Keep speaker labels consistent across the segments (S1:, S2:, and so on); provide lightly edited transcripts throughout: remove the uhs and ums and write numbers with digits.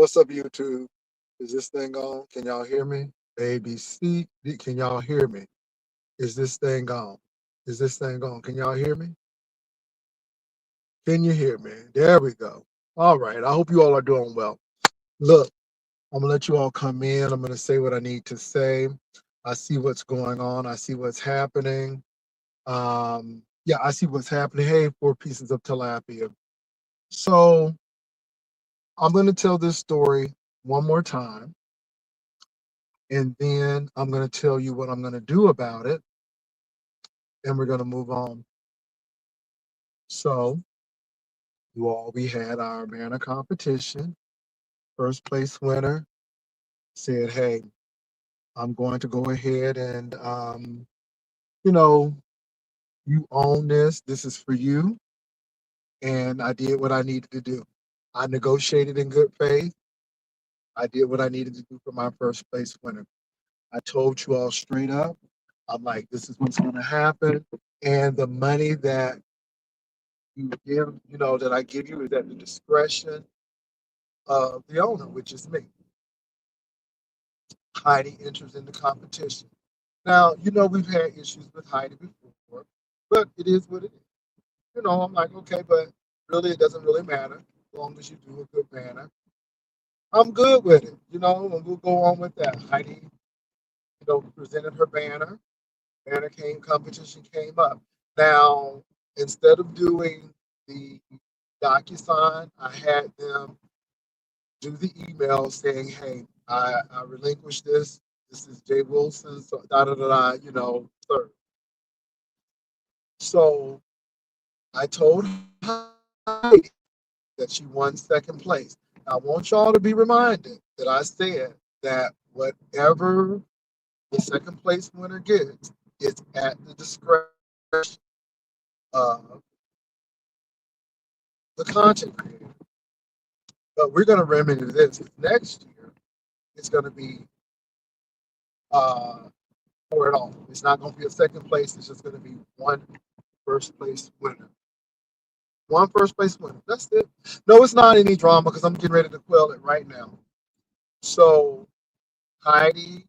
S1: What's up, YouTube? Is this thing on? Can y'all hear me? ABC. Can y'all hear me? Is this thing on? Is this thing on? Can y'all hear me? Can you hear me? There we go. All right. I hope you all are doing well. Look, I'm gonna let you all come in. I'm gonna say what I need to say. I see what's going on. I see what's happening. Yeah, I see what's happening. Hey, 4 pieces of tilapia. So I'm gonna tell this story one more time, and then I'm gonna tell you what I'm gonna do about it, and we're gonna move on. So, you all, we had our banner competition. First place winner said, "Hey, I'm going to go ahead and, you know, you own this. This is for you." And I did what I needed to do. I negotiated in good faith. I did what I needed to do for my first place winner. I told you all straight up. I'm like, this is what's going to happen. And the money that you give, that I give you is at the discretion of the owner, which is me. Heidi enters in the competition. Now, we've had issues with Heidi before, but it is what it is. I'm like, okay, but really, it doesn't really matter as long as you do a good banner. I'm good with it, and we'll go on with that. Heidi, presented her banner. Banner competition came up. Now, instead of doing the DocuSign, I had them do the email saying, "Hey, I relinquished this. This is Jay Wilson, so da da da da, third." So I told Heidi that she won second place. I want y'all to be reminded that I said that whatever the second place winner gets is at the discretion of the content creator. But we're going to remedy this. Next year, it's going to be uh, for it all. It's not going to be a second place. It's just going to be one first place winner. One first place winner. That's it. No, it's not any drama because I'm getting ready to quell it right now. So Heidi,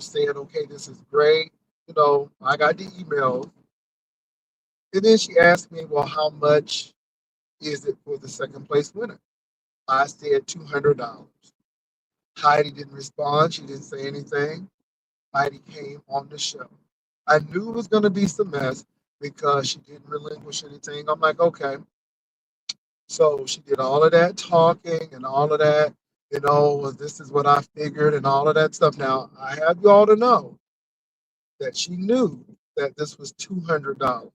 S1: saying, okay, this is great. I got the emails. And then she asked me, well, how much is it for the second place winner? I said $200. Heidi didn't respond. She didn't say anything. Heidi came on the show. I knew it was going to be some mess because she didn't relinquish anything. I'm like, okay. So she did all of that talking and all of that, this is what I figured and all of that stuff. Now, I have you all to know that she knew that this was $200.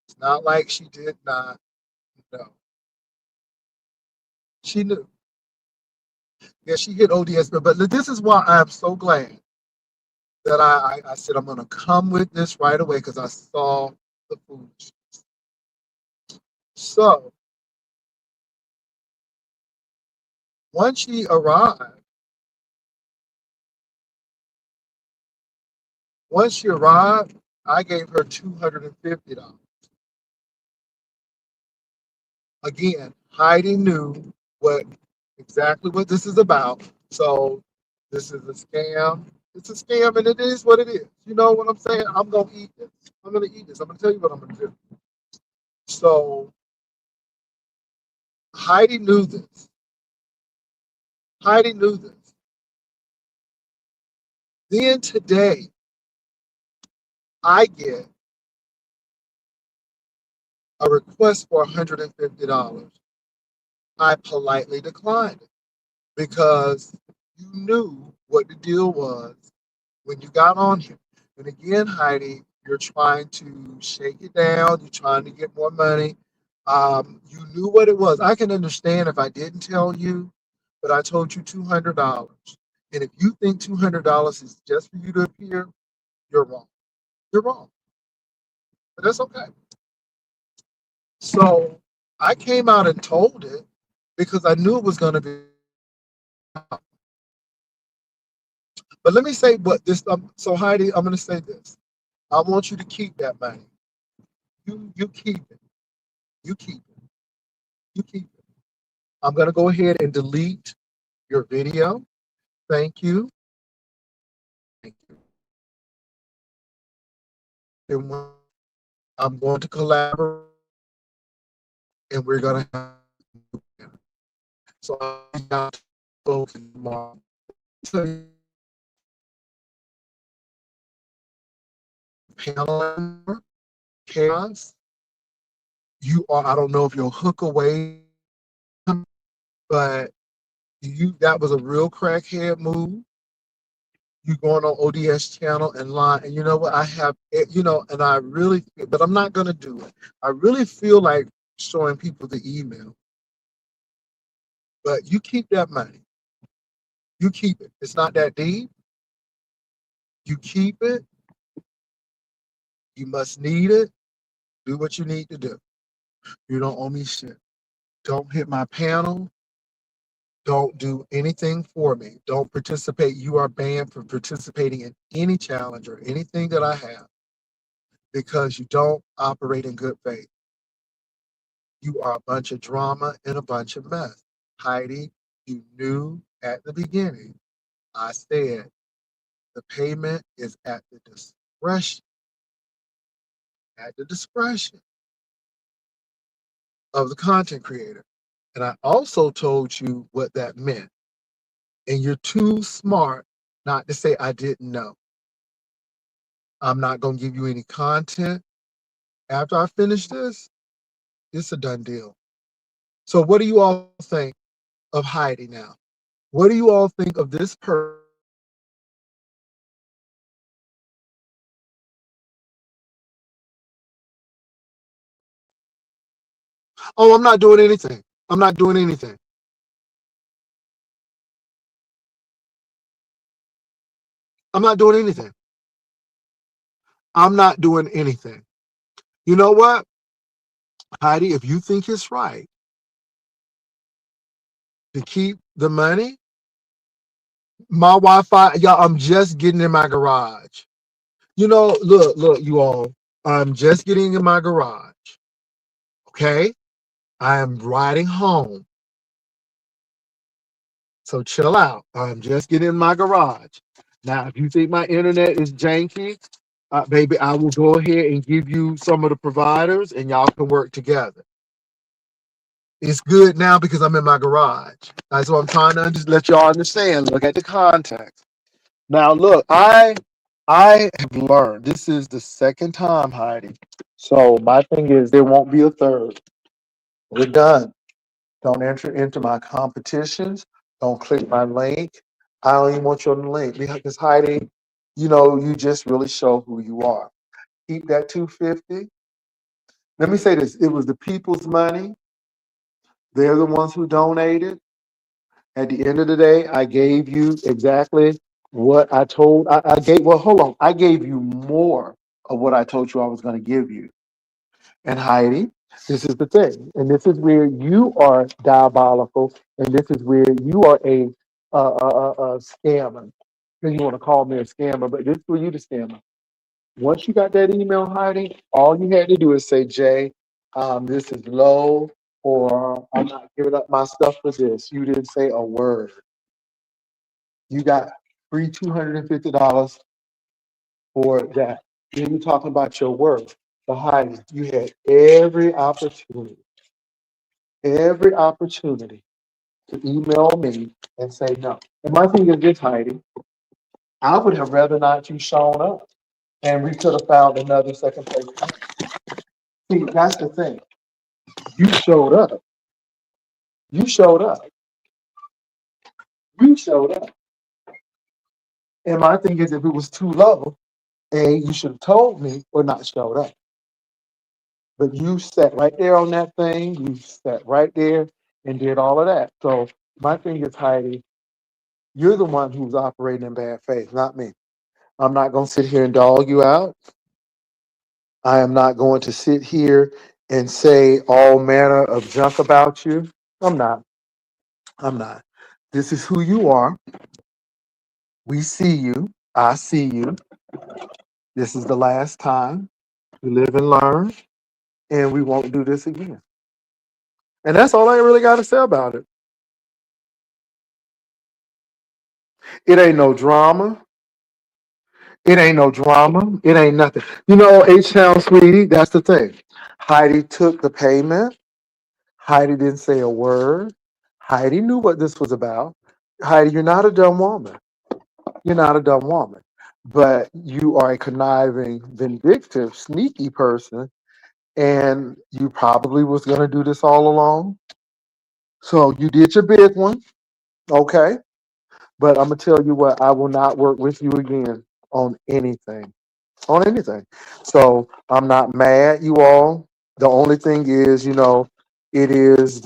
S1: It's not like she did not know. She knew. Yeah, she hit ODS, but this is why I'm so glad that I said I'm going to come with this right away because I saw the foolishness. So once she arrived, I gave her $250. Again, Heidi knew exactly what this is about. So this is a scam. It's a scam, and it is what it is. You know what I'm saying? I'm gonna eat this. I'm gonna eat this. I'm gonna tell you what I'm gonna do. So Heidi knew this. Heidi knew this. Then today, I get a request for $150. I politely declined it because you knew what the deal was when you got on here. And again, Heidi, you're trying to shake it down. You're trying to get more money. You knew what it was. I can understand if I didn't tell you, but I told you $200. And if you think $200 is just for you to appear, you're wrong. You're wrong. But that's okay. So I came out and told it because I knew it was going to be. But let me say what this. So Heidi, I'm going to say this. I want you to keep that money. You keep it. You keep it. You keep it. I'm going to go ahead and delete your video. Thank you. Thank you. Then I'm going to collaborate, and we're going to have. So I'm not tomorrow. Panel chaos. You are. I don't know if you'll hook away, but that was a real crackhead move. You going on ODS channel and line, and you know what? I have, and I really, but I'm not gonna do it. I really feel like showing people the email, but you keep that money. You keep it. It's not that deep. You keep it. You must need it. Do what you need to do. You don't owe me shit. Don't hit my panel. Don't do anything for me. Don't participate. You are banned from participating in any challenge or anything that I have because you don't operate in good faith. You are a bunch of drama and a bunch of mess. Heidi, you knew at the beginning, I said the payment is at the discretion of the content creator. And I also told you what that meant. And you're too smart not to say I didn't know. I'm not going to give you any content. After I finish this, it's a done deal. So what do you all think of Heidi now? What do you all think of this person? Oh, I'm not doing anything. I'm not doing anything. I'm not doing anything. I'm not doing anything. You know what, Heidi, if you think it's right to keep the money, my Wi-Fi, y'all, I'm just getting in my garage. Look, you all, I'm just getting in my garage. Okay? I am riding home. So chill out. I'm just getting in my garage. Now, if you think my internet is janky, baby, I will go ahead and give you some of the providers and y'all can work together. It's good now because I'm in my garage. That's what I'm trying to just let y'all understand. Look at the context. Now, look, I have learned this is the second time, Heidi. So my thing is there won't be a third. We're done. Don't enter into my competitions. Don't click my link. I don't even want you on the link because Heidi, you just really show who you are. Keep that 250. Let me say this: it was the people's money. They're the ones who donated. At the end of the day, I gave you exactly what I told. I gave. Well, hold on. I gave you more of what I told you I was going to give you. And Heidi, this is the thing, and this is where you are diabolical, and this is where you are a scammer. Because you want to call me a scammer, but this is where you the scammer. Once you got that email, Heidi, all you had to do is say, Jay, this is low, or I'm not giving up my stuff for this. You didn't say a word. You got free $250 for that. Then you're talking about your work. But Heidi, you had every opportunity to email me and say no. And my thing is this, Heidi, I would have rather not you shown up. And we could have found another second place. See, that's the thing. You showed up. You showed up. You showed up. And my thing is, if it was too low, you should have told me or not showed up. But you sat right there on that thing. You sat right there and did all of that. So my thing is, Heidi, you're the one who's operating in bad faith, not me. I'm not going to sit here and dog you out. I am not going to sit here and say all manner of junk about you. I'm not. I'm not. This is who you are. We see you. I see you. This is the last time. We live and learn, and we won't do this again. And that's all I really got to say about it. It ain't no drama. It ain't no drama. It ain't nothing. You know, H-Town, sweetie, that's the thing. Heidi took the payment. Heidi didn't say a word. Heidi knew what this was about. Heidi, you're not a dumb woman. You're not a dumb woman. But you are a conniving, vindictive, sneaky person. And you probably was going to do this all along. So you did your big one. Okay. But I'm going to tell you what, I will not work with you again on anything. On anything. So I'm not mad, you all. The only thing is, it is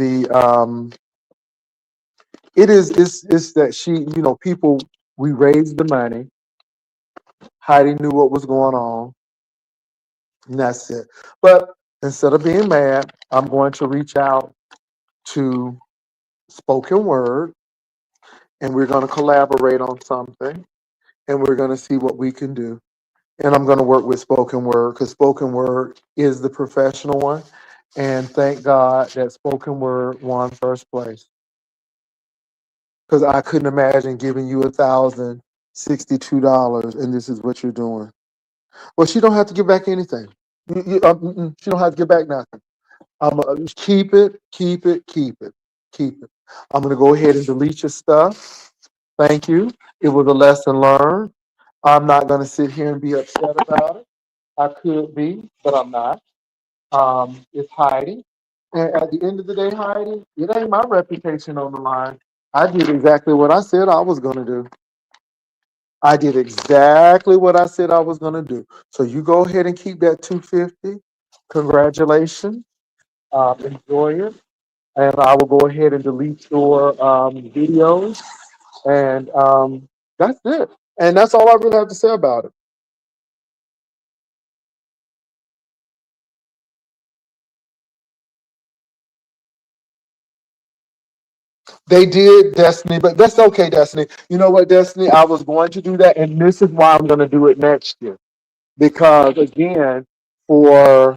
S1: it's that she, people, we raised the money. Heidi knew what was going on, and that's it. But instead of being mad, I'm going to reach out to spoken word, and we're going to collaborate on something, and we're going to see what we can do. And I'm going to work with spoken word because spoken word is the professional one. And thank God that spoken word won first place because I couldn't imagine giving you $1,062 and this is what you're doing. Well, she don't have to give back anything. She don't have to give back nothing. I'm keep it, keep it, keep it, keep it. I'm going to go ahead and delete your stuff. Thank you. It was a lesson learned. I'm not going to sit here and be upset about it. I could be, but I'm not. It's Heidi. And at the end of the day, Heidi, it ain't my reputation on the line. I did exactly what I said I was going to do. I did exactly what I said I was going to do. So you go ahead and keep that 250. Congratulations. Enjoy it. And I will go ahead and delete your videos. And that's it. And that's all I really have to say about it. They did, Destiny, but that's okay, Destiny. You know what, Destiny? I was going to do that, and this is why I'm going to do it next year. Because again, for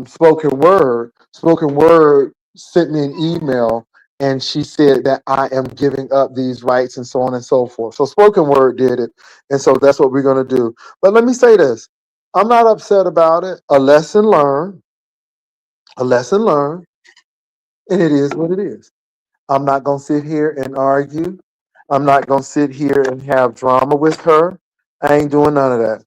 S1: spoken word sent me an email, and she said that I am giving up these rights and so on and so forth. So spoken word did it, and so that's what we're going to do. But let me say this: I'm not upset about it. A lesson learned, and it is what it is. I'm not going to sit here and argue. I'm not going to sit here and have drama with her. I ain't doing none of that.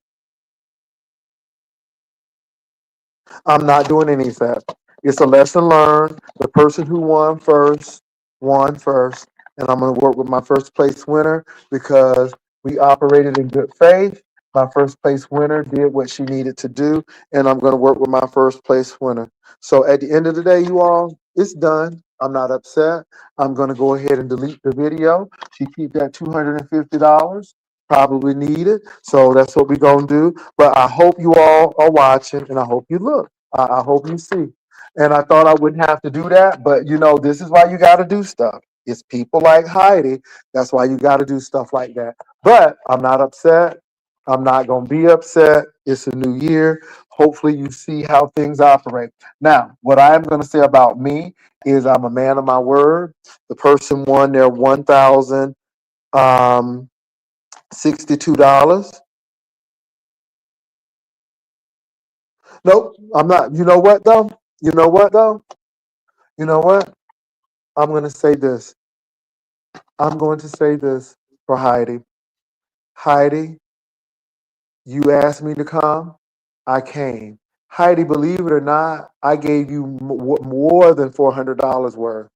S1: I'm not doing any of that. It's a lesson learned. The person who won first. And I'm going to work with my first place winner because we operated in good faith. My first place winner did what she needed to do, and I'm going to work with my first place winner. So at the end of the day, you all, it's done. I'm not upset. I'm going to go ahead and delete the video. She keep that $250. Probably need it. So that's what we're going to do. But I hope you all are watching, and I hope you look. I hope you see. And I thought I wouldn't have to do that, but this is why you got to do stuff. It's people like Heidi. That's why you got to do stuff like that. But I'm not upset. I'm not going to be upset. It's a new year. Hopefully, you see how things operate. Now, what I am going to say about me is I'm a man of my word. The person won their $1,062. Nope, I'm not. You know what, though? You know what, though? You know what? I'm going to say this. I'm going to say this for Heidi. Heidi, you asked me to come. I came. Heidi, believe it or not, I gave you more than $400 worth.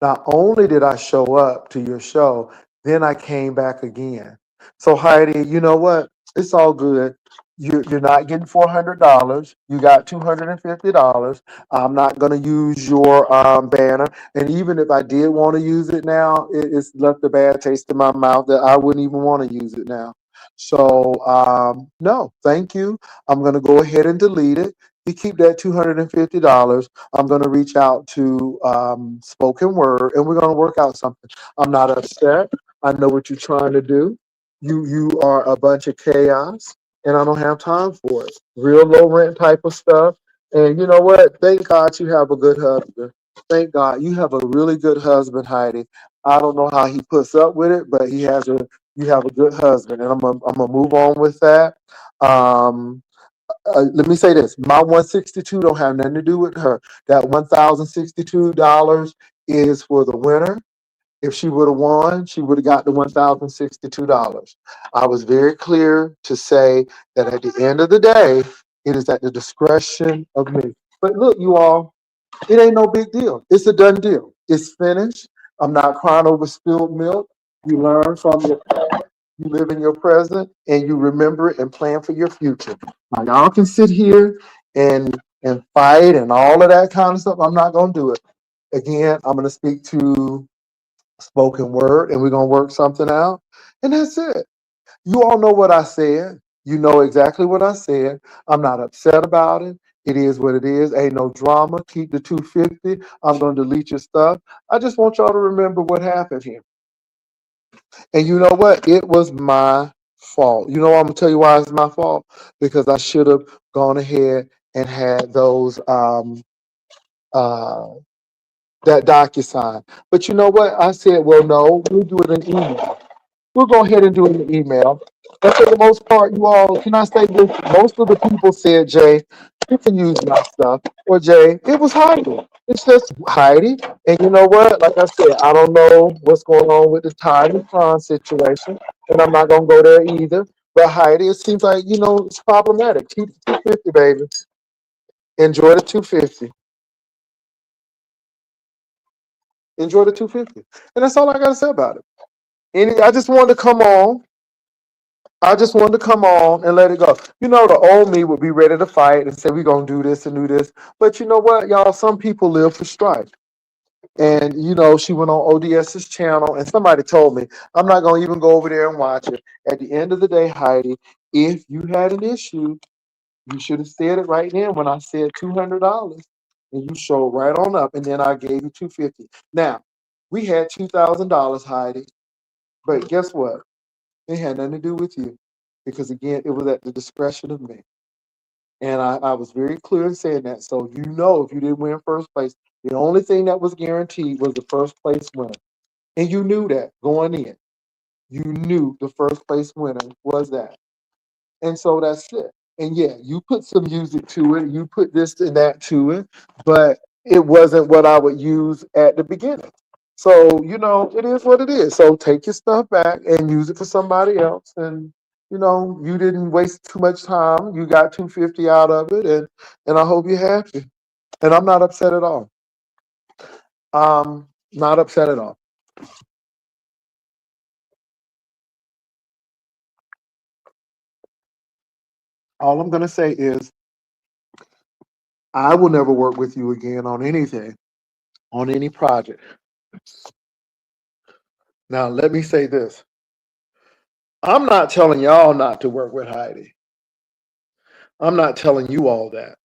S1: Not only did I show up to your show, then I came back again. So Heidi, you know what? It's all good. You're not getting $400. You got $250. I'm not going to use your banner. And even if I did want to use it now, it's left a bad taste in my mouth that I wouldn't even want to use it now. So no, thank you. I'm going to go ahead and delete it. You keep that $250. I'm going to reach out to spoken word, and we're going to work out something. I'm not upset. I know what you're trying to do. You are a bunch of chaos, and I don't have time for it. Real low rent type of stuff. And you know what? Thank God you have a good husband. Thank God you have a really good husband, Heidi. I don't know how he puts up with it, but you have a good husband, and I'm gonna move on with that. Um, Let me say this: my 162 don't have nothing to do with her. That $1,062 is for the winner. If she would have won, she would have got the $1,062. I was very clear to say that at the end of the day, it is at the discretion of me. But look, you all, it ain't no big deal. It's a done deal. It's finished. I'm not crying over spilled milk. You learn from your past, you live in your present, and you remember it and plan for your future. Now, y'all can sit here and fight and all of that kind of stuff. I'm not gonna do it. Again, I'm gonna speak to spoken word and we're gonna work something out. And that's it. You all know what I said. You know exactly what I said. I'm not upset about it. It is what it is. Ain't no drama. Keep the 250. I'm going to delete your stuff. I just want y'all to remember what happened here. And you know what? It was my fault. You know, I'm going to tell you why it's my fault. Because I should have gone ahead and had those, uh, that DocuSign. But you know what? I said, well, no, we'll do it in email. We'll go ahead and do it in the email. But for the most part, you all, can I say this? Most of the people said, Jay, you can use my stuff. Or Jay, it was Heidi. It's just Heidi. And you know what? Like I said, I don't know what's going on with the Tide and Tron situation. And I'm not going to go there either. But Heidi, it seems like, you know, it's problematic. Keep the 250, baby. Enjoy the 250. Enjoy the 250. And that's all I got to say about it. I just wanted to come on. I just wanted to come on and let it go. You know, the old me would be ready to fight and say, we're going to do this and do this. But you know what, y'all? Some people live for strife. And, you know, she went on ODS's channel and somebody told me, I'm not going to even go over there and watch it. At the end of the day, Heidi, if you had an issue, you should have said it right then when I said $200. And you showed right on up. And then I gave you $250. Now, we had $2,000, Heidi. But guess what? It had nothing to do with you because, again, it was at the discretion of me. And I was very clear in saying that. So, you know, if you didn't win first place, the only thing that was guaranteed was the first place winner. And you knew that going in. You knew the first place winner was that. And so that's it. And yeah, you put some music to it, you put this and that to it, but it wasn't what I would use at the beginning. So, you know, it is what it is. So take your stuff back and use it for somebody else. And, you know, you didn't waste too much time. You got 250 out of it and I hope you're happy. And I'm not upset at all. Not upset at all. All I'm gonna say is I will never work with you again on anything, on any project. Now, let me say this. I'm not telling y'all not to work with Heidi. I'm not telling you all that.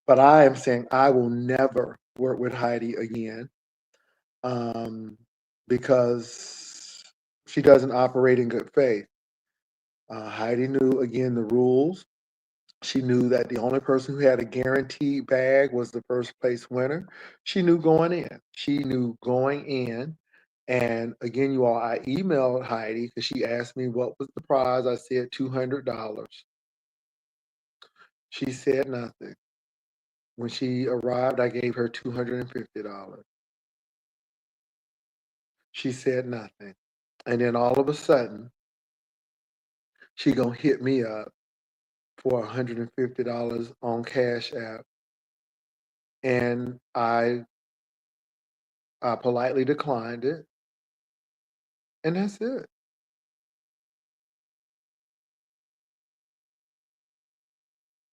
S1: But I am saying I will never work with Heidi again um, because she doesn't operate in good faith. Heidi knew, again, the rules. She knew that the only person who had a guaranteed bag was the first place winner. She knew going in. She knew going in. And again, you all, I emailed Heidi because she asked me what was the prize. I said $200. She said nothing. When she arrived, I gave her $250. She said nothing. And then all of a sudden, she gonna hit me up for $150 on Cash App. And I politely declined it. And that's it.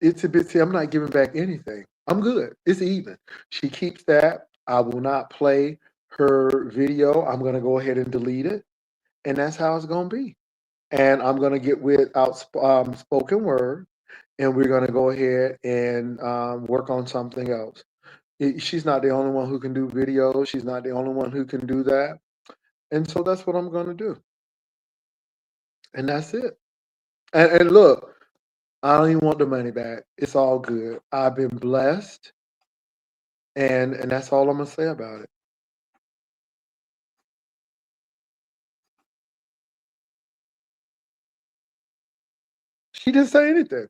S1: It's a bit, see, I'm not giving back anything. I'm good. It's even. She keeps that. I will not play her video. I'm gonna go ahead and delete it. And that's how it's gonna be. And I'm gonna get with spoken word, and we're gonna go ahead and work on something else. She's not the only one who can do videos. She's not the only one who can do that. And so that's what I'm gonna do. And that's it. And look, I don't even want the money back. It's all good. I've been blessed, and that's all I'm gonna say about it. She didn't say anything.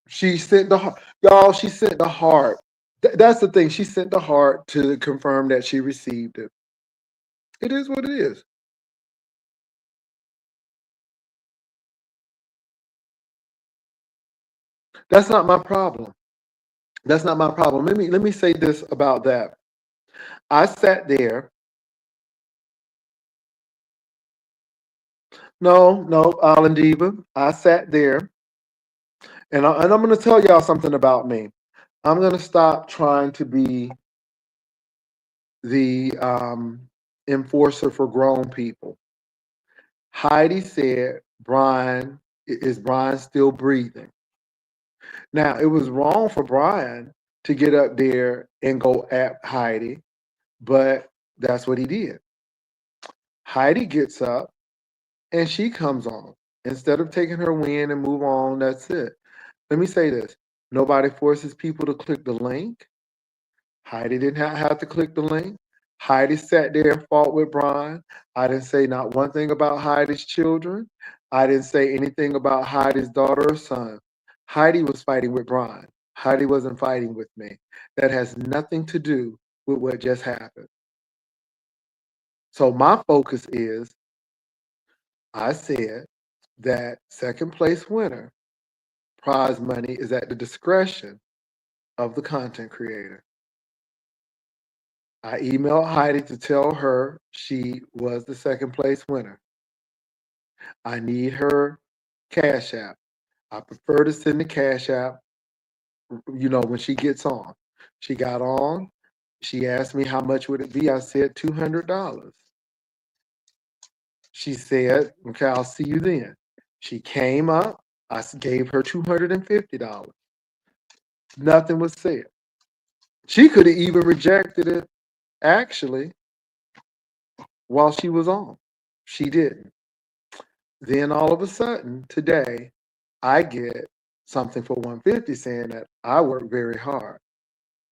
S1: She sent the heart. Y'all, she sent the heart. That's the thing. She sent the heart to confirm that she received it. It is what it is. That's not my problem. That's not my problem. Let me say this about that. I sat there. No, no, Island Diva. I sat there, and I'm going to tell y'all something about me. I'm going to stop trying to be the enforcer for grown people. Heidi said, Brian, is Brian still breathing? Now, it was wrong for Brian to get up there and go at Heidi, but that's what he did. Heidi gets up and she comes on. Instead of taking her win and move on, that's it. Let me say this. Nobody forces people to click the link. Heidi didn't have to click the link. Heidi sat there and fought with Brian. I didn't say not one thing about Heidi's children. I didn't say anything about Heidi's daughter or son. Heidi was fighting with Brian. Heidi wasn't fighting with me. That has nothing to do with what just happened. So my focus is, I said that second place winner prize money is at the discretion of the content creator. I emailed Heidi to tell her she was the second place winner. I need her Cash App. I prefer to send the Cash App, when she gets on. She got on. She asked me how much would it be. I said $200. She said, okay, I'll see you then. She came up. I gave her $250. Nothing was said. She could have even rejected it, actually, while she was on. She didn't. Then all of a sudden, today, I get something for 150 saying that I work very hard.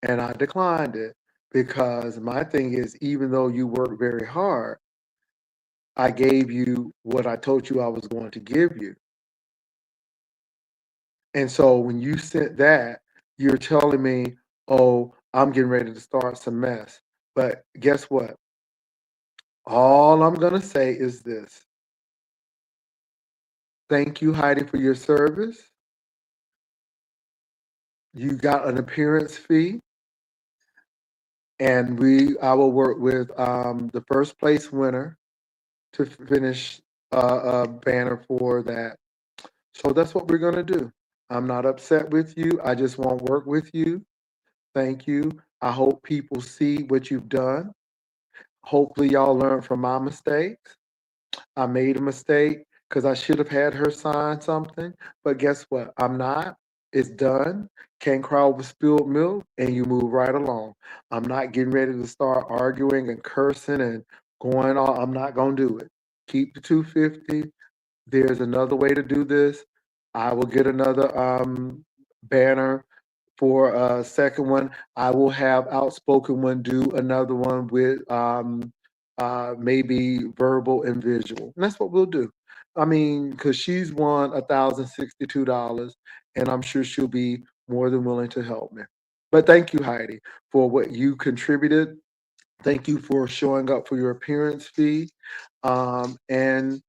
S1: And I declined it because my thing is, even though you work very hard, I gave you what I told you I was going to give you. And so when you sent that, you're telling me, oh, I'm getting ready to start some mess. But guess what? All I'm going to say is this. Thank you, Heidi, for your service. You got an appearance fee, and I will work with the first place winner to finish a banner for that. So that's what we're gonna do. I'm not upset with you. I just want to work with you. Thank you. I hope people see what you've done. Hopefully, y'all learn from my mistakes. I made a mistake because I should have had her sign something. But guess what? I'm not. It's done. Can't cry over spilled milk, and you move right along. I'm not getting ready to start arguing and cursing and going on. I'm not gonna do it. Keep the 250. There's another way to do this. I will get another banner for a second one. I will have Outspoken One do another one with maybe verbal and visual. And that's what we'll do. I mean, because she's won $1,062, and I'm sure she'll be more than willing to help me. But thank you, Heidi, for what you contributed. Thank you for showing up for your appearance fee. And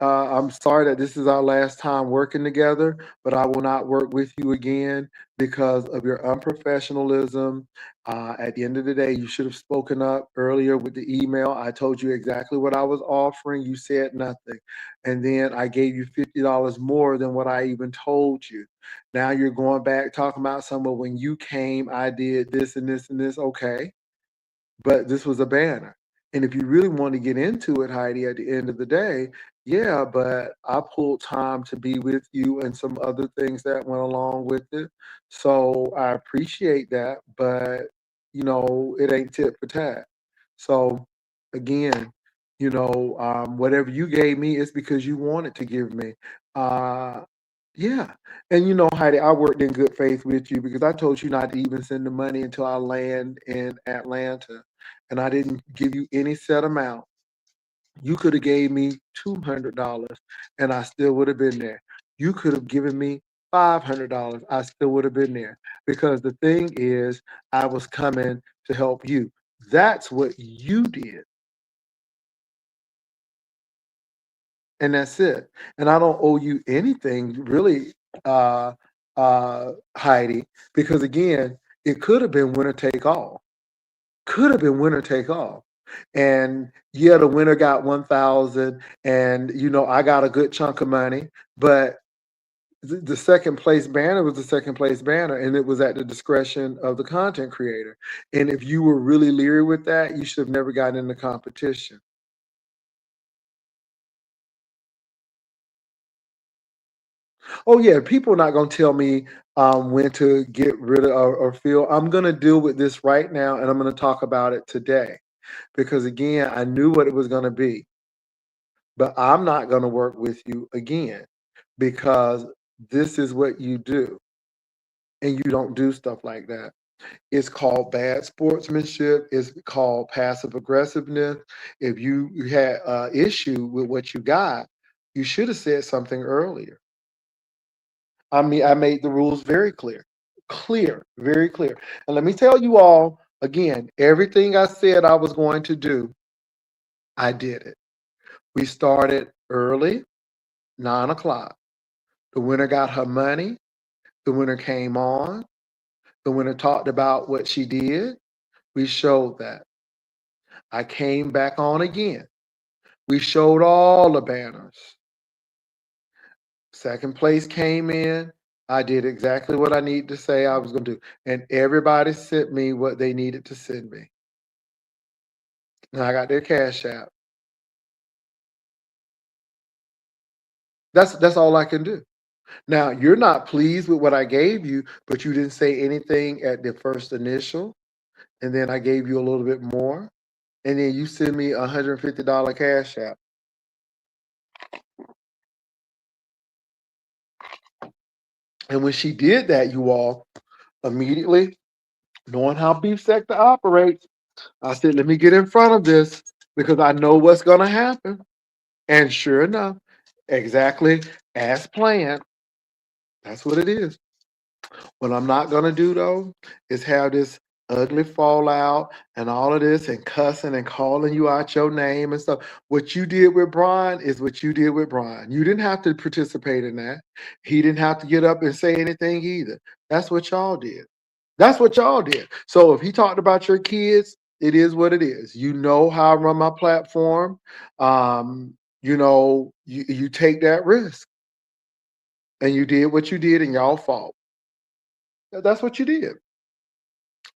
S1: I'm sorry that this is our last time working together, but I will not work with you again because of your unprofessionalism. At the end of the day, you should have spoken up earlier with the email. I told you exactly what I was offering. You said nothing. And then I gave you $50 more than what I even told you. Now you're going back talking about somewhere when you came, I did this and this and this. Okay, but this was a banner. And if you really want to get into it, Heidi, at the end of the day, yeah, but I pulled time to be with you and some other things that went along with it. So I appreciate that, but it ain't tit for tat. So again, whatever you gave me is because you wanted to give me. Uh, yeah. And Heidi, I worked in good faith with you because I told you not to even send the money until I land in Atlanta. And I didn't give you any set amount. You could have gave me $200 and I still would have been there. You could have given me $500. I still would have been there because the thing is, I was coming to help you. That's what you did. And that's it. And I don't owe you anything really, uh, Heidi, because again, it could have been winner take all. Could have been winner take all. And yeah, the winner got 1,000, and I got a good chunk of money, but the second place banner was the second place banner, and it was at the discretion of the content creator. And if you were really leery with that, you should have never gotten in the competition. Oh yeah, people are not going to tell me when to get rid of or feel. I'm going to deal with this right now, and I'm going to talk about it today because again, I knew what it was going to be, but I'm not going to work with you again because this is what you do, and you don't do stuff like that. It's called bad sportsmanship. It's called passive aggressiveness. If you had an issue with what you got, you should have said something earlier. I mean, I made the rules very clear, very clear. And let me tell you all again, everything I said I was going to do, I did it. We started early, 9 o'clock. The winner got her money. The winner came on. The winner talked about what she did. We showed that. I came back on again. We showed all the banners. Second place came in. I did exactly what I needed to say I was going to do. And everybody sent me what they needed to send me. And I got their cash app. That's all I can do. Now, you're not pleased with what I gave you, but you didn't say anything at the first initial. And then I gave you a little bit more. And then you send me $150 cash app. And when she did that, you all immediately, knowing how Beef Sector operates, I said, let me get in front of this because I know what's going to happen. And sure enough, exactly as planned, that's what it is. What I'm not going to do though is have this ugly fallout and all of this and cussing and calling you out your name and stuff. What you did with Brian is what you did with Brian. You didn't have to participate in that. He didn't have to get up and say anything either. That's what y'all did. That's what y'all did. So if he talked about your kids, it is what it is. You know how I run my platform. You take that risk, and you did what you did, and y'all fault. That's what you did.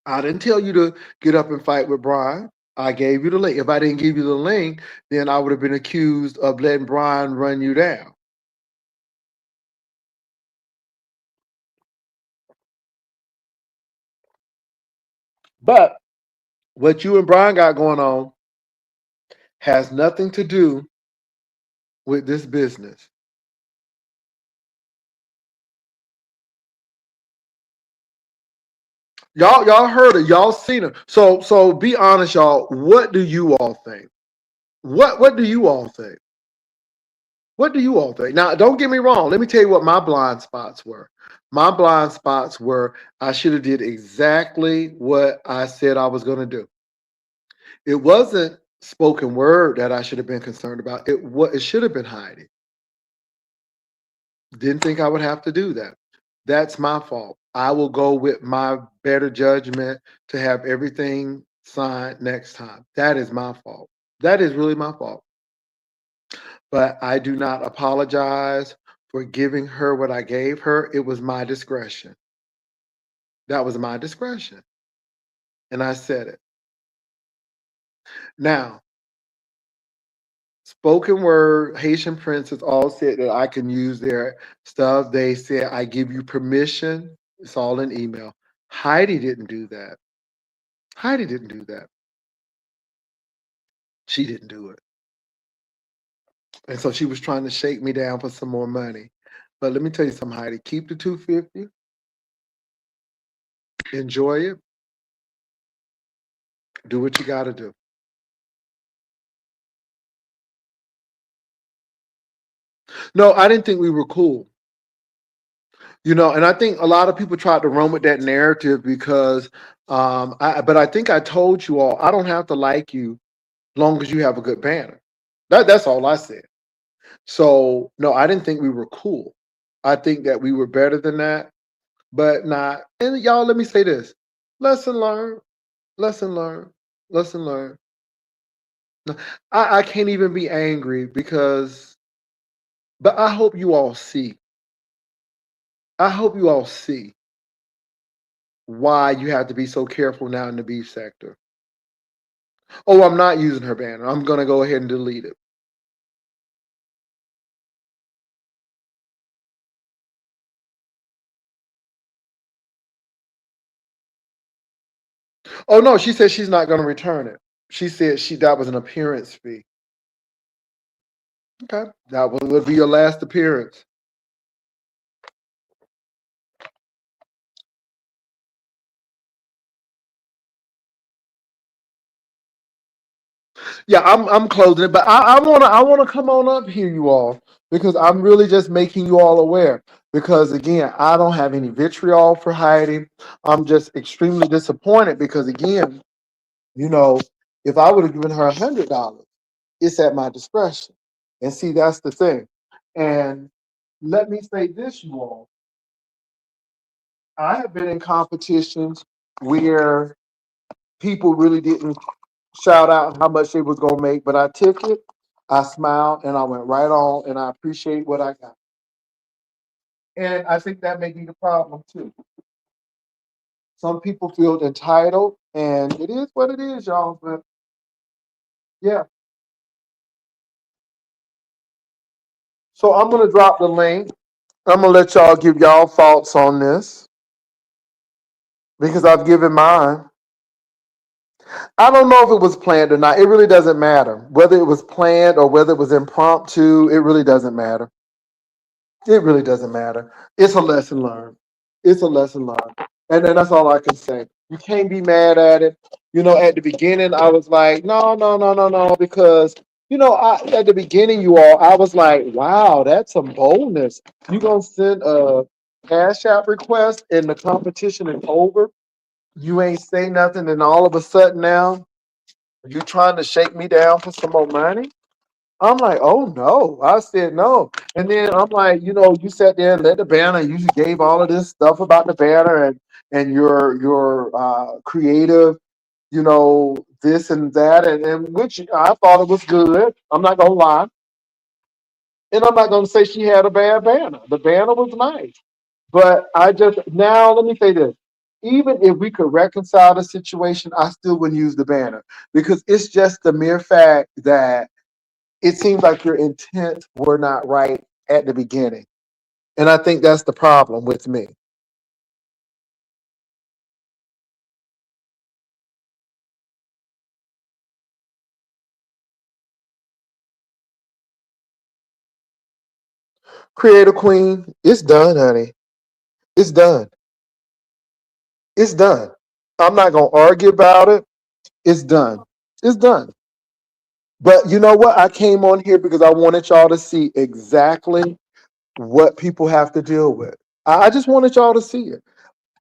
S1: I didn't tell you to get up and fight with Brian. I gave you the link. If I didn't give you the link, then I would have been accused of letting Brian run you down. But what you and Brian got going on has nothing to do with this business. Y'all heard it. Y'all seen it. So be honest, y'all. What do you all think? What do you all think? What do you all think? Now, don't get me wrong. Let me tell you what my blind spots were. My blind spots were I should have did exactly what I said I was going to do. It wasn't spoken word that I should have been concerned about. It should have been Heidi. Didn't think I would have to do that. That's my fault. I will go with my better judgment to have everything signed next time. That is my fault. That is really my fault. But I do not apologize for giving her what I gave her. It was my discretion. That was my discretion. And I said it. Now, spoken word, Haitian Princess all said that I can use their stuff. They said, I give you permission. It's all in email. Heidi didn't do that. Heidi didn't do that. She didn't do it. And so she was trying to shake me down for some more money. But let me tell you something, Heidi. Keep the 250. Enjoy it. Do what you got to do. No, I didn't think we were cool. And I think a lot of people tried to run with that narrative because, but I think I told you all, I don't have to like you long as you have a good banner. That's all I said. So no, I didn't think we were cool. I think that we were better than that, but not. And y'all, let me say this: lesson learned, lesson learned, lesson learned. I can't even be angry because, but I hope you all see. I hope you all see why you have to be so careful now in the beef sector. Oh, I'm not using her banner. I'm gonna go ahead and delete it. Oh no, she said she's not gonna return it. She said that was an appearance fee. Okay, that would be your last appearance. Yeah, I'm closing it, but I wanna come on up here, you all, because I'm really just making you all aware. Because again, I don't have any vitriol for Heidi. I'm just extremely disappointed because again, you know, if I would have given her $100, it's at my discretion. And see, that's the thing. And let me say this, you all. I have been in competitions where people really didn't shout out how much they was gonna make, but I took it, I smiled, and I went right on, and I appreciate what I got. And I think that may be the problem too. Some people feel entitled, and it is what it is, y'all. But yeah, so I'm gonna drop the link. I'm gonna let y'all give y'all thoughts on this because I've given mine. I don't know if it was planned or not. It really doesn't matter whether it was planned or whether it was impromptu. It really doesn't matter. It really doesn't matter. It's a lesson learned. It's a lesson learned. And then that's all I can say. You can't be mad at it. At the beginning, I was like, no, no, no, no, no, because, at the beginning, you all, I was like, wow, that's some boldness. You going to send a Cash App request and the competition is over? You ain't say nothing, and all of a sudden now, you trying to shake me down for some more money? I'm like, oh no. I said no. And then I'm like, you sat there and led the banner. You gave all of this stuff about the banner and your creative, this and that, and which I thought it was good. I'm not gonna lie. And I'm not gonna say she had a bad banner. The banner was nice. But I just now let me say this. Even if we could reconcile the situation, I still wouldn't use the banner because it's just the mere fact that it seems like your intents were not right at the beginning. And I think that's the problem with me. Creator Queen, it's done, honey. It's done. It's done. I'm not going to argue about it. It's done. It's done. But you know what? I came on here because I wanted y'all to see exactly what people have to deal with. I just wanted y'all to see it.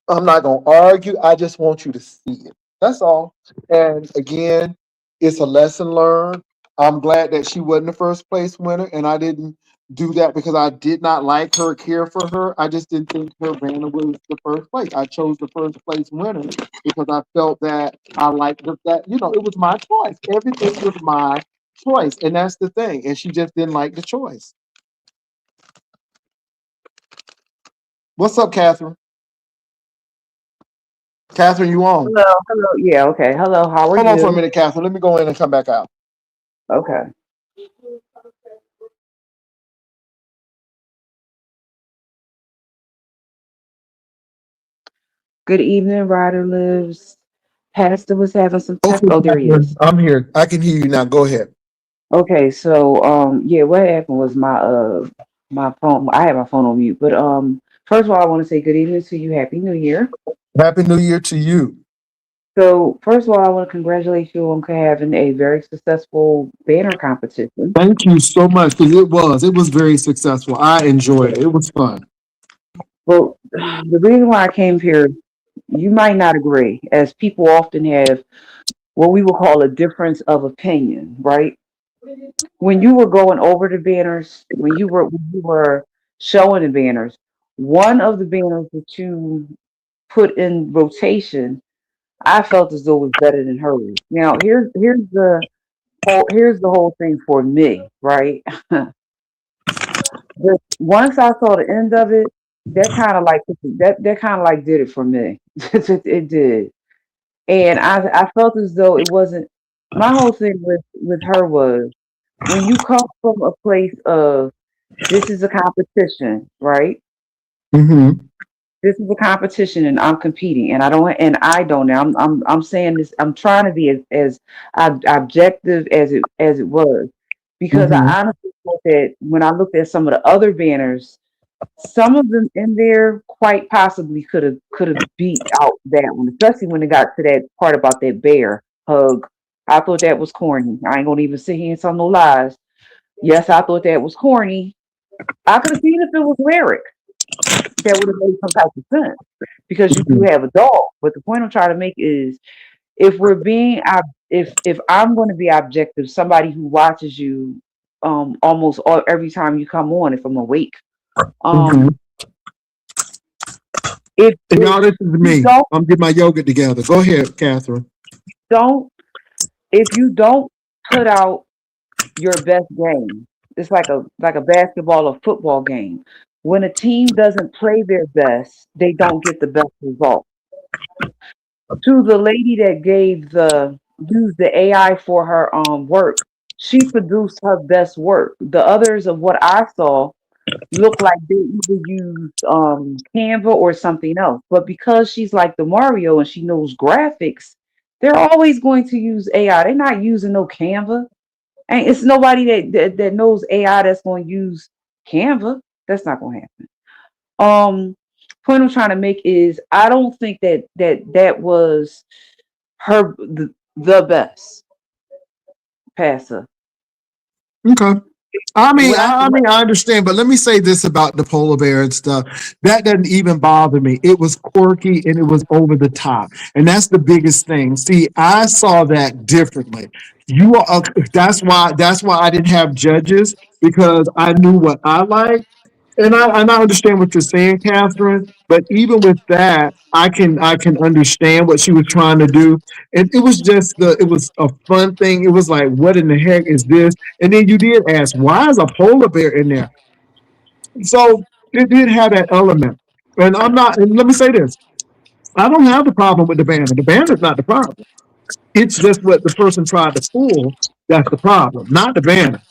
S1: I'm not going to argue. I just want you to see it. That's all. And again, it's a lesson learned. I'm glad that she wasn't the first place winner, and I didn't do that because I did not like her, care for her. I just didn't think her banner was the first place. I chose the first place winner because I felt that I liked that. It was my choice. Everything was my choice, and that's the thing. And she just didn't like the choice. What's up, Catherine? Catherine, you on?
S2: Hello, hello. Yeah, okay. Hello, how are
S1: Hold on for a
S2: you?
S1: minute, Catherine. Let me go in and come back out.
S2: Okay. Good evening, Ryder Lives. Pastor was having some tech.
S1: Okay,
S2: Oh, there he
S1: Catherine,
S2: is.
S1: I'm here. I can hear you now. Go ahead.
S2: Okay, so yeah, what happened was my phone. I had my phone on mute, but first of all, I want to say good evening to you. Happy New Year.
S1: Happy New Year to you.
S2: So first of all, I want to congratulate you on having a very successful banner competition.
S1: Thank you so much because it was very successful. I enjoyed it. It was fun.
S2: Well, the reason why I came here, you might not agree, as people often have what we would call a difference of opinion, right? When you were going over the banners, when you were showing the banners, one of the banners that you put in rotation, I felt as though it was better than hers. Now, here's the whole thing for me, right? Once I saw the end of it, that kind of like did it for me. It did, and I felt as though it wasn't. My whole thing with her was when you come from a place of this is a competition, right?
S1: Mm-hmm.
S2: This is a competition, and I'm competing, and I don't. Now I'm saying this. I'm trying to be as objective as it was, because
S1: Mm-hmm.
S2: I honestly thought that when I looked at some of the other banners, some of them in there quite possibly could have beat out that one, especially when it got to that part about that bear hug. I thought that was corny. I ain't gonna even sit here and tell no lies. Yes, I thought that was corny. I could have seen if it was lyric. That would have made some type of sense because you do have a dog. But the point I'm trying to make is if we're being if I'm going to be objective, somebody who watches you almost every time you come on, if I'm awake,
S1: Mm-hmm.
S2: um if
S1: And
S2: if
S1: y'all, this is
S2: you
S1: me.
S2: don't
S1: I'm getting my yoga together. Go ahead, Catherine.
S2: don't if you don't put out your best game, it's like a basketball or football game. When a team doesn't play their best, they don't get the best result. To the lady that gave the used the AI for her work, she produced her best work. The others of what I saw look like they either used Canva or something else. But because she's like the Mario and she knows graphics, they're always going to use AI. They're not using no Canva. And it's nobody that knows AI that's going to use Canva. That's not going to happen. Point I'm trying to make is I don't think that was the best passer.
S1: Okay.
S2: When I
S1: I understand, but let me say this about the polar bear and stuff. That doesn't even bother me. It was quirky and it was over the top, and that's the biggest thing. See, I saw that differently. You are. That's why I didn't have judges because I knew what I liked. And I understand what you're saying, Catherine. But even with that, I can understand what she was trying to do. And it was a fun thing. It was like, what in the heck is this? And then you did ask, why is a polar bear in there? So it did have that element. And I'm not. And let me say this: I don't have the problem with the banner. The banner is not the problem. It's just what the person tried to pull that's the problem, not the banner.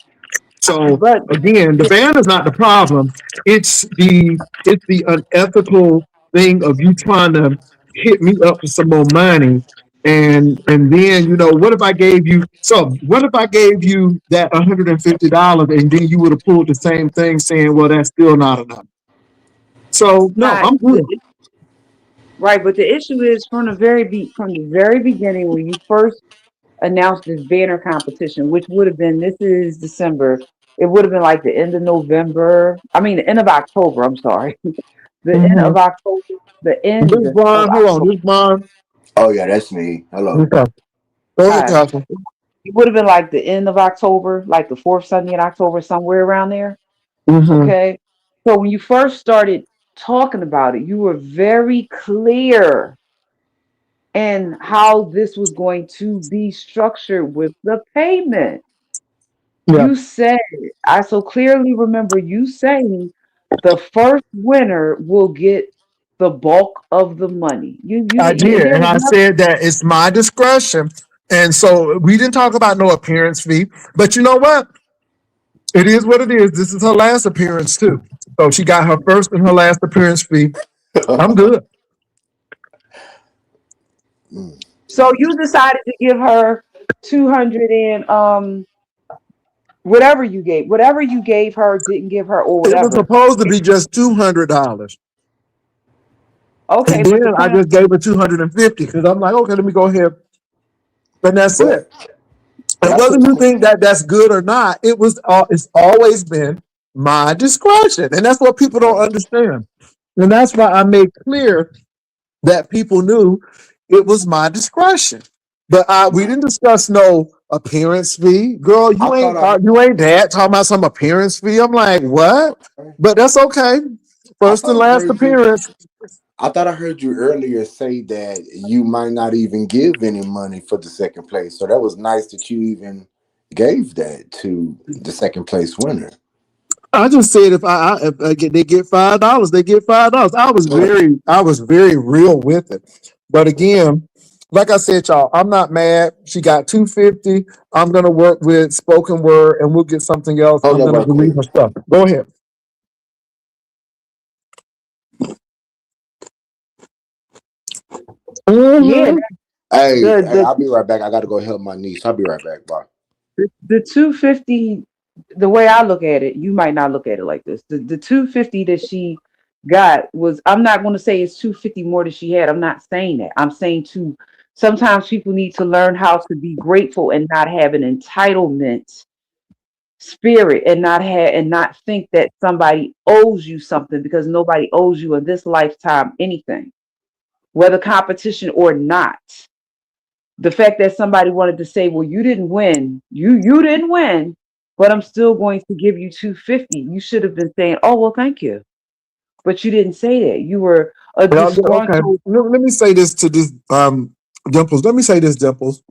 S1: So
S2: but
S1: again, the ban is not the problem. It's the unethical thing of you trying to hit me up for some more money. And then, what if I gave you that $150 and then you would have pulled the same thing saying, well, that's still not enough. So no,
S2: not
S1: I'm
S2: the
S1: good.
S2: right, but the issue is from the very beginning when you first announced this banner competition, which would have been this is December. It would have been like the end of November. I mean, the end of October. I'm sorry, the end
S1: Mm-hmm.
S2: of October. The
S1: This
S2: end of
S1: Brian, hold on,
S2: October.
S1: this Brian.
S3: Oh yeah, that's me. Hello.
S1: Okay. Go ahead,
S2: Hi.
S1: Catherine.
S2: It would have been like the end of October, like the fourth Sunday in October, somewhere around there.
S1: Mm-hmm.
S2: Okay. So when you first started talking about it, you were very clear in how this was going to be structured with the payment.
S1: Yeah,
S2: You said, I so clearly remember you saying the first winner will get the bulk of the money. You
S1: I
S2: didn't,
S1: did,
S2: there
S1: and
S2: was
S1: I
S2: nothing.
S1: said that it's my discretion. And so we didn't talk about no appearance fee, but you know what? It is what it is. This is her last appearance too. So she got her first and her last appearance fee. I'm good.
S3: Mm.
S2: So you decided to give her 200 and whatever you gave her, didn't give her or
S1: It was
S2: whatever.
S1: supposed to be just $200,
S2: Okay,
S1: and
S2: but the
S1: then I
S2: point
S1: just gave her 250 because I'm like, okay, let me go ahead, and that's
S3: But
S1: it. It
S3: I put
S1: wasn't you
S3: some.
S1: think that that's good or not. It's always been my discretion, and that's what people don't
S3: Right.
S1: understand. And that's why I made clear that people knew it was my discretion. But we didn't discuss no appearance fee. Girl,
S3: I thought
S1: you ain't that talking about some appearance fee. I'm like, what? But that's okay.
S3: I
S1: First and
S3: thought I
S1: last
S3: heard you.
S1: appearance.
S3: I thought I heard you earlier say that you might not even give any money for the second place. So that was nice that you even gave that to the second place winner.
S1: I just said if I get they get $5, they get $5. I was very real with it. But again, like I said, y'all, I'm not mad. She got 250. I'm gonna work with spoken word and we'll get something else.
S3: Hold
S1: I'm
S3: up
S1: gonna
S3: right
S1: delete
S3: quick.
S1: her stuff. Go ahead.
S2: Yeah,
S1: Mm-hmm.
S3: Hey,
S2: the
S3: I'll be right back. I got to go help my niece. I'll be right back. Bye.
S2: the 250, the way I look at it, you might not look at it like this. The 250 that she got was, I'm not going to say it's 250 more than she had. I'm not saying that. I'm saying to sometimes people need to learn how to be grateful and not have an entitlement spirit and not think that somebody owes you something, because nobody owes you in this lifetime anything, whether competition or not. The fact that somebody wanted to say, well, you didn't win, you didn't win, but I'm still going to give you 250. You should have been saying, oh well, thank you. But you didn't say that. You were a
S1: Well, okay.
S2: disgruntled.
S1: Let me say this to this Dimples. Let me say this, Dimples.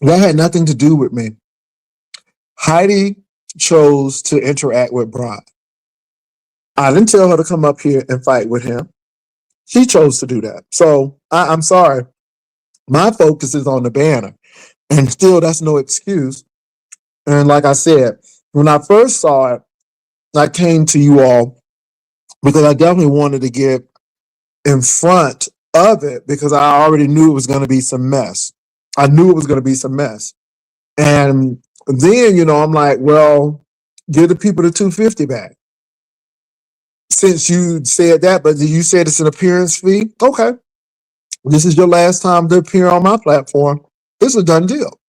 S1: That had nothing to do with me. Heidi chose to interact with Brock. I didn't tell her to come up here and fight with him. She chose to do that. So I'm sorry. My focus is on the banner. And still, that's no excuse. And like I said, when I first saw it, I came to you all because I definitely wanted to get in front of it because I already knew it was going to be some mess. I knew it was going to be some mess. And then, I'm like, well, give the people the 250 back. Since you said that, but you said it's an appearance fee. Okay. This is your last time to appear on my platform. It's a done deal.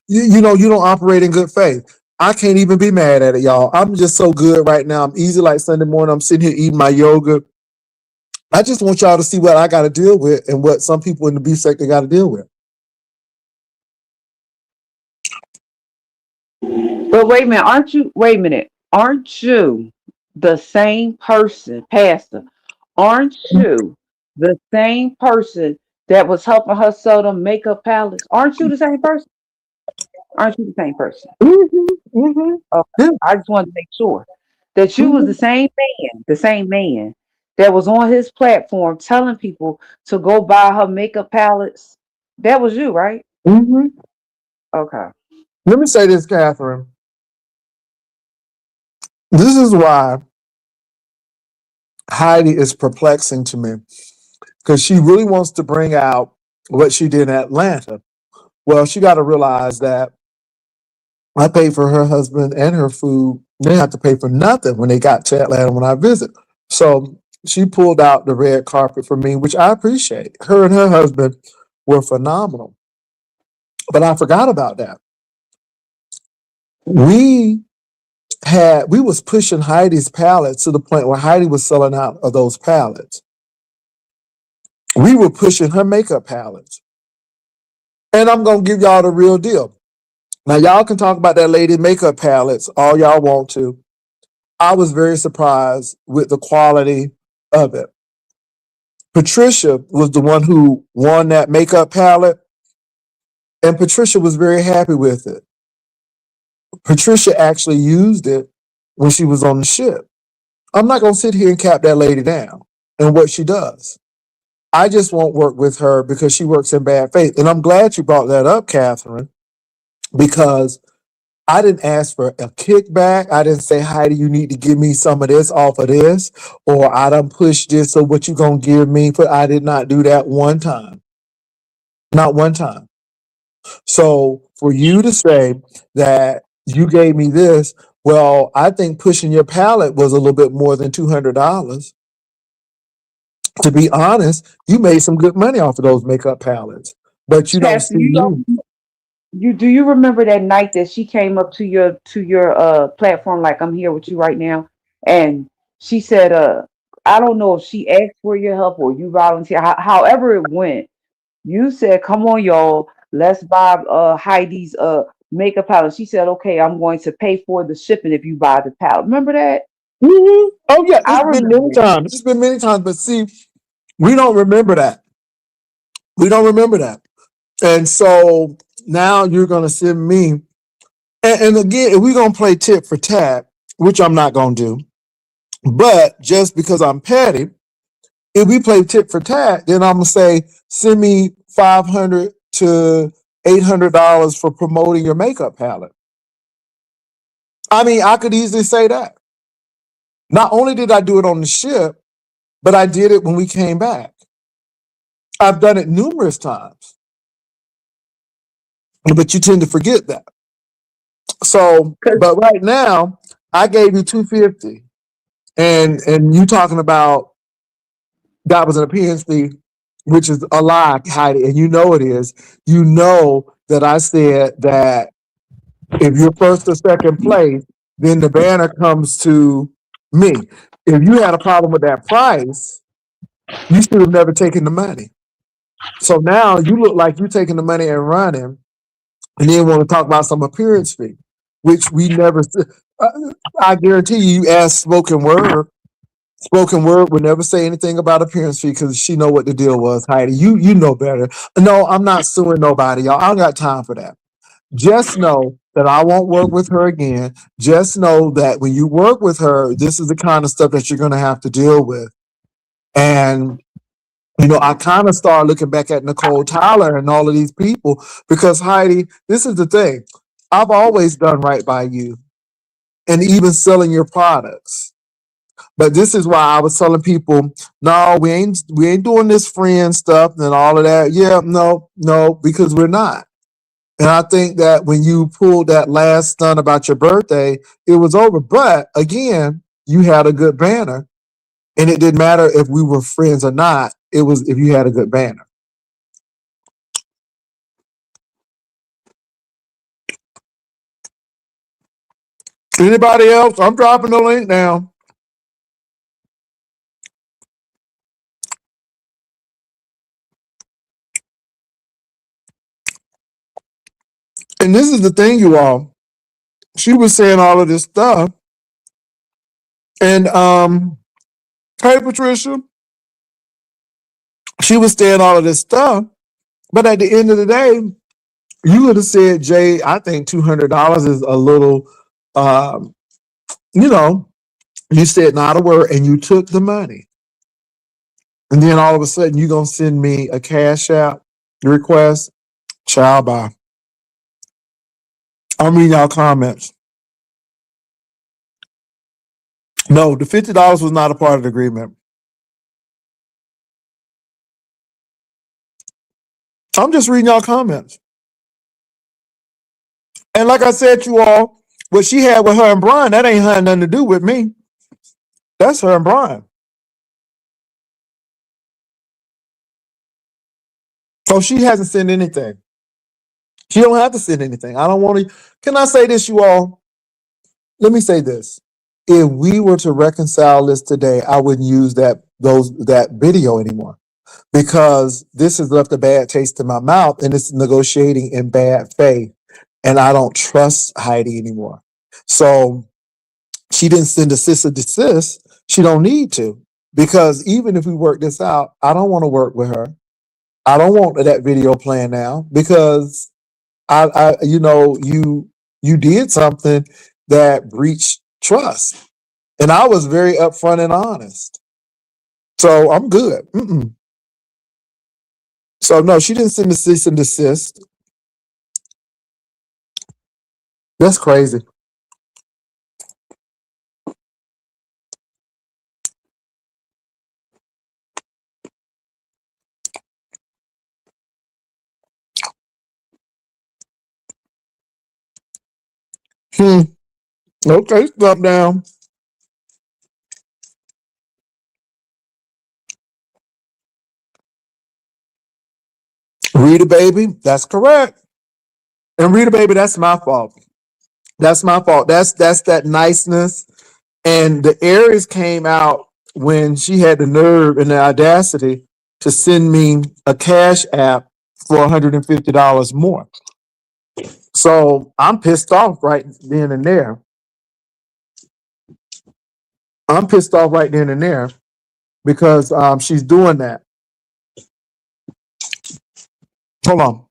S1: You don't operate in good faith. I can't even be mad at it, y'all. I'm just so good right now. I'm easy like Sunday morning. I'm sitting here eating my yogurt. I just want y'all to see what I got to deal with and what some people in the beef sector got to deal with.
S2: But wait a minute, aren't you? Wait a minute, aren't you the same person, Pastor? Aren't you the same person that was helping her sell them makeup palettes? Aren't you the same person? Aren't you the same person?
S1: Mm-hmm, mm-hmm.
S2: Okay.
S1: Yeah.
S2: I just wanted to make sure that you was
S1: Mm-hmm,
S2: the same man that was on his platform telling people to go buy her makeup palettes. That was you, right?
S1: mm-hmm.
S2: Okay.
S1: Let me say this, Catherine. This is why Heidi is perplexing to me because she really wants to bring out what she did in Atlanta. Well, she got to realize that I paid for her husband and her food. They didn't have to pay for nothing when they got to Atlanta when I visit. So she pulled out the red carpet for me, which I appreciate. Her and her husband were phenomenal. But I forgot about that. We we was pushing Heidi's pallets to the point where Heidi was selling out of those pallets. We were pushing her makeup pallets. And I'm gonna give y'all the real deal. Now y'all can talk about that lady makeup palettes all y'all want to. I was very surprised with the quality of it. Patricia was the one who won that makeup palette, and Patricia was very happy with it. Patricia actually used it when she was on the ship. I'm not going to sit here and cap that lady down and what she does. I just won't work with her because she works in bad faith. And I'm glad you brought that up, Catherine, because I didn't ask for a kickback. I didn't say, Heidi, you need to give me some of this off of this, or I done pushed this, so what you gonna give me? But I did not do that one time. Not one time. So for you to say that you gave me this, well, I think pushing your pallet was a little bit more than $200. To be honest, you made some good money off of those makeup palettes, but you don't
S2: Pastor,
S1: see me.
S2: you do you remember that night that she came up to your platform like I'm here with you right now, and she said, I don't know if she asked for your help or you volunteer. However it went, you said, "Come on, y'all, let's buy Heidi's makeup palette." She said, "Okay, I'm going to pay for the shipping if you buy the palette." Remember that?
S1: Mhm. Oh yeah,
S2: I
S1: it's been many
S2: remember.
S1: times. It's been many times, but see, we don't remember that. We don't remember that. And so now you're gonna send me. And again, if we're gonna play tit for tat, which I'm not gonna do, but just because I'm petty, if we play tit for tat, then I'm gonna say, send me $500 to $800 for promoting your makeup palette. I mean, I could easily say that. Not only did I do it on the ship, but I did it when we came back. I've done it numerous times, but you tend to forget that. So,
S2: 'Cause
S1: but right now, I gave you 250, and you talking about that was an appearance fee, which is a lie, Heidi, and you know it is. You know that I said that if you're first or second place, then the banner comes to me. If you had a problem with that price, you should have never taken the money. So now you look like you're taking the money and running, and then want to talk about some appearance fee, which we never. uh, I guarantee you ask spoken word. Spoken word would never say anything about appearance fee because she know what the deal was, Heidi. You know better. No, I'm not suing nobody, y'all. I don't got time for that. Just know that I won't work with her again. Just know that when you work with her, this is the kind of stuff that you're gonna have to deal with. And I kind of started looking back at Nicole Tyler and all of these people because Heidi, this is the thing. I've always done right by you and even selling your products. But this is why I was telling people, no, we ain't doing this friend stuff and all of that. Yeah, no, because we're not. And I think that when you pulled that last stunt about your birthday, it was over. But again, you had a good banner. And it didn't matter if we were friends or not. It was if you had a good banner. Anybody else? I'm dropping the link now. And this is the thing, you all. She was saying all of this stuff. And hey Patricia, she was saying all of this stuff. But at the end of the day, you would have said, Jay, I think $200 is a little, um, you know, you said not a word and you took the money. And then all of a sudden, you're going to send me a cash out request. Child, bye. I'm reading y'all comments. No, the $50 was not a part of the agreement. I'm just reading y'all comments. And like I said, you all, what she had with her and Brian, that ain't had nothing to do with me. That's her and Brian. So she hasn't sent anything. She don't have to send anything. I don't want to. Can I say this, you all? Let me say this. If we were to reconcile this today, I wouldn't use that video anymore because this has left a bad taste in my mouth and it's negotiating in bad faith. And I don't trust Heidi anymore. So she didn't send a cease and desist. She don't need to because even if we work this out, I don't want to work with her. I don't want that video playing now because you did something that breached trust, and I was very upfront and honest. So I'm good. Mm-mm. So no, she didn't send the cease and desist. That's crazy. Hmm. Okay, stop down. Rita, baby, that's correct. And Rita, baby, that's my fault. That's my fault. That's that niceness. And the Aries came out when she had the nerve and the audacity to send me a cash app for $150 more. So I'm pissed off right then and there. I'm pissed off right then and there because she's doing that. Hold on.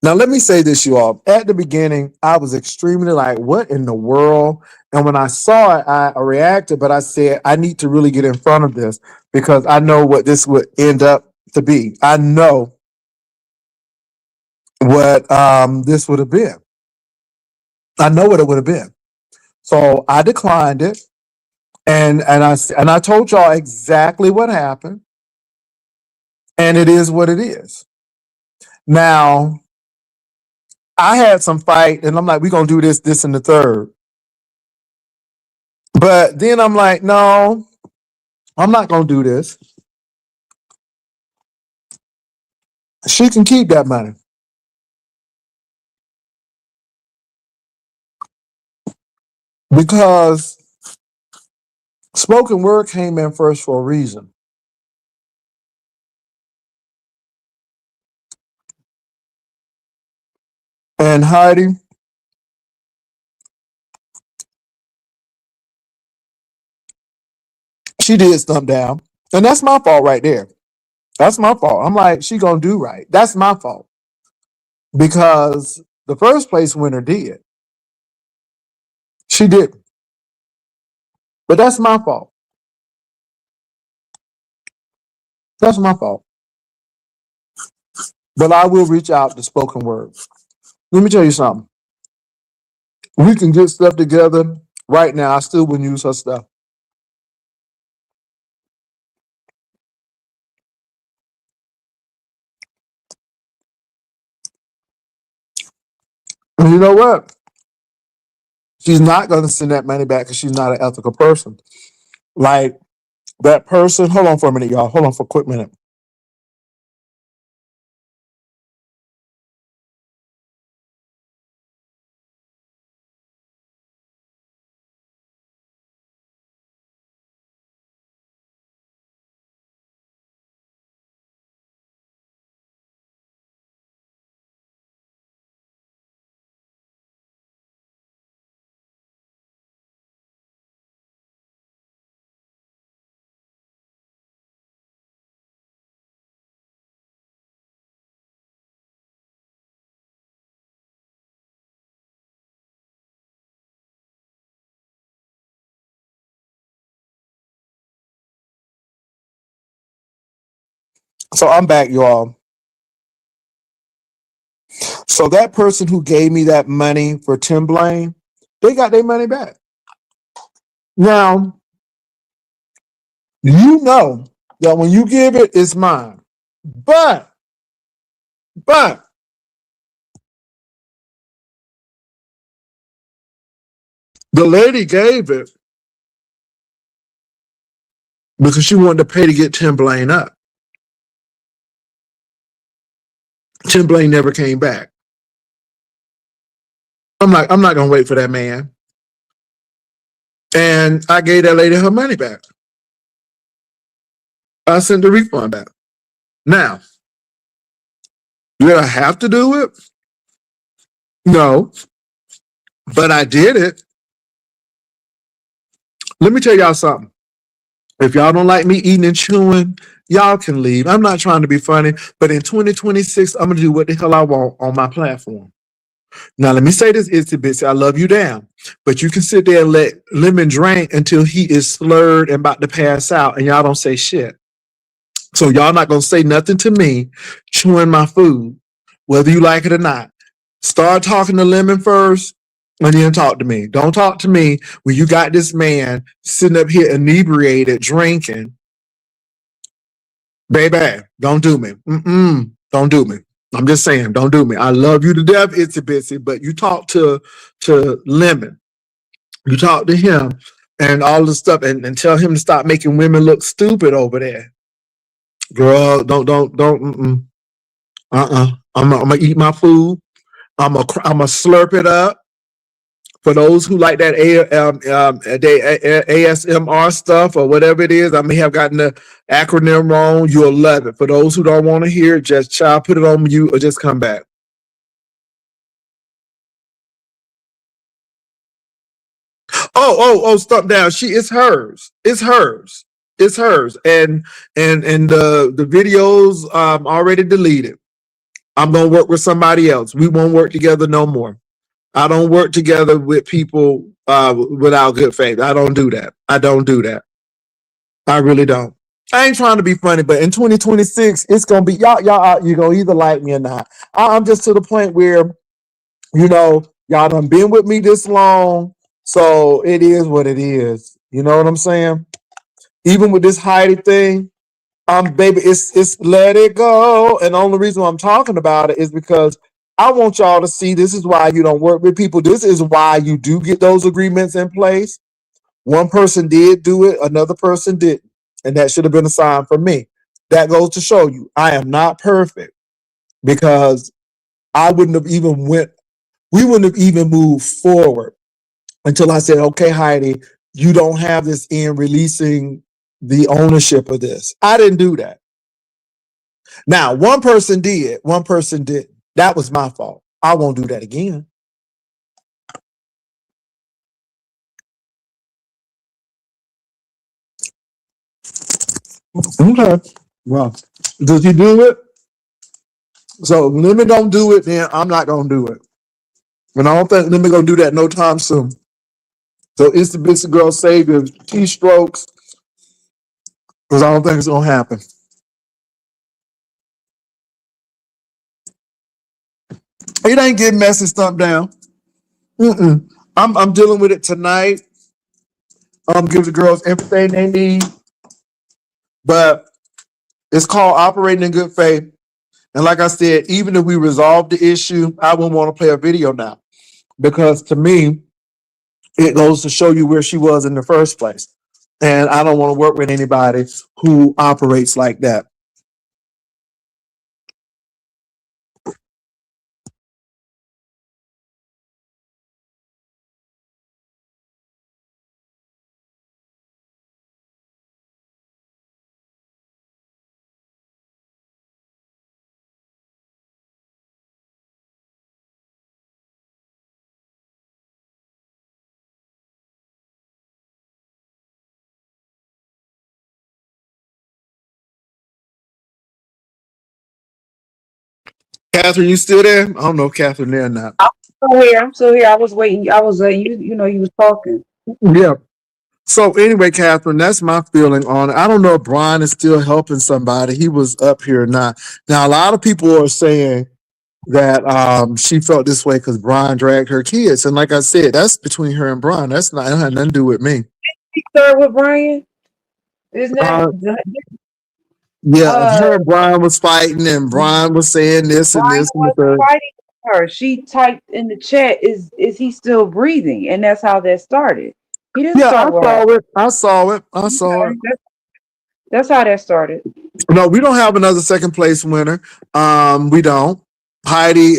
S1: Now, let me say this, you all. At the beginning, I was extremely like, what in the world? And when I saw it, I reacted, but I said, I need to really get in front of this because I know what this would end up to be. I know what this would have been. I know what it would have been. So I declined it. And I told y'all exactly what happened. And it is what it is. Now, I had some fight, and I'm like, we're going to do this, this, and the third. But then I'm like, no, I'm not going to do this. She can keep that money. Because spoken word came in first for a reason. And Heidi, she did stump down. And that's my fault right there. That's my fault. I'm like, she going to do right. That's my fault. Because the first place winner did. She didn't. But that's my fault. That's my fault. But I will reach out to spoken word. Let me tell you something. We can get stuff together right now. I still wouldn't use her stuff. And you know what? She's not going to send that money back because she's not an ethical person. Like that person, hold on for a minute, y'all. Hold on for a quick minute. So I'm back, y'all. So that person who gave me that money for Tim Blaine, they got their money back. Now, you know that when you give it, it's mine. But the lady gave it because she wanted to pay to get Tim Blaine up. Tim Blaine never came back. I'm not gonna wait for that man. And I gave that lady her money back. I sent the refund back. Now, did I have to do it? No, but I did it. Let me tell y'all something. If y'all don't like me eating and chewing, y'all can leave. I'm not trying to be funny, but in 2026, I'm gonna do what the hell I want on my platform. Now, let me say this, Itsy Bitsy, I love you down, but you can sit there and let Lemon drink until he is slurred and about to pass out, and y'all don't say shit. So y'all not gonna say nothing to me chewing my food, whether you like it or not. Start talking to Lemon first, and then talk to me. Don't talk to me when you got this man sitting up here inebriated, drinking. Baby, don't do me. Don't do me. I'm just saying, don't do me. I love you to death, Itsy Bitsy, but you talk to Lemon. You talk to him and all this stuff and tell him to stop making women look stupid over there. Girl, don't. I'm gonna eat my food. I'm gonna slurp it up. For those who like that ASMR stuff or whatever it is, I may have gotten the acronym wrong. You'll love it. For those who don't want to hear it, just child, put it on mute or just come back. Stop down. It's hers. It's hers. It's hers. And the videos already deleted. I'm gonna work with somebody else. We won't work together no more. I don't work together with people without good faith. I don't do that. I don't do that. I really don't. I ain't trying to be funny, but in 2026, it's gonna be y'all. You gonna either like me or not. I'm just to the point where y'all done been with me this long, so it is what it is. You know what I'm saying? Even with this Heidi thing, baby, it's let it go. And the only reason why I'm talking about it is because I want y'all to see this is why you don't work with people. This is why you do get those agreements in place. One person did do it, another person didn't. And that should have been a sign for me. That goes to show you I am not perfect because I wouldn't have even we wouldn't have even moved forward until I said, okay, Heidi, you don't have this in releasing the ownership of this. I didn't do that. Now, one person did, one person didn't. That was my fault. I won't do that again. Okay. Well, does he do it? So if Lemon don't do it, then I'm not gonna do it. And I don't think Lemon gonna do that no time soon. So it's the Bitsy Girl Savior keystrokes, because I don't think it's gonna happen. It ain't getting messy stumped down. I'm dealing with it tonight. Give the girls everything they need. But it's called operating in good faith. And like I said, even if we resolve the issue, I wouldn't want to play a video now. Because to me, it goes to show you where she was in the first place. And I don't want to work with anybody who operates like that. Catherine, you still there? I don't know if Catherine there or not.
S2: I'm still here. I'm still here. I was waiting. I was you. You know, you was talking.
S1: Yeah. So anyway, Catherine, that's my feeling on it. I don't know if Brian is still helping somebody. He was up here or not. Now, a lot of people are saying that she felt this way because Brian dragged her kids. And like I said, that's between her and Brian. That's not, it had nothing to do with me.
S2: She started with Brian. Isn't that
S1: Uh, yeah, her
S2: uh
S1: and Brian was fighting, and Brian was saying this and
S2: Brian
S1: this and the
S2: wasn't
S1: third.
S2: fighting with her? She typed in the chat, is he still breathing? And that's how that started. He didn't
S1: Yeah, I
S2: start with her.
S1: saw it. I saw it. I saw it.
S2: Okay, that's how that started.
S1: No, we don't have another second place winner. We don't. Heidi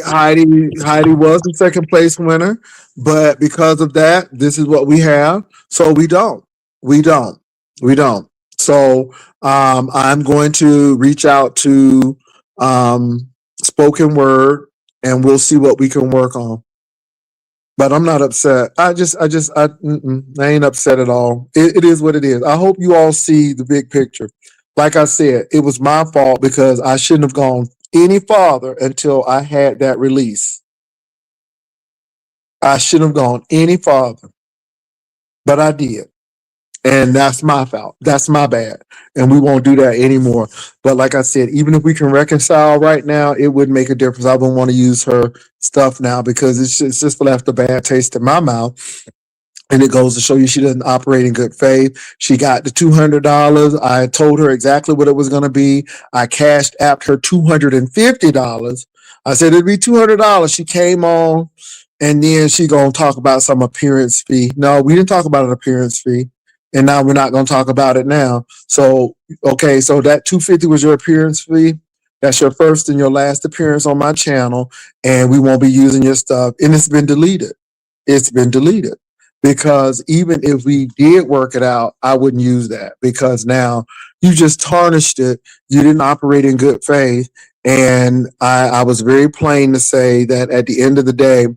S1: was the second place winner, but because of that, this is what we have. So we don't. We don't. We don't. So I'm going to reach out to spoken word, and we'll see what we can work on. But I'm not upset. I ain't upset at all. It is what it is. I hope you all see the big picture. Like I said, it was my fault because I shouldn't have gone any farther until I had that release. I shouldn't have gone any farther, but I did. And that's my fault. That's my bad. And we won't do that anymore. But like I said, even if we can reconcile right now, it would make a difference. I wouldn't want to use her stuff now because it's just left a bad taste in my mouth. And it goes to show you she doesn't operate in good faith. She got the $200. I told her exactly what it was going to be. I cashed apped her $250. I said it'd be $200. She came on, and then she gonna talk about some appearance fee. No, we didn't talk about an appearance fee, and now we're not gonna talk about it now. So okay, so that $250 was your appearance fee. That's your first and your last appearance on my channel, and we won't be using your stuff. And it's been deleted. It's been deleted because even if we did work it out, I wouldn't use that because now you just tarnished it. You didn't operate in good faith. And I was very plain to say that at the end of the day,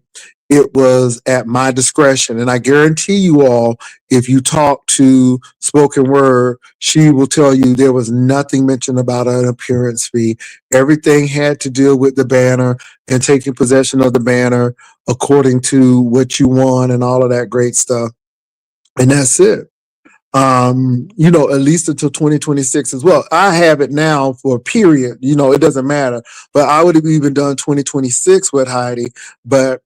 S1: it was at my discretion. And I guarantee you all, if you talk to Spoken Word, she will tell you there was nothing mentioned about an appearance fee. Everything had to deal with the banner and taking possession of the banner according to what you want and all of that great stuff. And that's it. At least until 2026 as well. I have it now for a period. It doesn't matter. But I would have even done 2026 with Heidi. But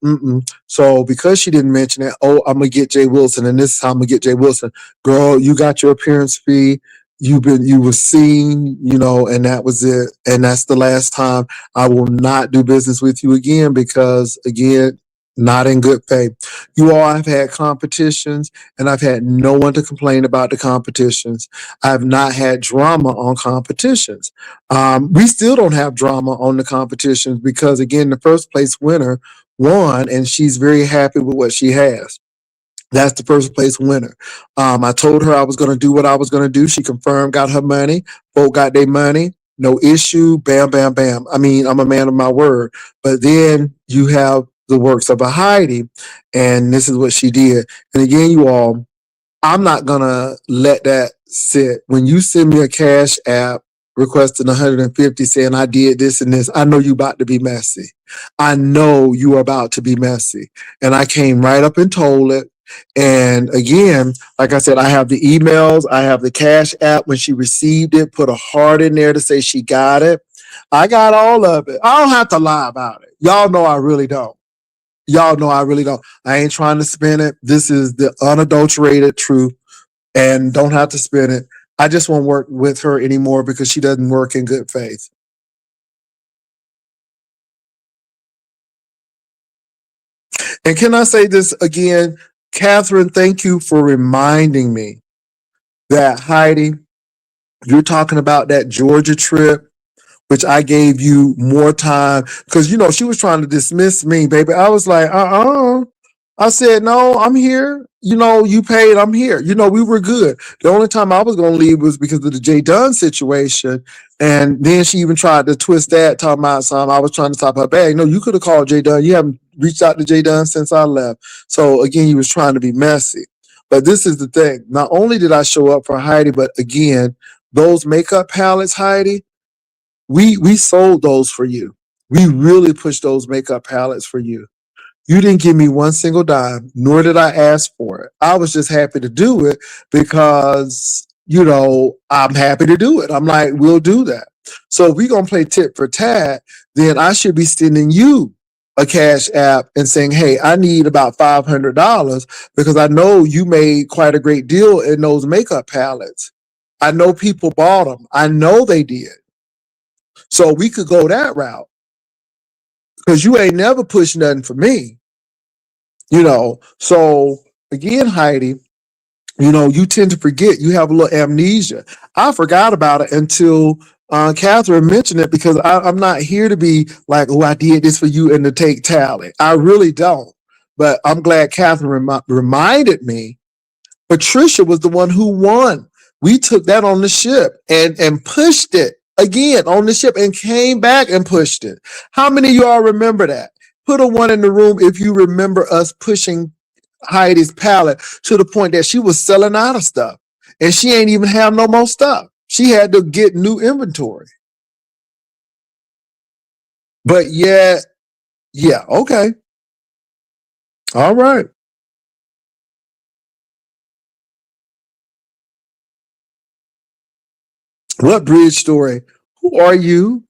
S1: so because she didn't mention it, I'm gonna get Jay Wilson, and this is how I'm gonna get Jay Wilson. Girl, you got your appearance fee. You were seen, and that was it. And that's the last time. I will not do business with you again because again, not in good faith. You all have had competitions and I've had no one to complain about the competitions. I've not had drama on competitions. We still don't have drama on the competitions because, again, the first place winner won, and she's very happy with what she has. That's the first place winner. I told her I was going to do what I was going to do. She confirmed, got her money. Folk got their money. No issue. Bam, bam, bam. I mean, I'm a man of my word. But then you have the works of a Heidi, and this is what she did. And again, you all, I'm not gonna let that sit. When you send me a cash app requesting 150 saying I did this and this, I know you about to be messy. I know you are about to be messy. And I came right up and told it. And again, like I said, I have the emails, I have the cash app when she received it, put a heart in there to say she got it. I got all of it. I don't have to lie about it. Y'all know I really don't. Y'all know I really don't. I ain't trying to spin it. This is the unadulterated truth and don't have to spin it. I just won't work with her anymore because she doesn't work in good faith. And can I say this again? Catherine, thank you for reminding me that Heidi, you're talking about that Georgia trip, which I gave you more time because she was trying to dismiss me, baby. I was like, I said, no, I'm here. You paid, I'm here. We were good. The only time I was gonna leave was because of the Jay Dunn situation. And then she even tried to twist that, talking about something. I was trying to stop her bag. No, you could have called Jay Dunn. You haven't reached out to Jay Dunn since I left. So again, he was trying to be messy. But this is the thing. Not only did I show up for Heidi, but again, those makeup palettes, Heidi, we sold those for you. We really pushed those makeup palettes for you. You didn't give me one single dime, nor did I ask for it. I was just happy to do it because, I'm happy to do it. I'm like, we'll do that. So if we're going to play tit for tat, then I should be sending you a cash app and saying, hey, I need about $500 because I know you made quite a great deal in those makeup palettes. I know people bought them. I know they did. So we could go that route because you ain't never pushed nothing for me. So again, Heidi, you tend to forget. You have a little amnesia. I forgot about it until Catherine mentioned it because I'm not here to be like, oh, I did this for you and to take talent. I really don't. But I'm glad Catherine reminded me. Patricia was the one who won. We took that on the ship and pushed it again on the ship and came back and pushed it. How many of y'all remember that? Put a one in the room if you remember us pushing Heidi's palette to the point that she was selling out of stuff and she ain't even have no more stuff. She had to get new inventory. But yeah, okay. All right. What bridge story? Who are you?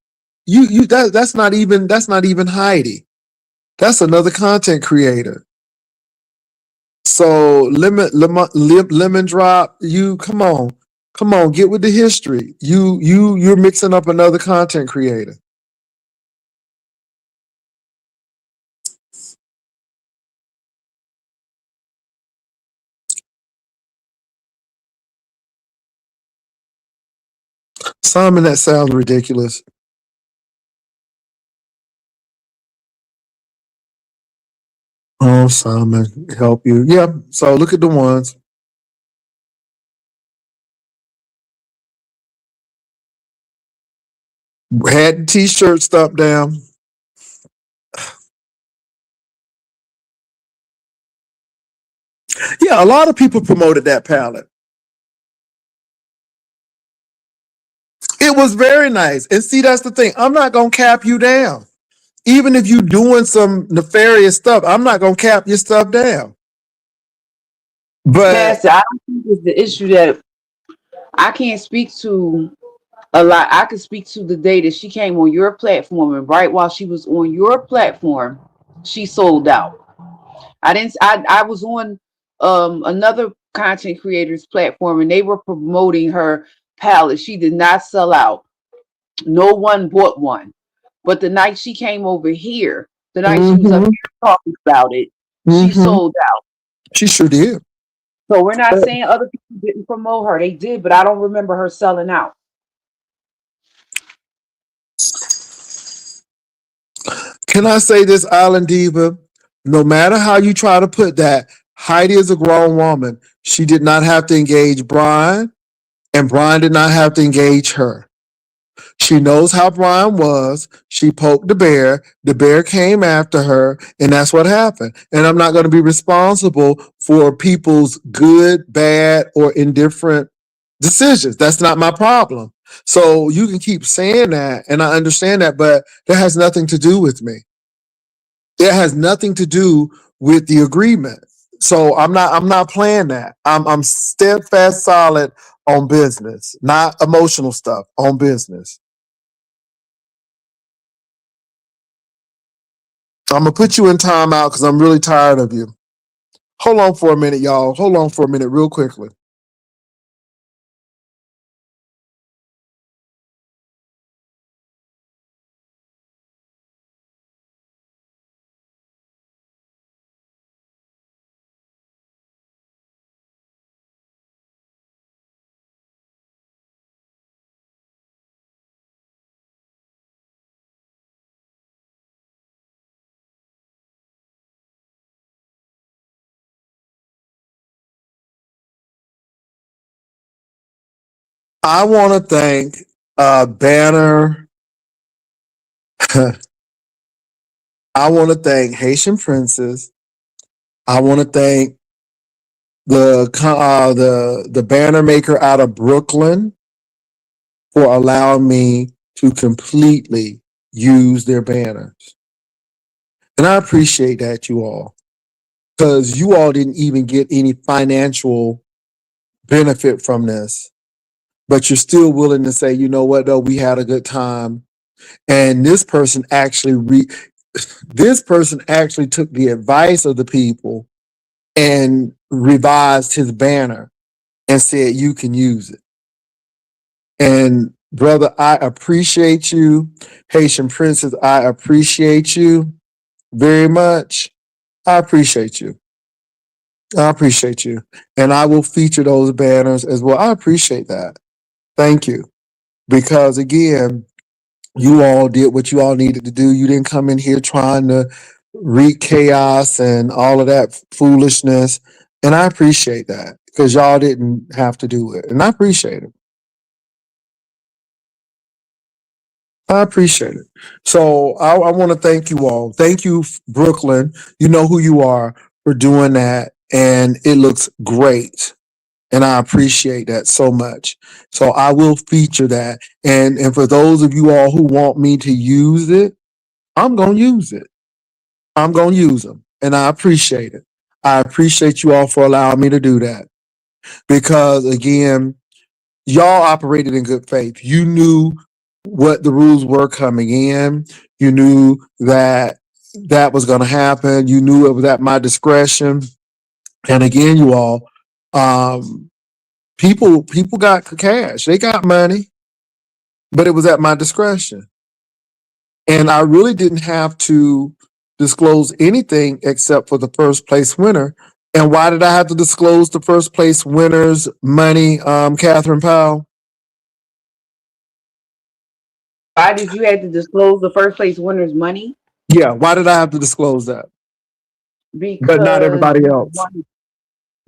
S1: That's not even Heidi. That's another content creator. So lemon drop. You come on, get with the history. You're mixing up another content creator. Simon, that sounds ridiculous. Oh, Simon, help you. Yeah. So look at the ones. Had the t-shirt stuff down. Yeah, a lot of people promoted that palette. It was very nice. And see, that's the thing. I'm not gonna cap you down. Even if you doing some nefarious stuff, I'm not gonna cap your stuff down. But
S2: Pastor, I don't think it's the issue that I can't speak to a lot. I could speak to the day that she came on your platform, and right while she was on your platform, she sold out. I didn't. I was on another content creators platform, and they were promoting her palette. She did not sell out. No one bought one. But the night she came over here, the night she was up
S1: mm-hmm,
S2: here talking about it, she
S1: mm-hmm.
S2: sold out.
S1: She sure did.
S2: So we're not saying other people didn't promote her. They did, but I don't remember her selling out.
S1: Can I say this, Island Diva? No matter how you try to put that, Heidi is a grown woman. She did not have to engage Brian, and Brian did not have to engage her. She knows how Brian was. She poked the bear. The bear came after her, and that's what happened. And I'm not going to be responsible for people's good, bad, or indifferent decisions. That's not my problem. So you can keep saying that, and I understand that, but that has nothing to do with me. It has nothing to do with the agreement. So I'm not playing that. I'm steadfast solid on business, not emotional stuff, on business. I'm gonna put you in timeout because I'm really tired of you. Hold on for a minute, y'all. Hold on for a minute, real quickly. I want to thank Banner. I want to thank Haitian Princess. I want to thank the banner maker out of Brooklyn for allowing me to completely use their banners. And I appreciate that, you all, because you all didn't even get any financial benefit from this, but you're still willing to say, you know what, though, we had a good time. And this person actually took the advice of the people and revised his banner and said, you can use it. And brother, I appreciate you. Haitian Princess, I appreciate you very much. I appreciate you. I appreciate you. And I will feature those banners as well. I appreciate that. Thank you. Because again, you all did what you all needed to do. You didn't come in here trying to wreak chaos and all of that foolishness. And I appreciate that because y'all didn't have to do it. And I appreciate it. I appreciate it. So I want to thank you all. Thank you, Brooklyn. You know who you are for doing that. And it looks great. And I appreciate that so much. So I will feature that. And for those of you all who want me to use it, I'm going to use it. I'm going to use them. And I appreciate it. I appreciate you all for allowing me to do that. Because again, Y'all operated in good faith. You knew what the rules were coming in. You knew that that was going to happen. You knew it was at my discretion. And again, you all, um, people got cash. They got money, but it was at my discretion. And I really didn't have to disclose anything except for the first place winner. And why did I have to disclose the first place winner's money, Catherine Powell?
S2: Why did you have to disclose the first place winner's money?
S1: Yeah, why did I have to disclose that? But not
S2: Because
S1: everybody
S2: you
S1: else.
S2: wanted,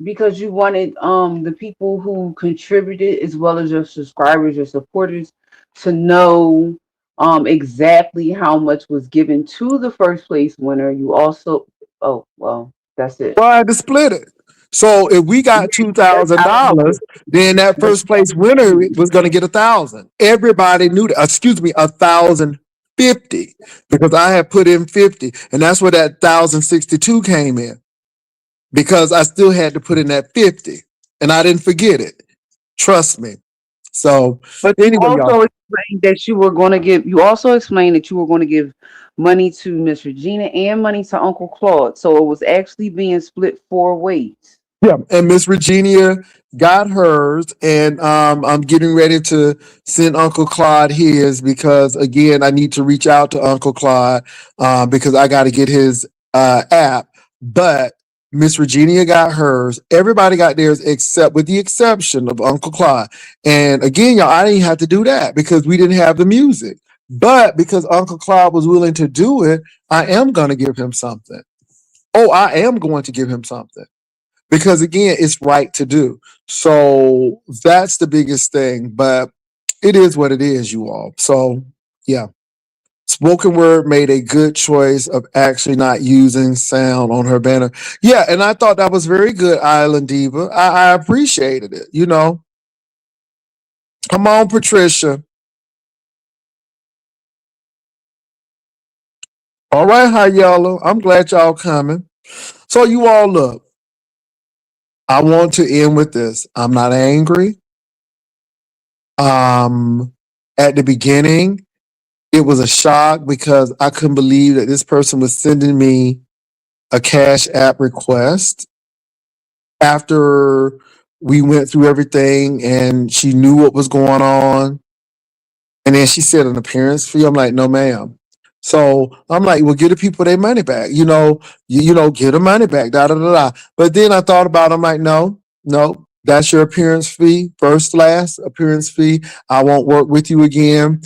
S2: because you wanted the people who contributed as well as your subscribers, your supporters, to know exactly how much was given to the first place winner. You also, oh well, that's it.
S1: Well, I had to split it. So if we
S2: Yeah,
S1: got two
S2: that's
S1: thousand
S2: out of
S1: dollars,
S2: it.
S1: then that
S2: But
S1: first place winner was going to get 1,000. Everybody knew that. Excuse me, 1,050 because I had put in 50, and that's where that 1,062 came in because I still had to put in that 50, and I didn't forget it. Trust me. So
S2: But you
S1: anyway, y'all.
S2: also explained that you were going to give. You also explained that you were going to give money to Miss Regina and money to Uncle Claude. So it was actually being split four ways.
S1: Yeah, and Miss Virginia got hers, and I'm getting ready to send Uncle Claude his because again, I need to reach out to Uncle Claude because I got to get his app. But Miss Virginia got hers. Everybody got theirs except with the exception of Uncle Claude. And again, y'all, I didn't have to do that because we didn't have the music. But because Uncle Claude was willing to do it, I am going to give him something. Oh, I am going to give him something because again, it's right to do. So that's the biggest thing. But it is what it is, you all. So yeah, spoken word made a good choice of actually not using sound on her banner. Yeah, and I thought that was very good, Island Diva. I appreciated it. Come on, Patricia. All right, High Yellow. I'm glad y'all coming. So you all look. I want to end with this. I'm not angry. Um, at the beginning, it was a shock because I couldn't believe that this person was sending me a Cash App request after we went through everything and she knew what was going on. And then she said an appearance fee. I'm like, no, ma'am. So I'm like, well, give the people their money back. Give the money back. Da da da da. But then I thought about it. I'm like, no, no, that's your appearance fee, first, last appearance fee. I won't work with you again.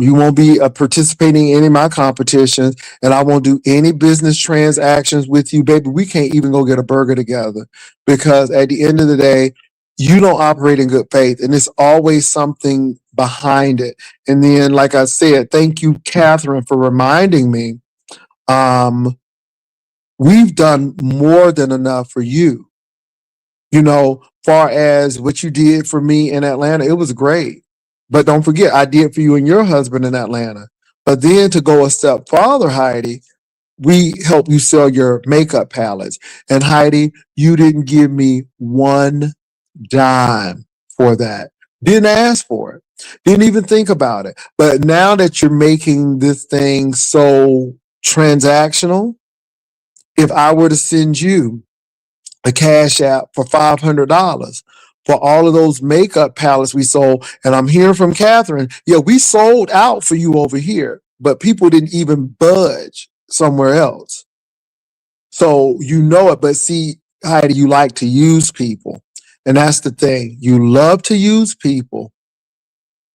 S1: You won't be participating in any of my competitions, and I won't do any business transactions with you, baby. We can't even go get a burger together because at the end of the day, you don't operate in good faith, and it's always something behind it. And then, like I said, thank you, Catherine, for reminding me. Um, we've done more than enough for you. Far as what you did for me in Atlanta, it was great. But don't forget, I did for you and your husband in Atlanta. But then to go a step farther, Heidi, we help you sell your makeup palettes. And Heidi, you didn't give me one dime for that. Didn't ask for it. Didn't even think about it. But now that you're making this thing so transactional, if I were to send you a cash app for $500 for all of those makeup palettes we sold, and I'm hearing from Catherine, yeah, we sold out for you over here, but people didn't even budge somewhere else. So you know it, but see, Heidi, you like to use people. And that's the thing. You love to use people.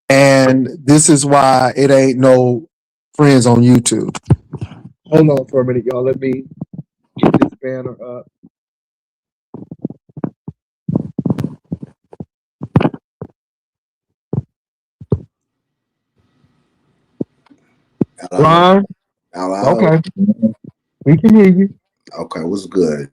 S1: And this is why it ain't no friends on YouTube. Hold on for a minute, y'all. Let me get this banner up.
S3: Hello.
S1: Ron,
S3: Hello.
S1: okay, we can hear you.
S3: Okay, what's good?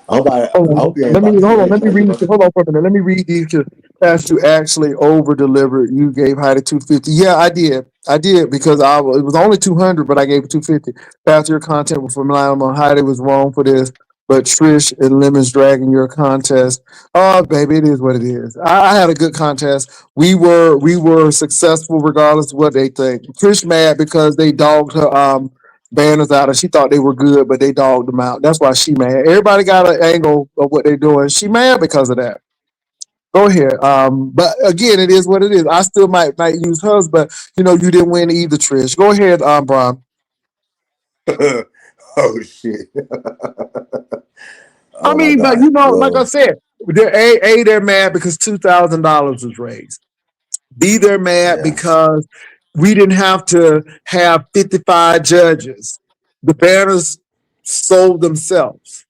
S3: I
S1: Hold
S3: hope you
S1: on.
S3: ain't about to
S1: Hold
S3: say
S1: on. Let me
S3: anything.
S1: read. Hold on for a minute. Let me read these to Pastor. You actually over delivered. You gave Heidi 250. Yeah, I did. I did because it was only 200, but I gave it 250. Pastor, your content was phenomenal. Heidi was wrong for this, but Trish and Lemon's dragging your contest. Oh, baby, it is what it is. I had a good contest. We were successful regardless of what they think. Trish mad because they dogged her banners out and she thought they were good, but they dogged them out. That's why she mad. Everybody got an angle of what they're doing. She mad because of that. Go ahead. But again, it is what it is. I still might use hers, but you didn't win either, Trish. Go ahead, Brian.
S3: Oh shit.
S1: I
S3: Oh my
S1: mean, but
S3: god.
S1: like I
S3: Well,
S1: said, they're mad because $2,000 was raised. B, they're mad
S3: yeah.
S1: because we didn't have to have 55 judges. The banners sold themselves.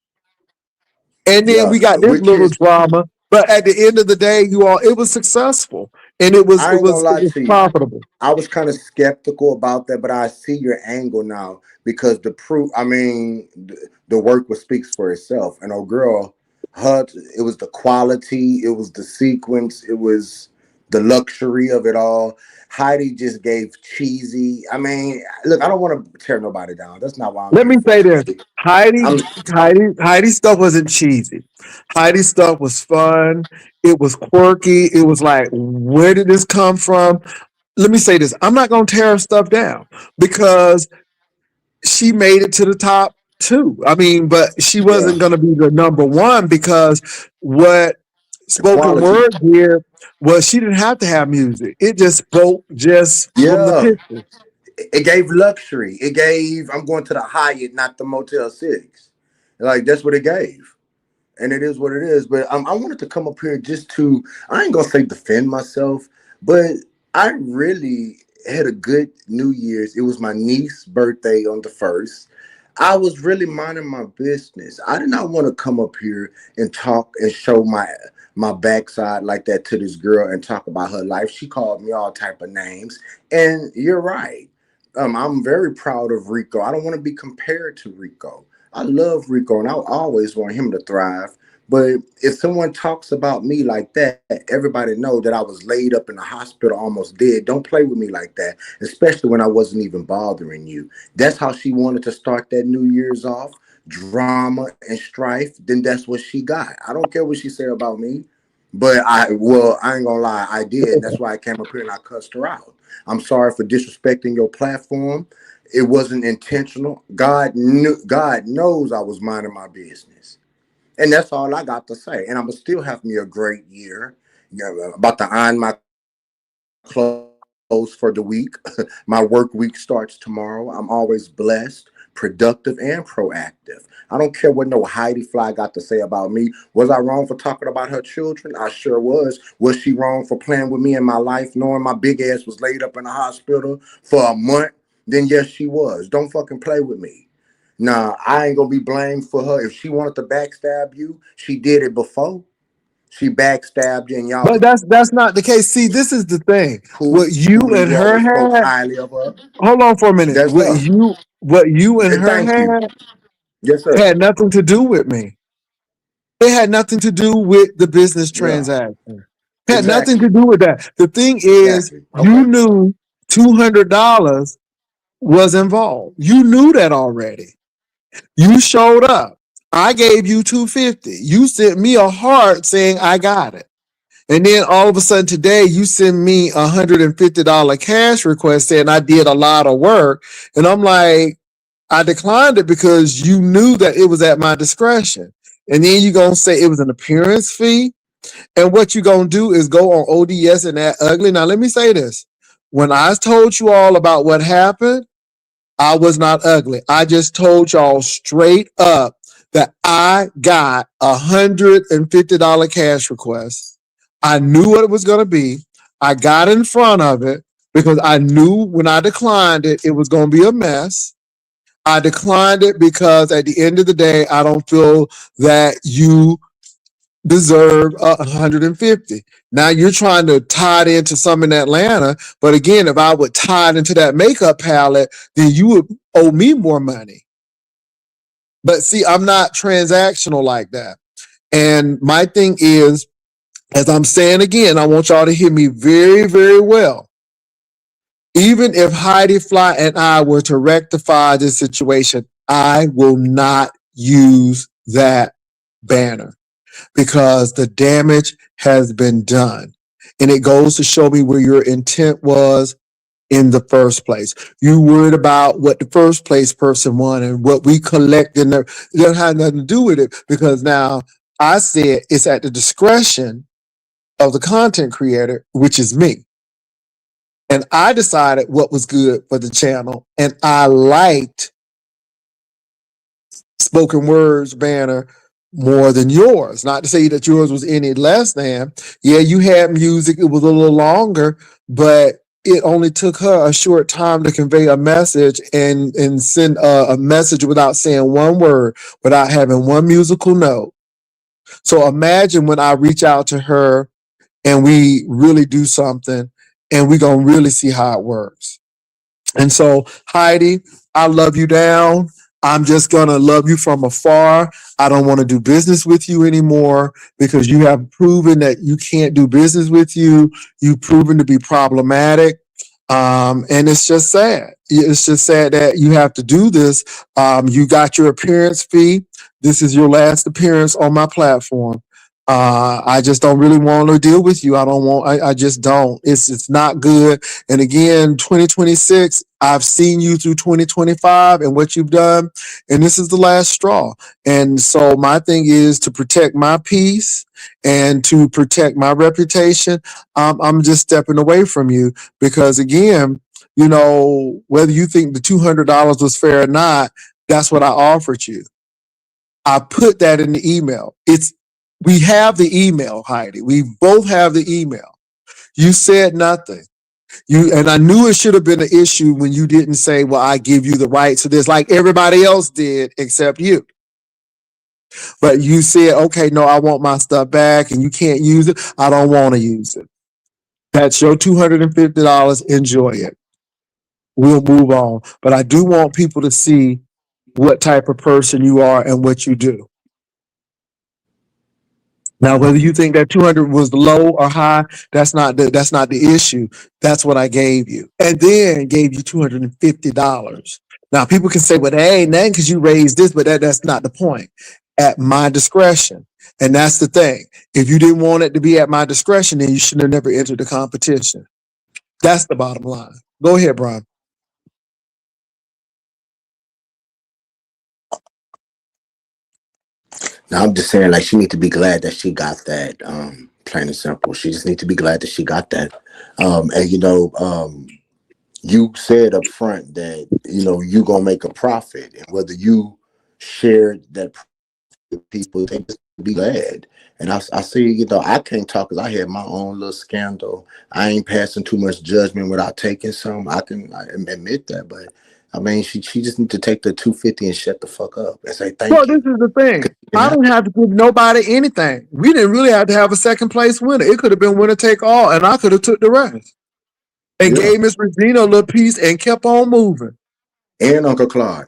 S1: And then
S3: Yeah.
S1: we got this
S3: Which
S1: little
S3: is,
S1: drama. But at the end of the day, it was successful and it was
S3: I
S1: it
S3: ain't gonna
S1: was it
S3: lie
S1: was
S3: to you.
S1: profitable.
S3: I was kind of skeptical about that, but I see your angle now because the proof. I mean, the work was speaks for itself. And oh, girl, her. It was the quality. It was the sequence. It was the luxury of it all. Heidi just gave cheesy. I mean, look, I don't want to tear nobody down. That's not why I'm
S1: Let
S3: here
S1: me
S3: for
S1: say this.
S3: today.
S1: Heidi,
S3: I'm
S1: Heidi stuff wasn't cheesy. Heidi stuff was fun. It was quirky. It was like, where did this come from? Let me say this. I'm not going to tear her stuff down because she made it to the top two. I mean, but she
S3: yeah.
S1: wasn't going to be the number one because what
S3: The
S1: spoken
S3: quality.
S1: word did was she didn't have to have music. It just spoke just from the
S3: Yeah.
S1: picture.
S3: It gave luxury. It gave. I'm going to the Hyatt, not the Motel 6. Like that's what it gave. And it is what it is. But I wanted to come up here just to, I ain't gonna say defend myself, but I really had a good New Year's. It was my niece's birthday on the 1st. I was really minding my business. I did not want to come up here and talk and show my backside like that to this girl and talk about her life. She called me all type of names, and you're right. I'm very proud of Rico. I don't want to be compared to Rico. I love Rico, and I always want him to thrive. But if someone talks about me like that, everybody know that I was laid up in the hospital almost dead. Don't play with me like that, especially when I wasn't even bothering you. That's how she wanted to start that New Year's off. Drama and strife, then that's what she got. I don't care what she said about me. But I ain't gonna lie, I did. And that's why I came up here and I cussed her out. I'm sorry for disrespecting your platform. It wasn't intentional. God knows I was minding my business. And that's all I got to say. And I'm gonna still have me a great year. About to iron my clothes for the week. My work week starts tomorrow. I'm always blessed, productive, and proactive. I don't care what no Heidi Fly got to say about me. Was I wrong for talking about her children? I sure was. Was she wrong for playing with me in my life, knowing my big ass was laid up in the hospital for a month? Then yes, she was. Don't fucking play with me. Nah, I ain't gonna be blamed for her. If she wanted to backstab you, she did it before. She backstabbed you, and y'all was
S1: But that's not the case. See, this is the thing.
S3: cool,
S1: What
S3: and
S1: you
S3: you always
S1: and
S3: spoke
S1: her
S3: highly
S1: had.
S3: of her.
S1: Hold on for a
S3: That's
S1: minute.
S3: her.
S1: What you
S3: And
S1: and
S3: thank
S1: her
S3: you.
S1: had
S3: Yes, sir.
S1: had nothing to do with me. It had nothing to do with the business
S3: Yeah,
S1: transaction. Had nothing to
S3: exactly.
S1: do with that. The thing is,
S3: Exactly.
S1: you
S3: Okay.
S1: knew $200 was involved. You knew that already. You showed up. I gave you 250. You sent me a heart saying I got it. And then all of a sudden today, you send me $150 cash request saying I did a lot of work. And I'm like, I declined it because you knew that it was at my discretion. And then you're going to say it was an appearance fee. And what you're going to do is go on ODS and act ugly. Now, let me say this. When I told you all about what happened, I was not ugly. I just told y'all straight up that I got $150 cash request. I knew what it was going to be. I got in front of it because I knew when I declined it, it was going to be a mess. I declined it because at the end of the day, I don't feel that you deserve 150. Now you're trying to tie it into some in Atlanta, but again, if I would tie it into that makeup palette, then you would owe me more money. But see, I'm not transactional like that. And my thing is, as I'm saying again, I want y'all to hear me very, very well. Even if Heidi Fly and I were to rectify this situation, I will not use that banner because the damage has been done. And it goes to show me where your intent was in the first place. You worried about what the first place person wanted and what we collect in there. It doesn't have nothing to do with it because now I said it's at the discretion of the content creator, which is me. And I decided what was good for the channel. And I liked spoken words banner more than yours. Not to say that yours was any less than. Yeah, you had music, it was a little longer, but it only took her a short time to convey a message and send a message without saying one word, without having one musical note. So imagine when I reach out to her and we really do something and we're going to really see how it works. And so, Heidi, I love you down. I'm just going to love you from afar. I don't want to do business with you anymore because you have proven that you can't do business with you. You've proven to be problematic. And it's just sad. It's just sad that you have to do this. You got your appearance fee. This is your last appearance on my platform. I just don't really want to deal with you. I just don't. It's not good. And again, 2026, I've seen you through 2025 and what you've done. And this is the last straw. And so my thing is to protect my peace and to protect my reputation. I'm just stepping away from you because again, you know, whether you think the $200 was fair or not, that's what I offered you. I put that in the email. We have the email, Heidi. We both have the email. You said nothing. And I knew it should have been an issue when you didn't say, well, I give you the right to this, like everybody else did except you. But you said, okay, no, I want my stuff back and you can't use it. I don't want to use it. That's your $250. Enjoy it. We'll move on. But I do want people to see what type of person you are and what you do. Now, whether you think that 200 was low or high, that's not the issue. That's what I gave you, and then gave you $250. Now, people can say, "Well, that ain't nothing because you raised this," but that's not the point. At my discretion, and that's the thing. If you didn't want it to be at my discretion, then you should have never entered the competition. That's the bottom line. Go ahead, Brian.
S3: Now I'm just saying, like, she need to be glad that she got that. Plain and simple. She just need to be glad that she got that. And you said up front that you gonna make a profit, and whether you shared that with people, they just be glad. And I see, I can't talk because I had my own little scandal. I ain't passing too much judgment without taking some. I admit that, but I mean, she just need to take the 250 and shut the fuck up and say
S1: Well,
S3: thank
S1: this
S3: you.
S1: is the thing.
S3: And
S1: I
S3: I,
S1: don't have to give nobody anything. We didn't really have to have a second place winner. It could have been winner take all, and I could have took the rest and
S3: yeah,
S1: gave Miss Regina a little piece and kept on moving.
S3: and Uncle Claude.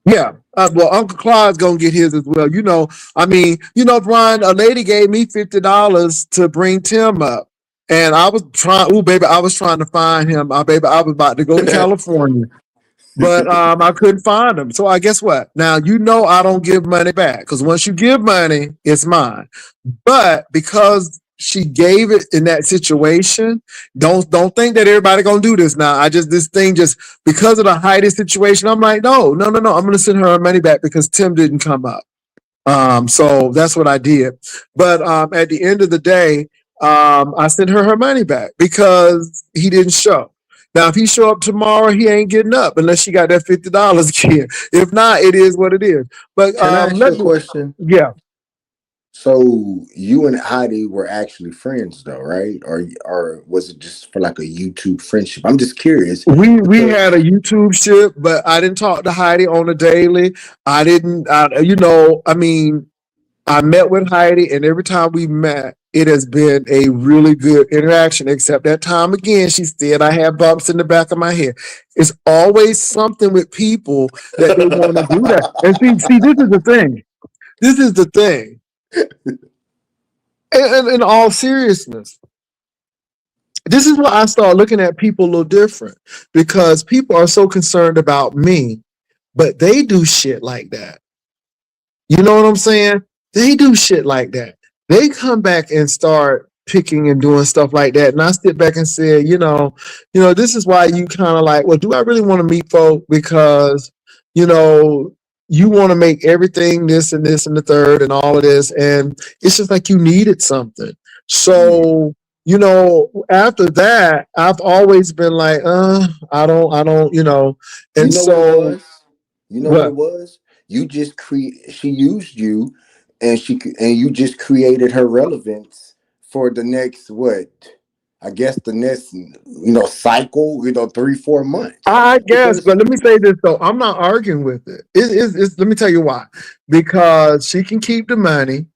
S1: Yeah. Well, Uncle Claude's gonna get his as well. Brian, a lady gave me $50 to bring Tim up. And I was trying, baby, I was trying to find him. Baby, I was about to go to California. But I couldn't find him. So I guess what? Now I don't give money back because once you give money, it's mine. But because she gave it in that situation, don't think that everybody gonna do this now. This thing just because of the Heidi situation, I'm like, no. I'm gonna send her money back because Tim didn't come up. So that's what I did. But at the end of the day, I sent her money back because he didn't show. Now, if he show up tomorrow, he ain't getting up unless she got that $50 again. If not, it is what it is. But
S3: Can I ask you a question?
S1: yeah.
S3: So you and Heidi were actually friends, though, right? Or was it just for like a YouTube friendship? I'm just curious
S1: We
S3: because
S1: had a YouTube ship, but I didn't talk to Heidi on a daily. I didn't, I met with Heidi, and every time we met, it has been a really good interaction. Except that time again, she said I had bumps in the back of my head. It's always something with people that they want to do that. And see, this is the thing. This is the thing. And in all seriousness, this is why I start looking at people a little different because people are so concerned about me, but they do shit like that. You know what I'm saying? They do shit like that. They come back and start picking and doing stuff like that. And I sit back and say, this is why you kind of like, well, do I really want to meet folk? Because, you know, you want to make everything this and the third and all of this. And it's just like you needed something.
S3: Yeah.
S1: So, after that, I've always been like, I don't,
S3: You
S1: and
S3: know what it
S1: so
S3: was? You know what
S1: what?
S3: it was? You just she used you, and and you just created her relevance for the next what? I guess the next cycle, 3-4 months.
S1: I guess,
S3: Because
S1: but let me say this though. I'm not arguing with it. Let me tell you why. Because she can keep the money.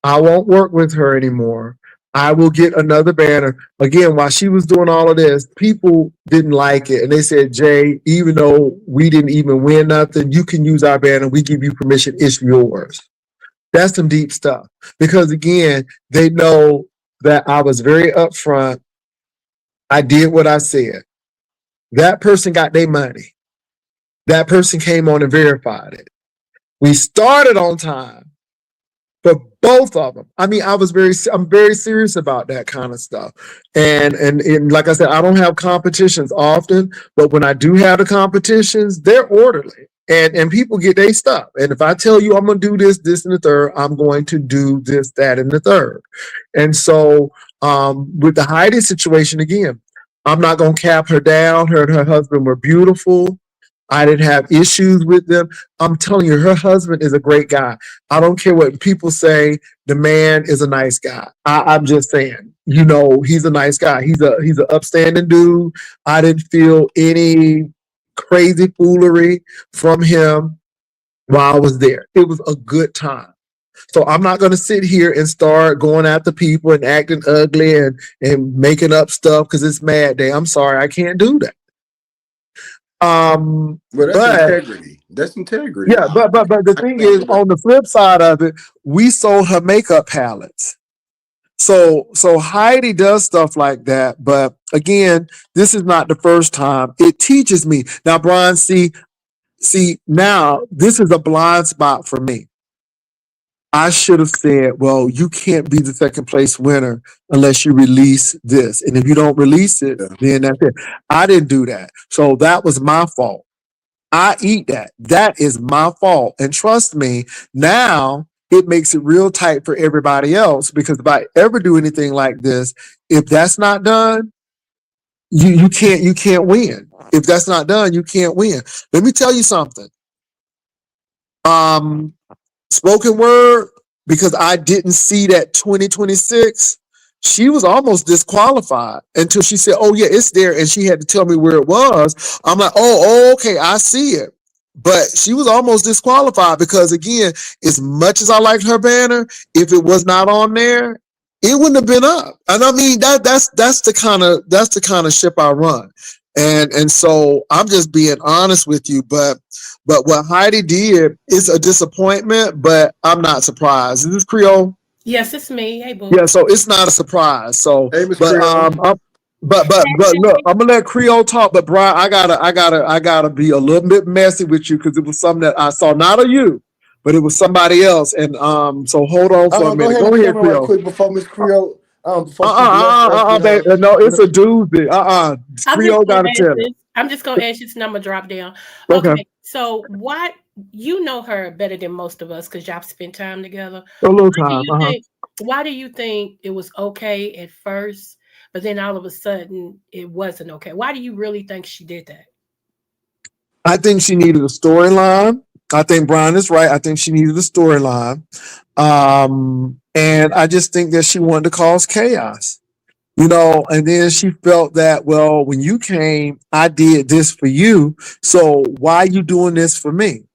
S1: I won't work with her anymore. I will get another banner. Again, while she was doing all of this, people didn't like it. And they said, Jay, even though we didn't even win nothing, you can use our banner. We give you permission. It's yours. That's some deep stuff. Because again, they know that I was very upfront. I did what I said. That person got their money. That person came on and verified it. We started on time for both of them. I mean, I'm very serious about that kind of stuff. And like I said, I don't have competitions often, but when I do have the competitions, they're orderly. And people get their stuff. And if I tell you I'm gonna do this, and the third, I'm going to do this, that, and the third. And so with the Heidi situation again, I'm not gonna cap her down. Her and her husband were beautiful. I didn't have issues with them. I'm telling you, her husband is a great guy. I don't care what people say. The man is a nice guy. I'm just saying, he's a nice guy. He's an upstanding dude. I didn't feel any crazy foolery from him while I was there. It was a good time. So I'm not going to sit here and start going after people and acting ugly and making up stuff because it's Mad Day. I'm sorry, I can't do that.
S3: well, that's
S1: But
S3: integrity. That's integrity.
S1: yeah, but the
S3: I
S1: thing
S3: can't
S1: is,
S3: do that.
S1: on the flip side of it, we sold her makeup palettes. So Heidi does stuff like that, but again, this is not the first time. It teaches me. Now, Brian, see, now this is a blind spot for me. I should have said, well, you can't be the second place winner unless you release this. And if you don't release it,
S3: Yeah.
S1: then that's it. I didn't do that. So that was my fault. I eat that. That is my fault. And trust me, now it makes it real tight for everybody else because if I ever do anything like this, if that's not done, you can't win. If that's not done, you can't win. Let me tell you something. Um, Spoken word, because I didn't see that 2026, she was almost disqualified until she said, oh, yeah, it's there. And she had to tell me where it was. I'm like, oh, okay, I see it. But she was almost disqualified because, again, as much as I liked her banner, if it was not on there, it wouldn't have been up. And I mean that's the kind of ship I run. And so I'm just being honest with you, but what Heidi did is a disappointment, but I'm not surprised. Is this Creole?
S4: Yes, it's me. Hey, boo.
S1: Yeah, so it's not a surprise. So,
S3: Hey, Miss
S1: but
S3: Creole.
S1: but look, I'm gonna let Creole talk. But Brian, I gotta be a little bit messy with you because it was something that I saw, not of you, but it was somebody else. And so hold on for a
S3: Go
S1: minute.
S3: ahead
S1: Go
S3: and tell
S1: ahead,
S3: me right
S1: Creole.
S3: quick before Miss Creole, before she bless us
S1: Babe. No, it's a doozy.
S4: I'm just
S1: Creole
S4: gonna
S1: gotta
S4: ask
S1: tell it.
S4: this. I'm just gonna ask this number drop down.
S1: Okay,
S4: Okay, so what you know her better than most of us because y'all spent time together.
S1: a little
S4: Why do
S1: time.
S4: you think? Why do you think it was okay at first, but then all of a sudden it wasn't okay? Why do you really think she did that?
S1: I think she needed a storyline. I think Brian is right. I think she needed a storyline. And I just think that she wanted to cause chaos, and then she felt that, well, when you came, I did this for you. So why are you doing this for me?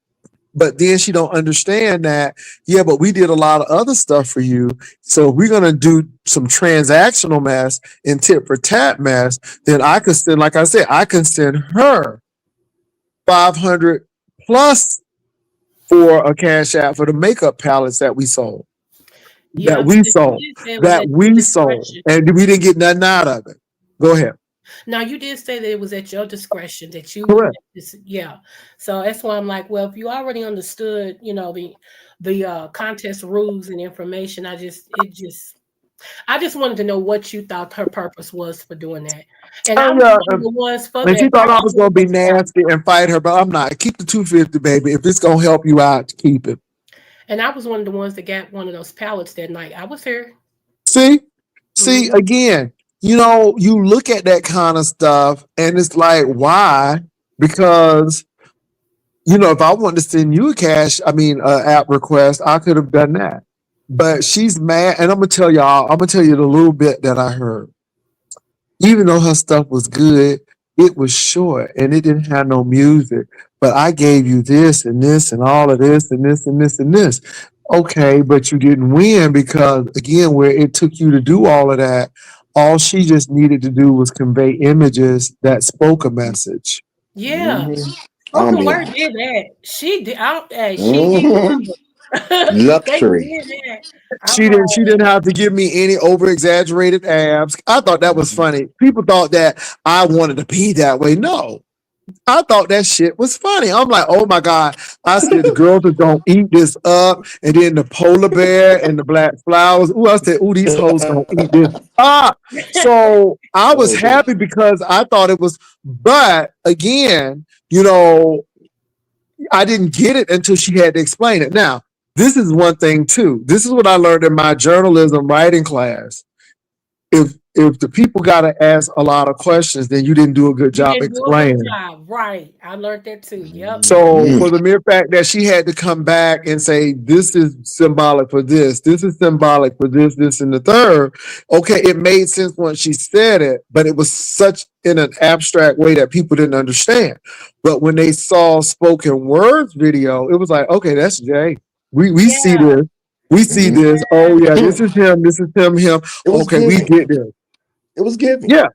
S1: But then she don't understand that, yeah, but we did a lot of other stuff for you. So if we're gonna do some transactional mess and tit for tat mess, then I could send, like I said, I can send her 500 plus for a cash out for the makeup palettes that we sold,
S4: Yeah,
S1: that
S4: but
S1: we
S4: the thing
S1: sold,
S4: is, there was
S1: that
S4: that
S1: we sold,
S4: discretion.
S1: and we didn't get nothing out of it. Go ahead.
S4: Now you did say that it was at your discretion that you would
S1: Correct.
S4: make this, yeah. So that's why I'm like, well, if you already understood, the contest rules and information, I just wanted to know what you thought her purpose was for doing that. And I
S1: Oh
S4: was
S1: yeah.
S4: one of the ones for
S1: And she
S4: that.
S1: thought I was gonna be nasty and fight her, but I'm not. Keep the 250, baby. If it's gonna help you out, keep it.
S4: And I was one of the ones that got one of those pallets that night. I was here.
S1: See, see
S4: Hmm.
S1: again. You look at that kind of stuff, and it's like, why? Because if I wanted to send you app request, I could have done that. But she's mad, and I'm gonna tell y'all. I'm gonna tell you the little bit that I heard. Even though her stuff was good, it was short and it didn't have no music. But I gave you this and this and all of this and this and this and this. Okay, but you didn't win because again, where it took you to do all of that, all she just needed to do was convey images that spoke a message.
S4: Yeah.
S3: Hmm.
S4: Spoken word
S3: Ambiance.
S4: did that. She did. She did
S3: Hmm.
S4: good. They
S3: Luxury.
S4: did that. I'm
S1: She didn't have to give me any over exaggerated abs. I thought that was
S3: Mhm.
S1: funny. People thought that I wanted to be that way. No, I thought that shit was funny. I'm like, oh my God. I said the girls are gonna eat this up. And then the polar bear and the black flowers. Ooh, I said, ooh, these hoes gonna eat this up. So I was
S3: Oh dear.
S1: happy because I thought it was, but again, you know, I didn't get it until she had to explain it. Now, this is one thing too. This is what I learned in my journalism writing class. If the people gotta ask a lot of questions, then you didn't do a good
S4: You
S1: job
S4: didn't do a good
S1: explaining.
S4: job. Right. I learned that too. Yep.
S1: So
S3: Mhm.
S1: for the mere fact that she had to come back and say, this is symbolic for this is symbolic for this, and the third, okay, it made sense when she said it, but it was such in an abstract way that people didn't understand. But when they saw spoken words video, it was like, okay, that's Jay. We see
S4: Yeah.
S1: this. We see
S3: Mhm.
S1: this. Oh yeah,
S4: Yeah.
S1: this is him.
S3: It was
S1: Okay, we
S3: giving.
S1: get this.
S3: It was giving.
S1: Yeah,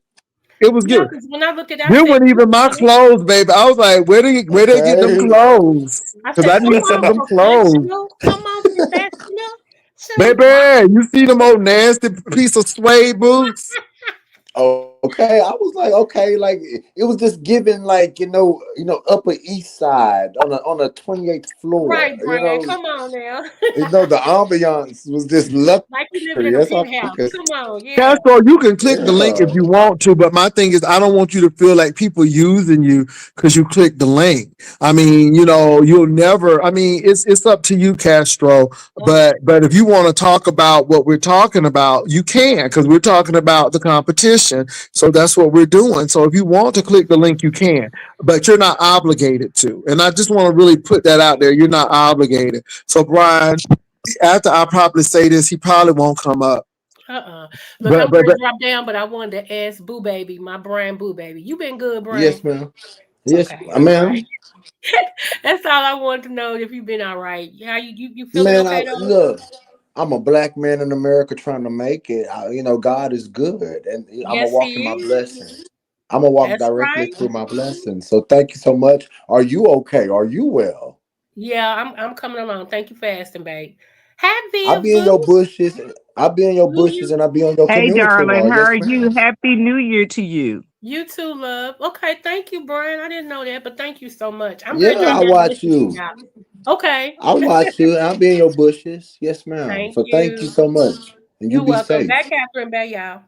S1: it was
S4: Yeah.
S1: good.
S4: Because when I looked at it, I
S1: There
S4: said,
S1: weren't
S4: come
S1: even my
S4: on.
S1: clothes, baby. I was like, where they get them
S3: Okay.
S1: clothes?
S4: I
S1: Because
S4: said,
S1: I
S4: come
S1: need some
S4: on,
S1: of them clothes.
S4: professional. Come on, professional. Shoot.
S1: Baby, you see them old nasty piece of suede boots?
S3: Okay, I was like, okay, like it was just giving, like Upper East Side on a 28th floor.
S4: Right, Brad. Come on now.
S3: The ambiance was just
S4: Like you
S3: luxury.
S4: living
S3: That's
S4: in a
S3: all I could
S4: penthouse.
S3: say.
S4: Come on. Yeah.
S1: Castro, you can click the link
S3: Yeah.
S1: if you want to, but my thing is, I don't want you to feel like people using you because you click the link. I mean, you'll never. I mean, it's up to you, Castro.
S4: Okay.
S1: But if you want to talk about what we're talking about, you can because we're talking about the competition. So that's what we're doing. So if you want to click the link, you can, but you're not obligated to. And I just want to really put that out there. You're not obligated. So Brian, after I probably say this, he probably won't come up.
S4: Look, I'm
S1: But
S4: gonna drop down, but I wanted to ask Boo Baby, my brand Boo Baby. You been good, Brian?
S3: Yes, ma'am. Yes,
S4: Okay, all
S3: ma'am.
S4: right. That's all I wanted to know if you've been all right. How you feeling
S3: Man, I
S4: okay though?
S3: look. I'm a black man in America trying to make it. God is good, and I'm gonna
S4: Yes,
S3: walk in
S4: he
S3: my
S4: is.
S3: blessing. I'm gonna walk
S4: That's
S3: directly
S4: right.
S3: through my blessing. So thank you so much. Are you okay? Are you well?
S4: Yeah, I'm coming along. Thank you for asking, babe. Happy
S3: I'll be in
S4: Boo.
S3: your bushes. I'll be in your
S4: Love
S3: bushes,
S4: you.
S3: and I'll be on your
S5: Hey,
S3: community
S5: darling,
S3: wall.
S5: how are
S3: Yes,
S5: you?
S3: ma'am.
S5: Happy New Year to you.
S4: You too, love. Okay, thank you, Brian. I didn't know that, but thank you so much. I'm gonna
S3: Yeah,
S4: drop
S3: I'll
S4: down and
S3: watch
S4: listen to
S3: you.
S4: y'all. Okay.
S3: I'll watch you. I'll be in your bushes. Yes, ma'am.
S4: Thank
S3: So thank you
S4: you.
S3: so much, and you
S4: You're
S3: be
S4: welcome.
S3: safe.
S4: Back, Catherine. Bye, y'all.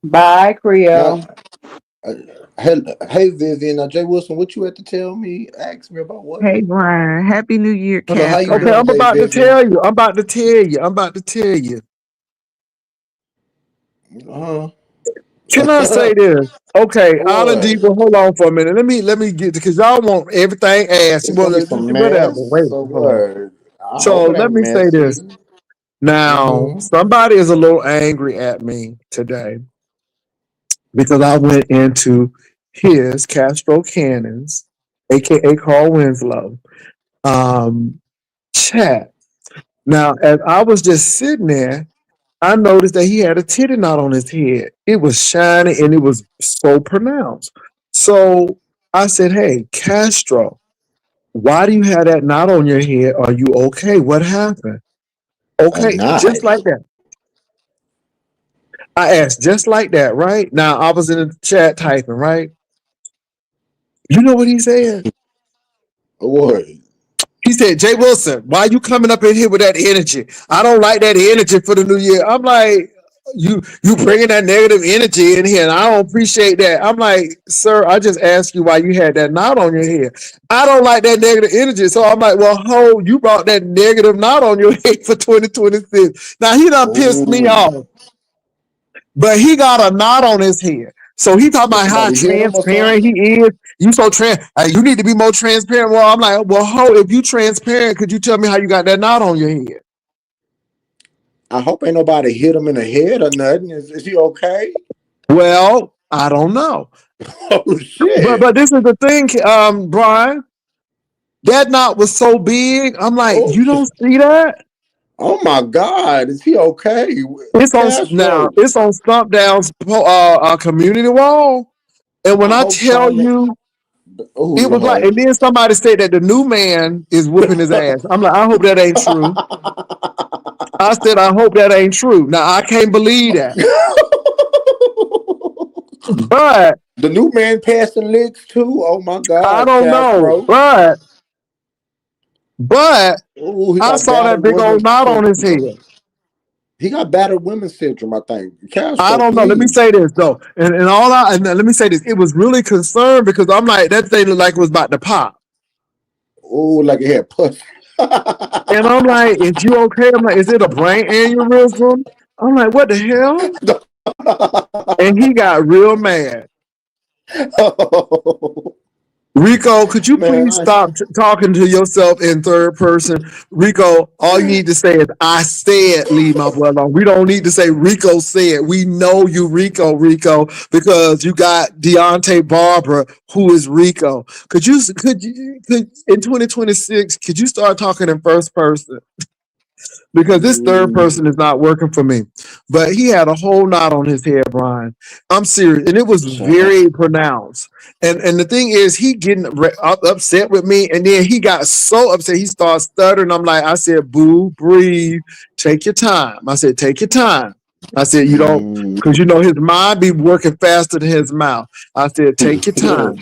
S2: Bye,
S3: Now,
S2: Creole.
S3: uh, hey, Vivian. Now, Jay Wilson, what you had to tell me? Ask me about what?
S5: Hey, Brian. Happy New Year,
S3: Hello, how you
S1: okay,
S3: doing
S5: Catherine.
S1: I'm
S3: today,
S1: about to
S3: Vivian?
S1: tell you. I'm about to tell you. I'm about to tell you.
S3: Uh
S1: Can I say
S3: huh.
S1: this? Okay, Island
S3: What?
S1: Diva, hold on for a minute. Let me get because y'all want everything asked.
S3: It's
S1: Well,
S3: gonna be some
S1: whatever.
S3: mess.
S1: Wait,
S3: So
S1: hold on.
S3: what? I
S1: So
S3: hope it
S1: let
S3: ain't
S1: me say this.
S3: messy.
S1: Now,
S3: Mm-hmm.
S1: somebody is a little angry at me today because I went into his Castro Cannon's, aka Carl Winslow, um, chat. Now, as I was just sitting there, I noticed that he had a titty knot on his head. It was shiny and it was so pronounced. So I said, hey, Castro, why do you have that knot on your head? Are you okay? What happened?
S3: A
S1: Okay, just
S3: knot.
S1: like that. I asked just like that, right? Now I was in the chat typing, right? You know what he said?
S3: What?
S1: He said, Jay Wilson, why you coming up in here with that energy? I don't like that energy for the new year. I'm like, you bringing that negative energy in here, and I don't appreciate that. I'm like, sir, I just asked you why you had that knot on your head. I don't like that negative energy. So I'm like, well, ho, you brought that negative knot on your head for 2026. Now he done pissed me
S3: Oh,
S1: off, but he got a knot on his head. So he talking
S3: did
S1: about how
S3: somebody hit him or
S1: transparent he
S3: something?
S1: is. You so you need to be more transparent. Well, I'm like, well, ho, if you transparent, could you tell me how you got that knot on your head?
S3: I hope ain't nobody hit him in the head or nothing. Is he okay?
S1: Well, I don't know.
S3: Oh
S1: But
S3: shit!
S1: this is the thing, Brian. That knot was so big. I'm like,
S3: Oh,
S1: you don't see that?
S3: oh my God! Is he okay?
S1: It's on now.
S3: Castro.
S1: It's on Stump Down's community wall. And when
S3: I
S1: I
S3: hope
S1: tell
S3: Charmin.
S1: you,
S3: Oh
S1: it was like,
S3: Lord.
S1: and then somebody said that the new man is whooping his ass. I'm like, I hope that ain't true. I said, I hope that ain't true. Now I can't believe that, but
S3: The new man passing licks too. Oh my
S1: I
S3: God,
S1: don't know.
S3: Castro.
S1: But
S3: Oh, he
S1: I
S3: got
S1: saw that
S3: battered
S1: big old
S3: women
S1: knot on his head.
S3: syndrome. He got battered women syndrome, I think.
S1: I
S3: Castro,
S1: don't know. Let me
S3: please.
S1: say this though, and let me say this. It was really concerned because I'm like that thing looked like it was about to pop,
S3: Oh, like it had puss.
S1: and I'm like, "Is you okay?" I'm like, "Is it a brain aneurysm?" I'm like, "What the hell?" And he got real mad. Rico, could you
S3: Man,
S1: please stop talking to yourself in third person? Rico, all you need to say is, I said, leave my boy alone. We don't need to say Rico said. We know you, Rico, because you got Deontay Barber, who is Rico. Could in 2026, could you start talking in first person? Because this third person is not working for me. But he had a whole knot on his head, Brian. I'm serious, and it was
S3: child.
S1: very pronounced. And the thing is, he getting upset with me, and then he got so upset he started stuttering. I'm like, I said, boo, breathe, take your time. I said, take your time. I said, you don't,
S3: Mm.
S1: because his mind be working faster than his mouth. I said, take your time.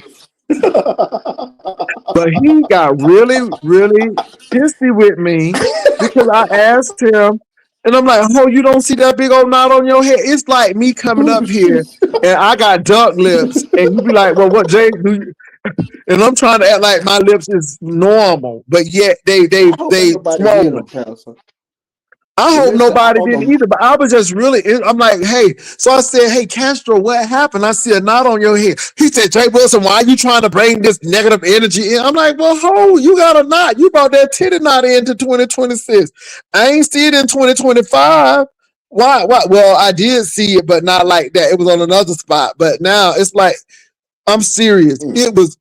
S1: But he got really, really pissy with me because I asked him, and I'm like, "Oh, you don't see that big old knot on your head?" It's like me coming
S3: Oh
S1: up here
S3: shit!
S1: and I got duck lips, and you be like, "Well, what, Jay? Do you?" And I'm trying to act like my lips is normal, but yet
S3: I hope ain't
S1: they
S3: nobody hit
S1: swollen.
S3: him, Pastor.
S1: I hope
S3: Listen, I
S1: nobody
S3: don't
S1: did
S3: know.
S1: either, but I was just really, I'm like, hey, so I said, hey, Castro, what happened? I see a knot on your head. He said, Jay Wilson, why are you trying to bring this negative energy in? I'm like, well, ho, you got a knot. You brought that titty knot into 2026. I ain't see it in 2025. Why? Well, I did see it, but not like that. It was on another spot. But now it's like, I'm serious.
S3: Mm.
S1: It was,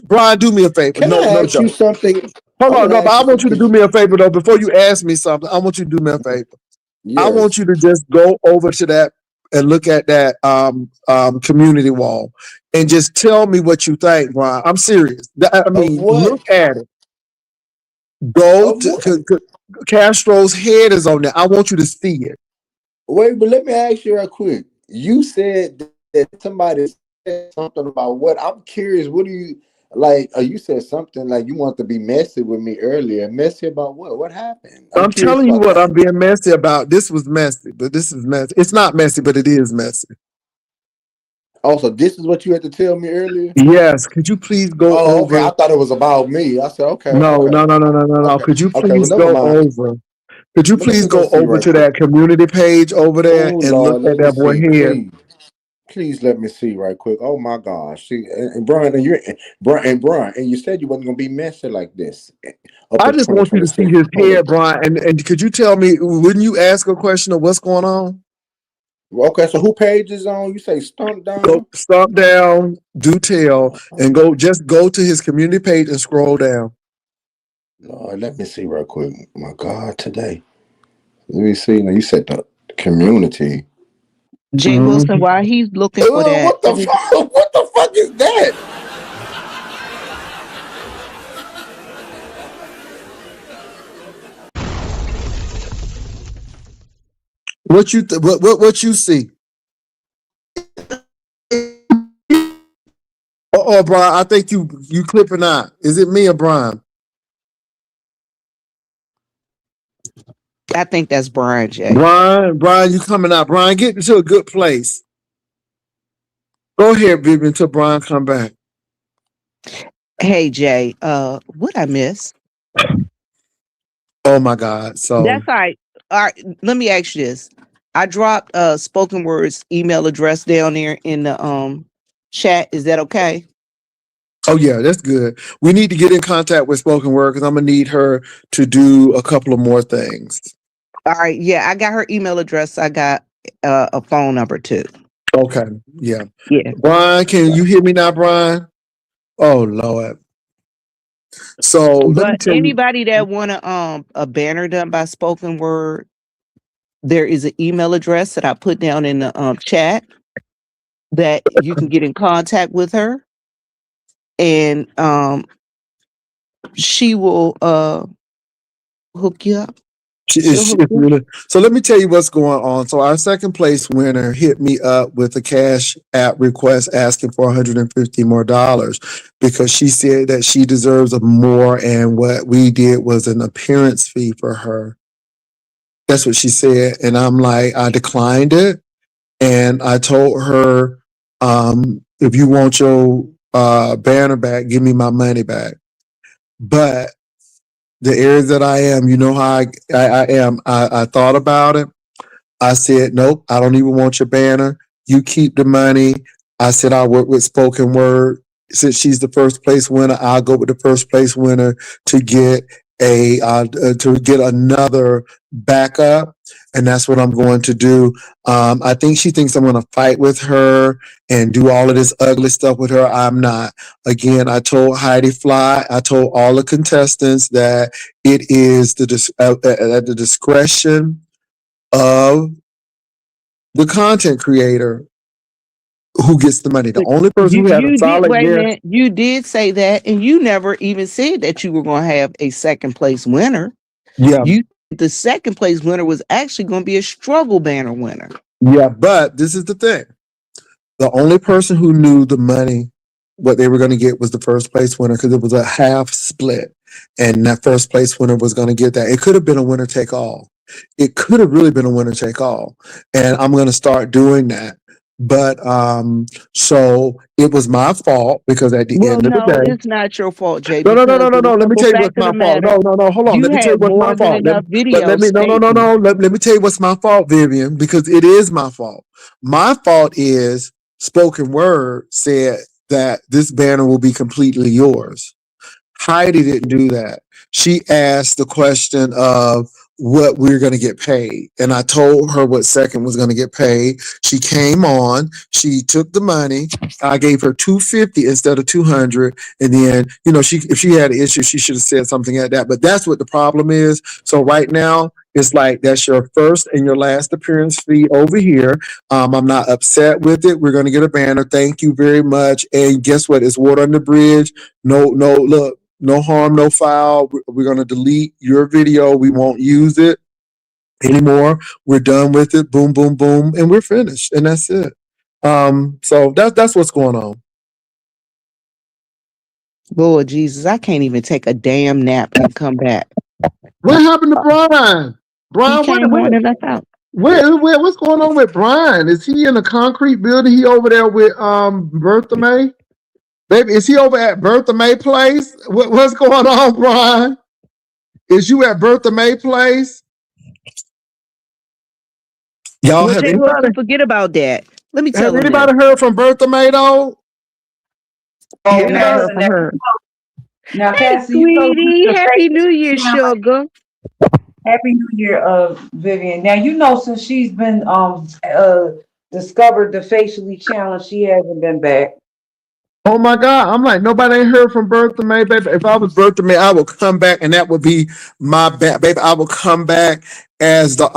S1: Brian, do me a favor.
S3: Can
S1: No,
S3: I
S1: no
S3: ask you
S1: joke.
S3: something? I
S1: Hold on,
S3: want to
S1: no, but
S3: ask
S1: I
S3: you
S1: want
S3: something
S1: you to
S3: because
S1: do me a favor, though. Before you ask me something, I want you to do me a favor. I want
S3: yes,
S1: you to just go over to that and look at that community wall and just tell me what you think, Brian. I'm serious. I
S3: of
S1: mean,
S3: what?
S1: look at it. Go
S3: Of
S1: to
S3: what?
S1: Castro's head is on there. I want you to see it.
S3: Wait, but let me ask you real quick. You said that somebody said something about what? I'm curious. What do you like? You said something like you want to be messy with me earlier. Messy about what? What happened? I'm
S1: I'm
S3: curious
S1: telling you
S3: about
S1: what
S3: that.
S1: I'm being messy about. This was messy, but this is messy. It's not messy, but it is messy.
S3: Also, this is what you had to tell me earlier.
S1: Yes. Could you please go
S3: Oh, okay. I
S1: over?
S3: thought it was about me. I said, okay,
S1: No,
S3: okay,
S1: no, no, no, no, no, no.
S3: okay,
S1: Could you
S3: okay. Well,
S1: please
S3: never
S1: go
S3: mind.
S1: over? Could you
S3: But let
S1: please
S3: me go
S1: go
S3: see
S1: over
S3: right
S1: to
S3: quick.
S1: that community page over there
S3: Oh
S1: and look
S3: Lord,
S1: at
S3: let me
S1: that boy
S3: see,
S1: head?
S3: please. Please let me see right quick. Oh my gosh. See, and Brian, and you're Brian, and you said you wasn't gonna be messy like this up
S1: I
S3: in
S1: just want you to see
S3: 2026.
S1: his
S3: Hold
S1: head,
S3: up.
S1: Brian. And could you tell me, wouldn't you ask a question of what's going on?
S3: Okay, so who page is on? You say stump
S1: Go
S3: down?
S1: stop down, do tell, and go to his community page and scroll down.
S3: Lord, let me see real quick. My God, today. Let me see. Now you said the community.
S5: Jay Wilson,
S1: Mhm.
S5: while he's looking for
S3: Oh,
S5: that,
S3: what the fuck? What the fuck is that?
S1: What you see? or Brian? I think you clipping out. Is it me or Brian?
S5: I think that's Brian J.
S1: Brian, you coming out? Brian, get into a good place. Go ahead, Vivian, until Brian come back.
S5: Hey Jay, what I miss?
S1: Oh my God! So
S5: That's all right. All right, let me ask you this. I dropped spoken words email address down there in the chat. Is that okay?
S1: oh yeah, that's good. We need to get in contact with Spoken Word because I'm gonna need her to do a couple of more things.
S5: All right, yeah, I got her email address. I got a phone number too.
S1: Okay, yeah.
S5: Yeah.
S1: Brian, can you hear me now, Brian? Oh Lord. So let me
S5: But
S1: tell you.
S5: anybody that want a banner done by spoken word, there is an email address that I put down in the chat that you can get in contact with her, and she will hook you up. She'll hook
S1: It's
S5: you up.
S1: really, so let me tell you what's going on. So our second place winner hit me up with a cash app request asking for $150 more because she said that she deserves more, and what we did was an appearance fee for her. That's what she said, and I'm like, I declined it, and I told her, if you want your banner back, give me my money back. But the area that I am, you know how I am. I thought about it. I said, nope, I don't even want your banner. You keep the money. I said, I'll work with spoken word. Since she's the first place winner, I'll go with the first place winner to get to get another backup. And that's what I'm going to do. I think she thinks I'm going to fight with her and do all of this ugly stuff with her. I'm not. Again, I told Heidi Fly, I told all the contestants that it is at the discretion of the content creator who gets the money. The
S5: But
S1: only person
S5: you
S1: who had a
S5: you did
S1: solid
S5: wait a
S1: yes.
S5: minute. You did say that, and you never even said that you were going to have a second place winner.
S1: Yeah,
S5: You the second place winner was actually going to be a struggle banner winner.
S1: yeah. But this is the thing. The only person who knew the money, what they were going to get, was the first place winner because it was a half split. And that first place winner was going to get that. It could have been a winner take all. It could have really been a winner take all. And I'm going to start doing that. But so it was my fault because at the
S5: Well,
S1: end of the
S5: no,
S1: day,
S5: it's not your fault, Jay.
S1: no, no, no,
S5: Because
S1: no, no,
S5: the
S1: no. Let me
S5: simple
S1: tell you what's
S5: fact of
S1: my
S5: the
S1: fault.
S5: matter,
S1: No. Hold on.
S5: you
S1: Let me tell you
S5: had
S1: what's my
S5: more than
S1: fault.
S5: enough
S1: But let
S5: video
S1: me no.
S5: statements.
S1: Let me tell you what's my fault, Vivian, because it is my fault. My fault is spoken word said that this banner will be completely yours. Heidi didn't do that. She asked the question of what we're going to get paid. And I told her what second was going to get paid. She came on, she took the money. I gave her 250 instead of 200. And then, if she had an issue, she should have said something like that. But that's what the problem is. So right now, it's like that's your first and your last appearance fee over here. I'm not upset with it. We're going to get a banner. Thank you very much. And guess what? It's water on the bridge. Look, no harm, no foul. We're going to delete your video. We won't use it anymore. We're done with it. Boom, boom, boom. And we're finished. And that's it. So that's what's going on.
S5: Lord Jesus, I can't even take a damn nap and come back.
S1: What happened to Brian?
S5: He
S1: Brian,
S5: came on and left out.
S1: what's going on with Brian? Is he in a concrete building? He over there with Bertha May? Baby, is he over at Bertha May place? What's going on, Brian? Is you at Bertha May place? Y'all
S5: Well,
S1: have
S5: Jay
S1: anybody
S5: Wilson, forget about that. Let me tell him this.
S1: heard from Bertha May though?
S2: Oh,
S5: Have not
S2: now,
S5: heard from her.
S2: now,
S5: Hey,
S2: Pastor, you know
S5: sweetie.
S2: the
S5: Happy New Year, sugar.
S2: Happy New Year, Vivian. Now you know since she's been discovered the facially challenged, she hasn't been back.
S1: Oh my God. I'm like, nobody ain't heard from Bertha May, baby. If I was Bertha May, I would come back and that would be my baby. I would come back as the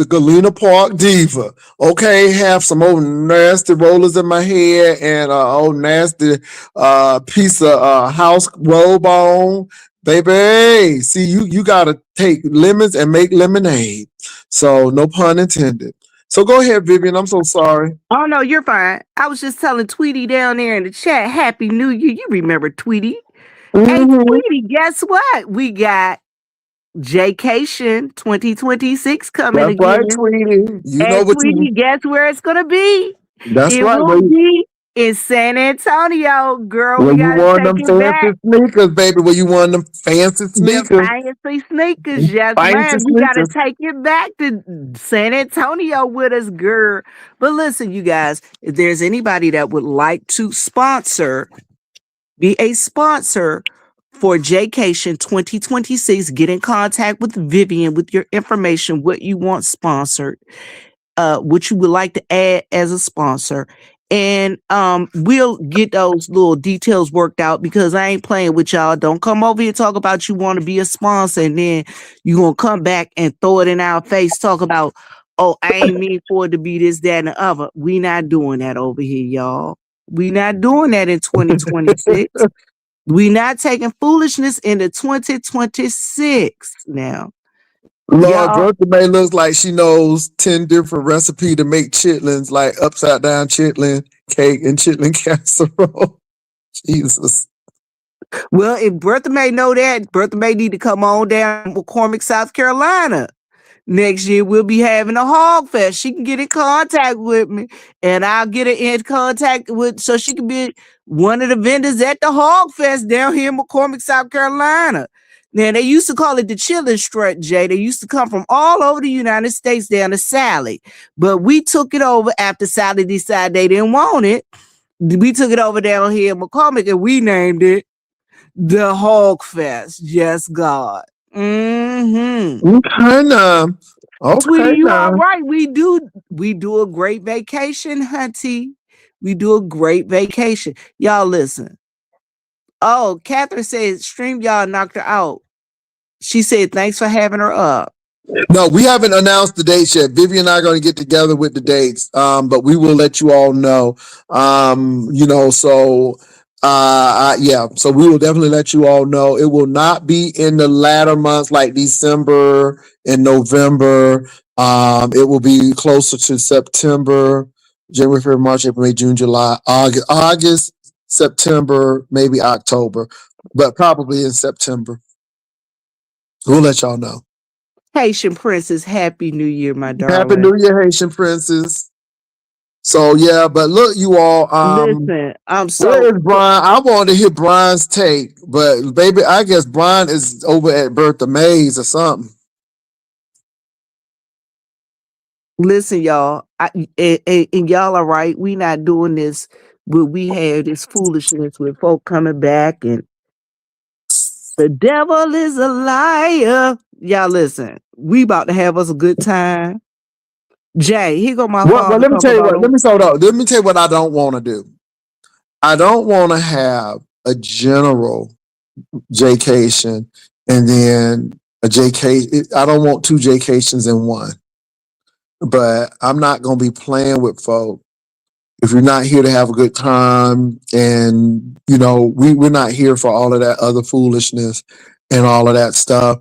S1: Galena Park Diva. Okay, have some old nasty rollers in my hair and old nasty piece of house robe on. Baby, see you gotta take lemons and make lemonade. So no pun intended. So go ahead, Vivian. I'm so sorry.
S5: Oh no, you're fine. I was just telling Tweety down there in the chat, Happy New Year. You remember Tweety? Hey
S1: Mhm.
S5: Tweety, guess what? We got Jaycation 2026 coming
S1: That's right,
S5: again.
S1: Tweety. You know
S5: And
S1: what you.
S5: Tweety, guess where it's gonna be?
S1: That's
S5: It
S1: right.
S5: will be in San Antonio, girl.
S1: Where
S5: We
S1: you
S5: gotta
S1: won
S5: take
S1: them
S5: it back.
S1: fancy sneakers, baby. Where you won them fancy
S5: Them
S1: sneakers.
S5: fancy sneakers, yes,
S1: Fancy
S5: ma'am. We gotta
S1: sneakers.
S5: take it back to San Antonio with us, girl. But listen, you guys, if there's anybody that would like to be a sponsor for Jaycation 2026, get in contact with Vivian with your information, what you want sponsored, what you would like to add as a sponsor. And we'll get those little details worked out because I ain't playing with y'all. Don't come over here talk about you want to be a sponsor and then you gonna come back and throw it in our face, talk about, oh, I ain't mean for it to be this, that, and the other. We not doing that over here, y'all. We not doing that in 2026. We not taking foolishness into 2026 now.
S1: Lord,
S5: Y'all,
S1: Bertha May looks like she knows 10 different recipes to make chitlins, like upside down chitlin cake and chitlin casserole. Jesus.
S5: well, if Bertha May know that, Bertha May need to come on down to McCormick, South Carolina. Next year we'll be having a hog fest. She can get in contact with me and I'll get her in contact with so she can be one of the vendors at the hog fest down here in McCormick, South Carolina. Now they used to call it the chilling strut, Jay. They used to come from all over the United States down to Sally. But we took it over after Sally decided they didn't want it. We took it over down here in McCormick and we named it the Hog Fest. Yes, God. Mm-hmm.
S1: Okay, now.
S5: Tweety,
S1: Okay,
S5: you all
S1: now.
S5: right? We do a great vacation, hunty. We do a great vacation. Y'all listen. Oh, Catherine said stream y'all knocked her out. She said thanks for having her up.
S1: No, we haven't announced the dates yet. Vivian and I are going to get together with the dates, but we will let you all know. So yeah, so we will definitely let you all know. It will not be in the latter months like December and November. It will be closer to September, January, February, March, April, May, June, July, August, September, maybe October, but probably in September. We'll let y'all know.
S5: Haitian Princess, Happy New Year, my
S1: Happy
S5: darling.
S1: New Year, Haitian Princess. So yeah, but look, you all,
S5: Listen, I'm
S1: where
S5: so
S1: is Brian? I wanted to hear Brian's take, but baby, I guess Brian is over at Bertha Mays or something.
S5: listen, y'all. And y'all are right. We not doing this. We have this foolishness with folk coming back and the devil is a liar. Y'all listen, we about to have us a good time. Jay, here go my
S1: Well,
S5: father
S1: let me
S5: talk
S1: tell you
S5: about
S1: what. Let me hold on. Let me tell you what I don't want to do. I don't want to have a general Jaycation and then a JK. I don't want two Jaycations in one. But I'm not gonna be playing with folk if you're not here to have a good time, and we're not here for all of that other foolishness and all of that stuff.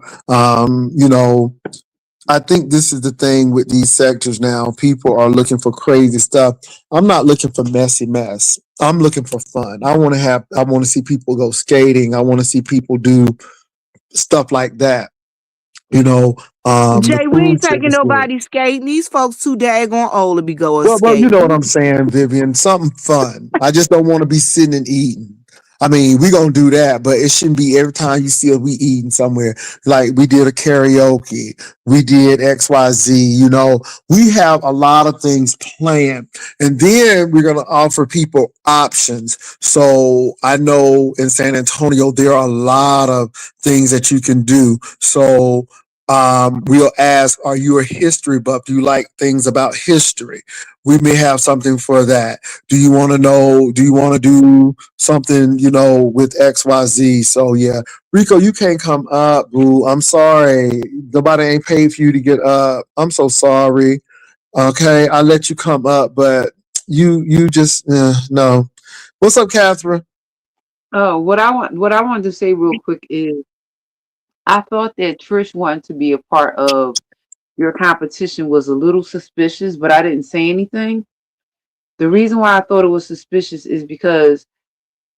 S1: I think this is the thing with these sectors now. People are looking for crazy stuff. I'm not looking for messy mess. I'm looking for fun. I want to see people go skating. I want to see people do stuff like that. The
S5: Jay, we
S1: food
S5: ain't taking
S1: services.
S5: nobody skating. These folks too daggone old to be going
S1: Well, you know what
S5: skating.
S1: I'm saying, Vivian. Something fun. I just don't want to be sitting and eating. I mean, we gonna do that, but it shouldn't be every time you see us, we eating somewhere. Like we did a karaoke, we did XYZ. We have a lot of things planned, and then we're gonna offer people options. So I know in San Antonio there are a lot of things that you can do. So we'll ask, are you a history buff? Do you like things about history? We may have something for that. Do you want to know? Do you want to do something, with XYZ? So yeah, Rico, you can't come up, boo. I'm sorry. Nobody ain't paid for you to get up. I'm so sorry. Okay, I let you come up, but you just no. What's up, Catherine?
S2: Oh, what I wanted to say real quick is I thought that Trish wanted to be a part of your competition was a little suspicious, but I didn't say anything. The reason why I thought it was suspicious is because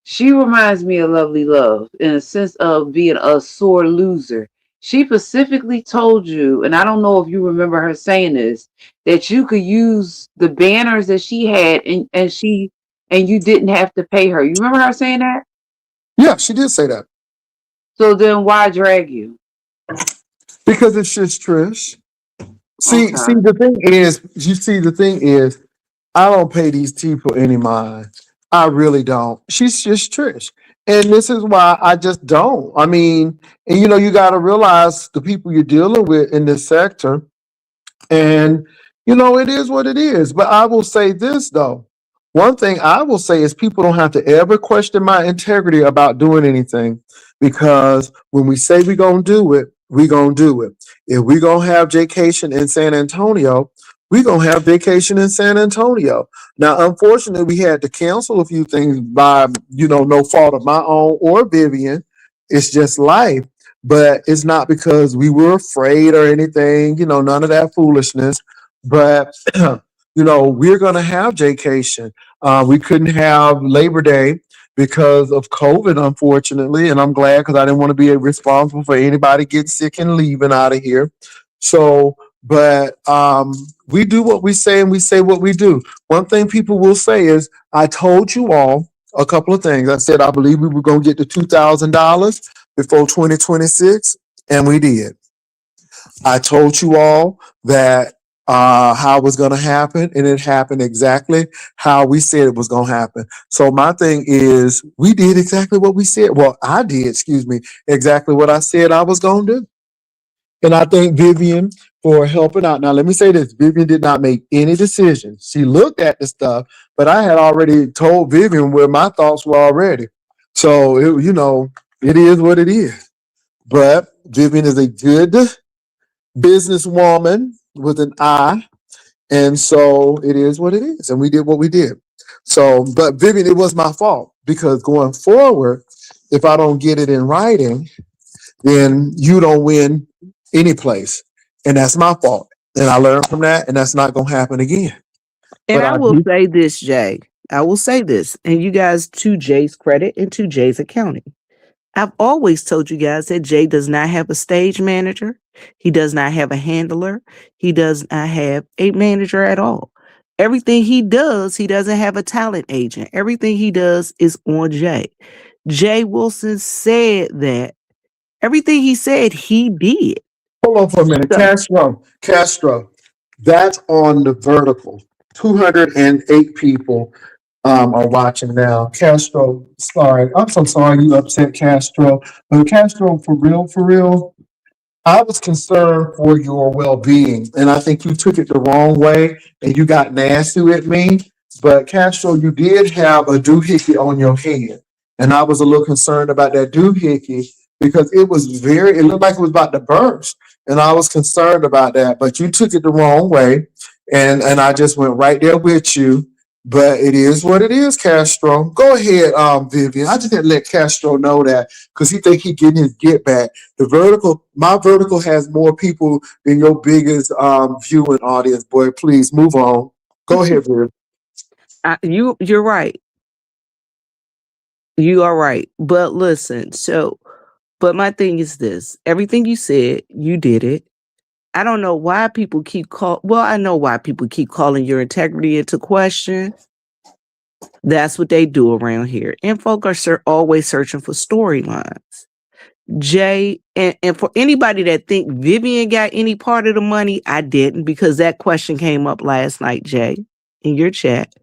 S2: she reminds me of Lovely Love in a sense of being a sore loser. She specifically told you, and I don't know if you remember her saying this, that you could use the banners that she had and you didn't have to pay her. You remember her saying that?
S1: Yeah, she did say that
S2: So then why drag you?
S1: because it's just Trish. See,
S2: Okay.
S1: the thing is, I don't pay these people any mind. I really don't. She's just Trish. And this is why I just don't. I mean, and you got to realize the people you're dealing with in this sector. And, it is what it is. But I will say this, though. One thing I will say is people don't have to ever question my integrity about doing anything because when we say we're going to do it, we're going to do it. If we're going to have vacation in San Antonio, we're going to have vacation in San Antonio. Now, unfortunately, we had to cancel a few things by, no fault of my own or Vivian. It's just life. But it's not because we were afraid or anything, none of that foolishness. But, we're going to have vacation. We couldn't have Labor Day because of COVID, unfortunately. And I'm glad because I didn't want to be responsible for anybody getting sick and leaving out of here. So, but we do what we say and we say what we do. One thing people will say is, I told you all a couple of things. I said, I believe we were going to get to $2,000 before 2026, and we did. I told you all that how it was going to happen, and it happened exactly how we said it was going to happen. So my thing is, we did exactly what we said. Well, I did, excuse me, exactly what I said I was going to do. And I thank Vivian for helping out. Now, let me say this. Vivian did not make any decisions. She looked at the stuff, but I had already told Vivian where my thoughts were already. So, it is what it is. But Vivian is a good businesswoman with an eye. And so it is what it is. And we did what we did. So, but Vivian, it was my fault because going forward, if I don't get it in writing, then you don't win any place. And that's my fault. And I learned from that, and that's not going to happen again.
S5: And
S1: But
S5: I
S1: I
S5: will
S1: do.
S5: say this, Jay. I will say this, and you guys, to Jay's credit and to Jay's accounting. I've always told you guys that Jay does not have a stage manager. He does not have a handler. He does not have a manager at all. Everything he does, he doesn't have a talent agent. Everything he does is on Jay. Jay Wilson said that everything he said, he did.
S1: Hold on for a minute.
S5: So,
S1: Castro, that's on the vertical. 208 people are watching now. Castro, sorry. I'm so sorry you upset Castro. But Castro, for real, I was concerned for your well-being, and I think you took it the wrong way, and you got nasty with me. But Castro, you did have a doohickey on your head, and I was a little concerned about that doohickey because it looked like it was about to burst, and I was concerned about that. But you took it the wrong way, and I just went right there with you. But it is what it is, Castro. Go ahead, Vivian. I just had to let Castro know that because he think he getting his get back. My vertical has more people than your biggest viewing audience. Boy, please move on. Go ahead, Viv.
S5: you're right. You are right. But listen, but my thing is this. Everything you said, you did it. I don't know why people I know why people keep calling your integrity into question. That's what they do around here. And folk are always searching for storylines. Jay, and for anybody that think Vivian got any part of the money, I didn't, because that question came up last night, Jay, in your chat.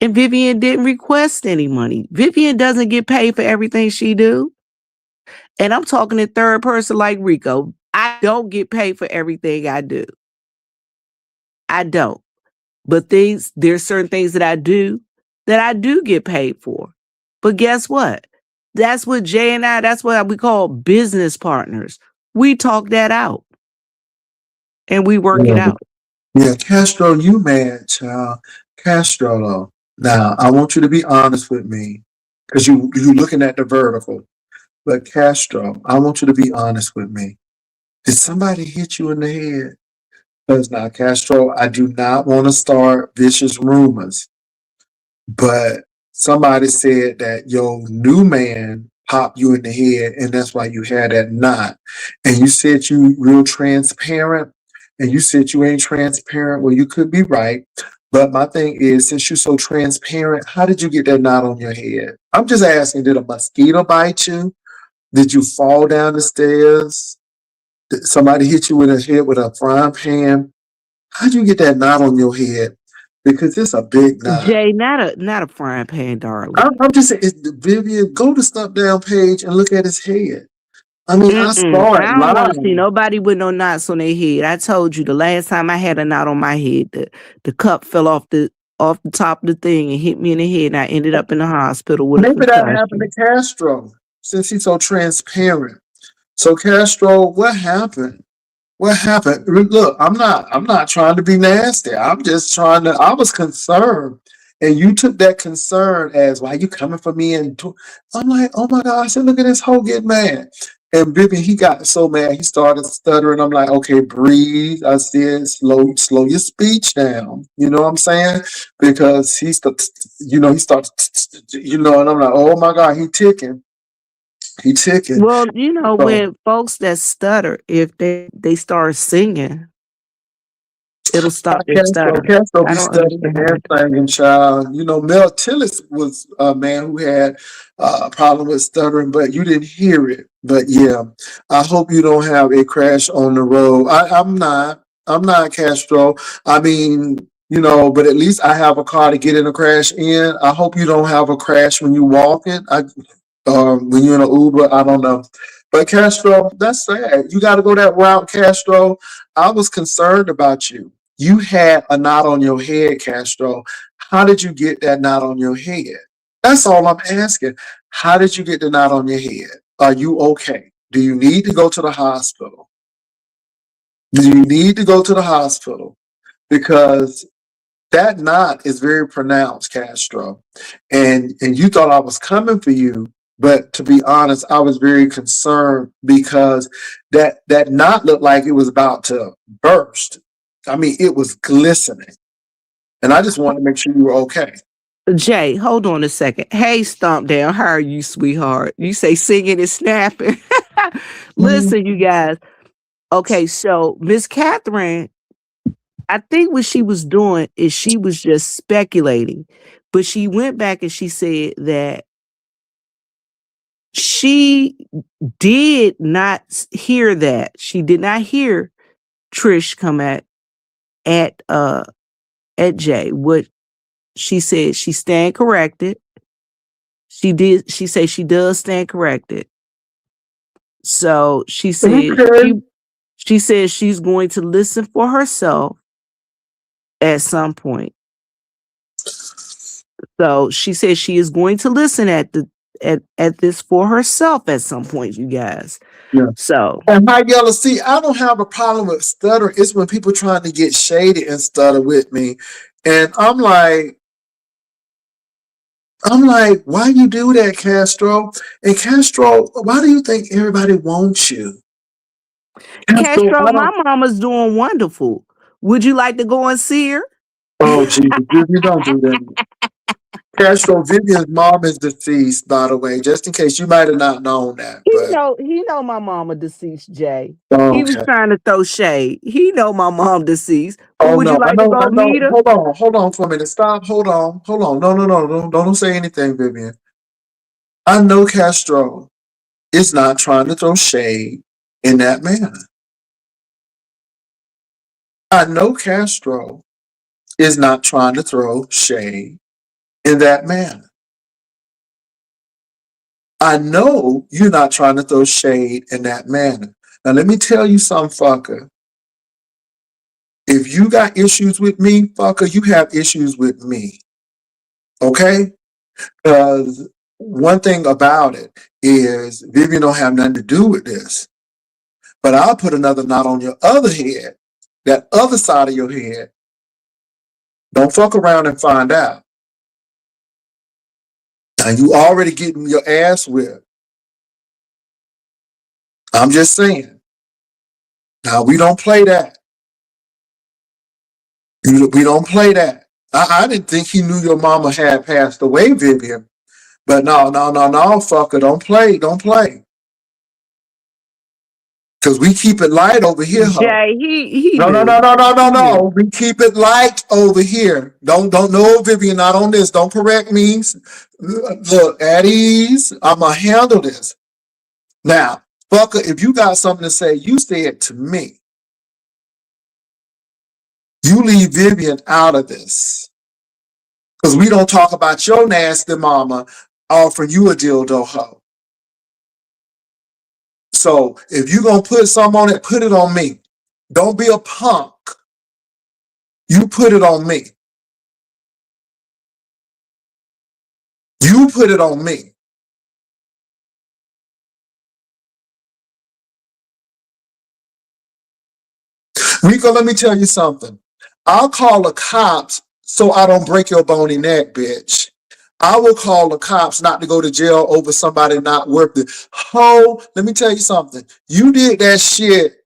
S5: And Vivian didn't request any money. Vivian doesn't get paid for everything she do. And I'm talking in third person like Rico. I don't get paid for everything I do. I don't. But there's certain things that I do get paid for. But guess what? That's what Jay and that's what we call business partners. We talk that out and we work it out.
S1: Yeah, Castro, you man, child. Castro, though. Now, I want you to be honest with me because you looking at the vertical. But Castro, I want you to be honest with me. Did somebody hit you in the head? Because now, Castro, I do not want to start vicious rumors, but somebody said that your new man popped you in the head, and that's why you had that knot. And you said you real transparent, and you said you ain't transparent. Well, you could be right. But my thing is, since you're so transparent, how did you get that knot on your head? I'm just asking, did a mosquito bite you? Did you fall down the stairs? Did somebody hit you with a head with a frying pan? How'd you get that knot on your head? Because it's a big knot.
S5: Jay, not a frying pan, darling.
S1: I'm just saying, Vivian, go to Stump Down page and look at his head. I mean, I
S5: Mm-mm.
S1: saw it
S5: I don't want to see
S1: live.
S5: nobody with no knots on their head. I told you the last time I had a knot on my head, the cup fell off the top of the thing and hit me in the head, and I ended up in the hospital with a
S1: Maybe that happened to
S5: concussion.
S1: Castro since he's so transparent. So Castro, what happened? What happened? Look, I'm not trying to be nasty. I'm just trying to. I was concerned, and you took that concern as why you coming for me. I'm like, oh my God! I said, look at this hoe get mad. And Bibi, he got so mad, he started stuttering. I'm like, okay, breathe. I said, slow your speech down. You know what I'm saying? Because he starts, and I'm like, oh my God, he ticking.
S5: Well,
S1: So
S5: when folks that stutter, if they start singing, it'll stop their stutter.
S1: Castro
S5: I
S1: be
S5: don't
S1: studying
S5: understand
S1: and
S5: that.
S1: singing, child. Mel Tillis was a man who had a problem with stuttering, but you didn't hear it. But yeah, I hope you don't have a crash on the road. I'm not. I'm not Castro. I mean, but at least I have a car to get in a crash in. I hope you don't have a crash when you walking. When you're in an Uber, I don't know. But Castro, that's sad. You got to go that route, Castro. I was concerned about you. You had a knot on your head, Castro. How did you get that knot on your head? That's all I'm asking. How did you get the knot on your head? Are you okay? Do you need to go to the hospital? Do you need to go to the hospital? Because that knot is very pronounced, Castro. And you thought I was coming for you, but to be honest, I was very concerned because that knot looked like it was about to burst. I mean, it was glistening. And I just wanted to make sure you were okay.
S5: Jay, hold on a second. Hey, Stomp Down, how are you, sweetheart? You say singing and snapping.
S1: Mhm.
S5: Listen, you guys. Okay, so Miss Catherine, I think what she was doing is she was just speculating, but she went back and she said that she did not hear that. She did not hear Trish come at Jay. What she said, she stand corrected. She said she does stand corrected. So she said
S1: Okay.
S5: she says she's going to listen for herself at some point. So she says she is going to listen at this for herself at some point, you guys.
S1: Yeah.
S5: So
S1: And my yellow, see, I don't have a problem with stuttering. It's when people trying to get shady and stutter with me. And I'm like, why you do that, Castro? And Castro, why do you think everybody wants you? Castro,
S5: Castro,
S1: I
S5: my
S1: don't.
S5: mama's doing wonderful. Would you like to go and see her?
S1: Oh, Jesus, you don't do that. Castro, Vivian's mom is deceased, by the way, just in case you might have not known that. But
S5: He know my mama deceased, Jay. He was
S1: okay.
S5: trying to throw shade. He know my mom deceased. But
S1: Oh
S5: would you
S1: no, I
S5: like to
S1: know, I
S5: go
S1: know.
S5: meet her?
S1: Hold on for a minute. Stop. Hold on. No, no, no, no, don't say anything, Vivian. I know Castro is not trying to throw shade in that manner. I know Castro is not trying to throw shade in that manner. I know you're not trying to throw shade in that manner. Now, let me tell you something, fucker. If you got issues with me, fucker, you have issues with me. Okay? Because one thing about it is Vivian don't have nothing to do with this. But I'll put another knot on your other head, that other side of your head. Don't fuck around and find out. And you already getting your ass whipped. I'm just saying. Now we don't play that. We don't play that. I didn't think he knew your mama had passed away, Vivian. But no, fucker, don't play. Because we keep it light over here, huh?
S5: Jay, he
S1: No.
S5: knew. He knew.
S1: We keep it light over here. Don't know, Vivian, not on this. Don't correct me. Look, at ease. I'ma handle this. Now, fucker, if you got something to say, you say it to me. You leave Vivian out of this. Because we don't talk about your nasty mama offering you a dildo hoe. So if you gonna put something on it, put it on me. Don't be a punk. You put it on me. You put it on me. Rico, let me tell you something. I'll call the cops so I don't break your bony neck, bitch. I will call the cops not to go to jail over somebody not worth it. Ho, let me tell you something. You did that shit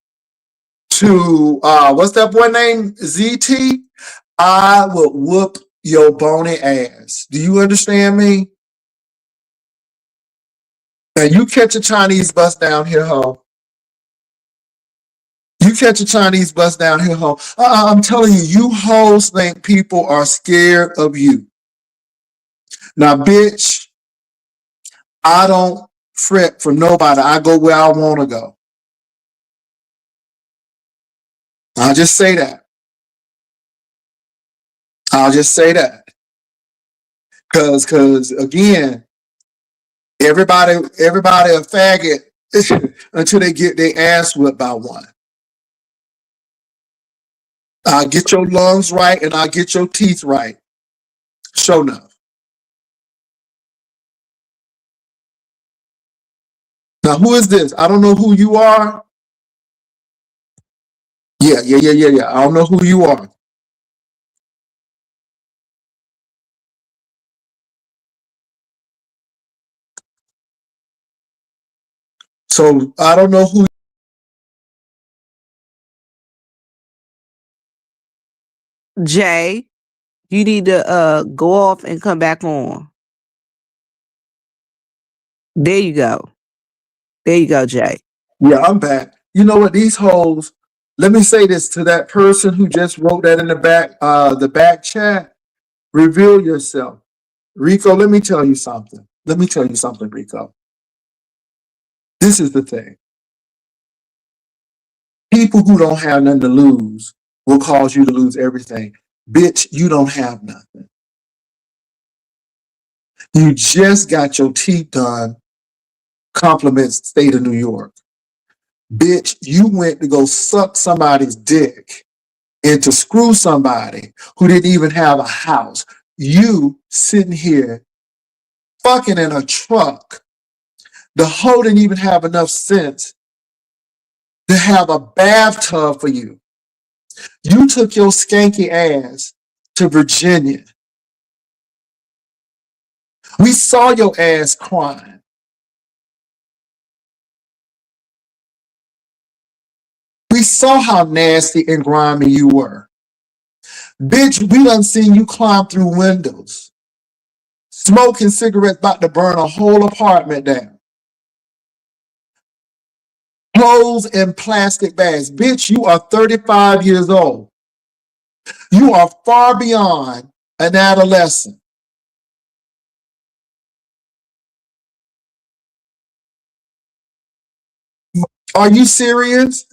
S1: to what's that boy name? ZT? I would whoop your bony ass. Do you understand me? Now you catch a Chinese bus down here, ho. You catch a Chinese bus down here, ho. I'm telling you, you hoes think people are scared of you. Now, bitch, I don't fret for nobody. I go where I want to go. I'll just say that. Cause again, everybody a faggot until they get their ass whipped by one. I'll get your lungs right and I'll get your teeth right. Sure enough. Now, who is this? I don't know who you are. Yeah. I don't know who you are. So I don't know who.
S5: Jay, you need to go off and come back on. There you go. Jay.
S1: Yeah, I'm back. You know what? These hoes. Let me say this to that person who just wrote that in the back chat. Reveal yourself. Rico, let me tell you something. Rico. This is the thing. People who don't have nothing to lose will cause you to lose everything. Bitch, you don't have nothing. You just got your teeth done. Compliments state of New York. Bitch, you went to go suck somebody's dick and to screw somebody who didn't even have a house. You sitting here fucking in a truck. The hoe didn't even have enough sense to have a bathtub for you. You took your skanky ass to Virginia. We saw your ass crying. We saw how nasty and grimy you were. Bitch, we done seen you climb through windows, smoking cigarettes about to burn a whole apartment down. Clothes in plastic bags. Bitch, you are 35 years old. You are far beyond an adolescent. Are you serious?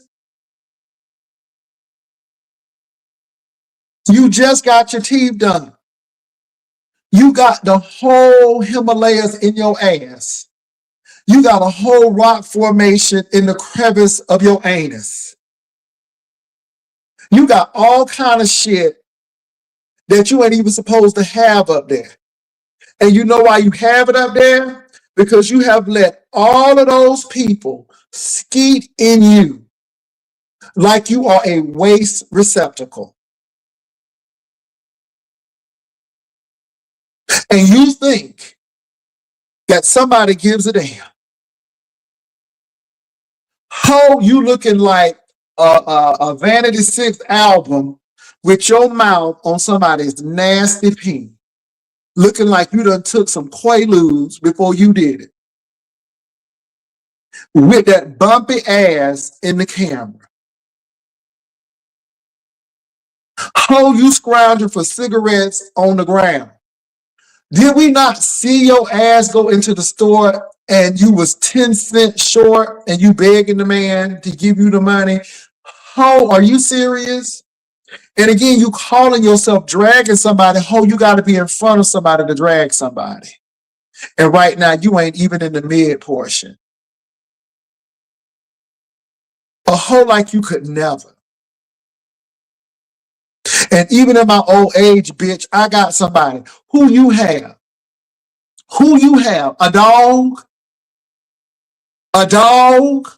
S1: You just got your teeth done. You got the whole Himalayas in your ass. You got a whole rock formation in the crevice of your anus. You got all kind of shit that you ain't even supposed to have up there. And you know why you have it up there? Because you have let all of those people skeet in you like you are a waste receptacle. And you think that somebody gives a damn. How you looking like a Vanity Six album with your mouth on somebody's nasty pee, looking like you done took some Quaaludes before you did it, with that bumpy ass in the camera. How you scrounging for cigarettes on the ground? Did we not see your ass go into the store and you was 10 cents short and you begging the man to give you the money? How are you serious? And again, you calling yourself dragging somebody. How you got to be in front of somebody to drag somebody. And right now, you ain't even in the mid portion. A hoe like you could never. And even in my old age, bitch, I got somebody. Who you have? Who you have? A dog? A dog?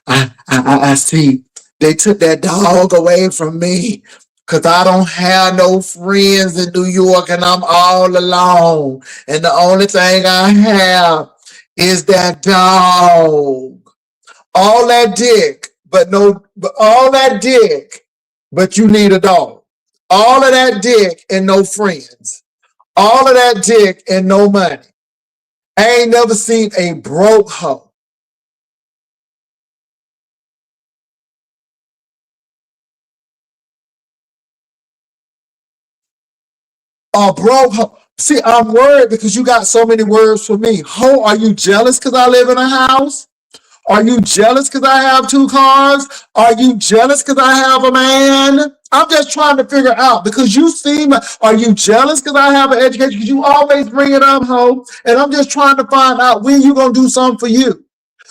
S1: I see. They took that dog away from me because I don't have no friends in New York and I'm all alone. And the only thing I have is that dog. All that dick, but all that dick, but you need a dog. All of that dick and no friends. All of that dick and no money. I ain't never seen a broke hoe. Bro, see, I'm worried because you got so many words for me. Ho, are you jealous because I live in a house? Are you jealous because I have 2 cars? Are you jealous because I have a man? I'm just trying to figure out because you seem, are you jealous because I have an education? Because you always bring it up, ho. And I'm just trying to find out when you going to do something for you.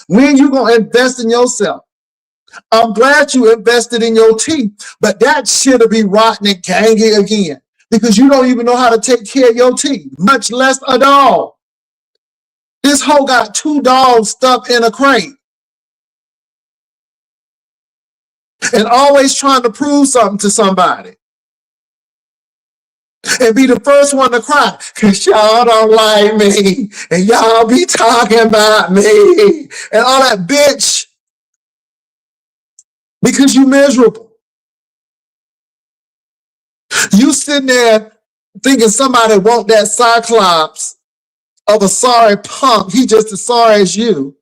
S1: When you going to invest in yourself. I'm glad you invested in your teeth, but that shit'll be rotten and gangy again. Because you don't even know how to take care of your teeth, much less a dog. This hoe got 2 dogs stuffed in a crate. And always trying to prove something to somebody. And be the first one to cry, because y'all don't like me. And y'all be talking about me. And all that bitch. Because you miserable. You sitting there thinking somebody want that cyclops of a sorry punk. He just as sorry as you.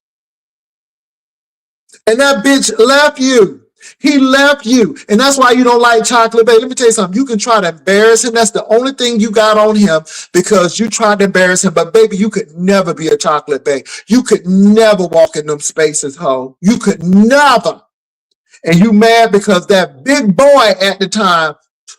S1: And that bitch left you. He left you. And that's why you don't like Chocolate Bay. Let me tell you something. You can try to embarrass him. That's the only thing you got on him because you tried to embarrass him. But baby, you could never be a Chocolate Bay. You could never walk in them spaces, ho. You could never. And you mad because that big boy at the time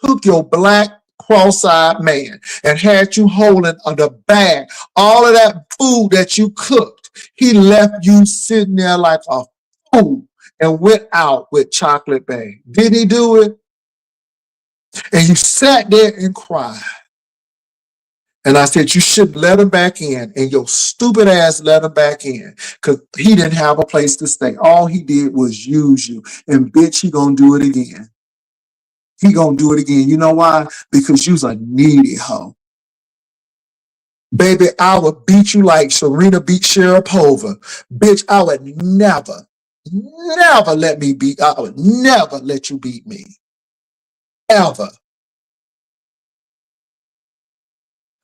S1: took your black cross-eyed man and had you holding on the bag. All of that food that you cooked, he left you sitting there like a fool and went out with Chocolate Bay. Did he do it? And you sat there and cried. And I said, you should let him back in. And your stupid ass let him back in. Because he didn't have a place to stay. All he did was use you. And bitch, he gonna do it again. He gonna do it again. You know why? Because you's a needy hoe. Baby, I would beat you like Serena beat Sharapova. Bitch, I would never let me beat. I would never let you beat me. Ever.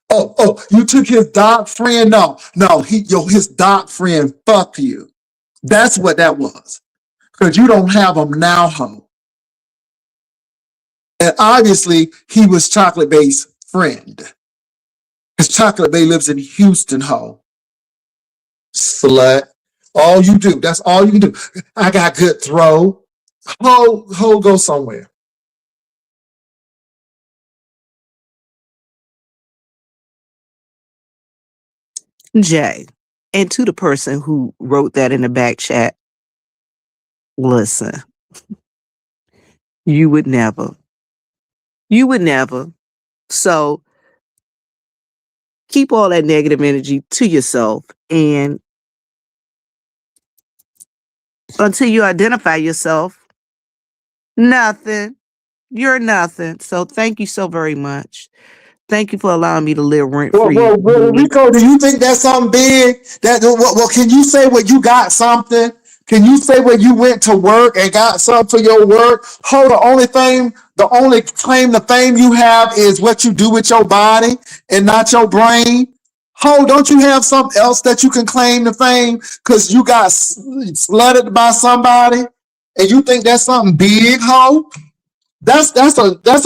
S1: Oh, you took his dog friend? No, his dog friend fucked you. That's what that was. Because you don't have him now, ho. And obviously, he was Chocolate Bay's friend. Because Chocolate Bay lives in Houston, ho. Slut. All you do, that's all you can do. I got good throw. Ho, go somewhere.
S5: Jay, and to the person who wrote that in the back chat, listen, you would never. You would never. So keep all that negative energy to yourself. And until you identify yourself, nothing. You're nothing. So thank you so very much. Thank you for allowing me to live rent free.
S1: Well, Rico, do you think that's something big? Well, can you say what you got something? Can you say when you went to work and got something for your work? Hold the only claim to fame you have is what you do with your body and not your brain. Ho, don't you have something else that you can claim to fame because you got slutted by somebody and you think that's something big, ho? That's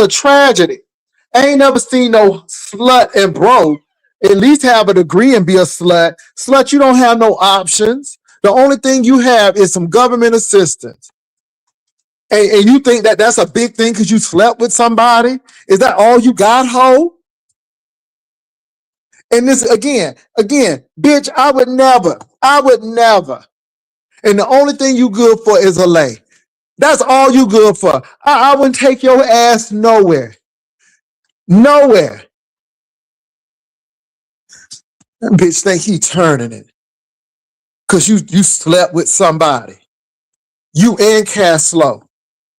S1: a tragedy. I ain't never seen no slut and broke at least have a degree and be a slut. Slut, you don't have no options. The only thing you have is some government assistance. And you think that that's a big thing because you slept with somebody? Is that all you got, ho? And this again, bitch, I would never. And the only thing you good for is a lay. That's all you good for. I wouldn't take your ass nowhere. Nowhere. That bitch think he turning it. Cause you slept with somebody. You and Caslow.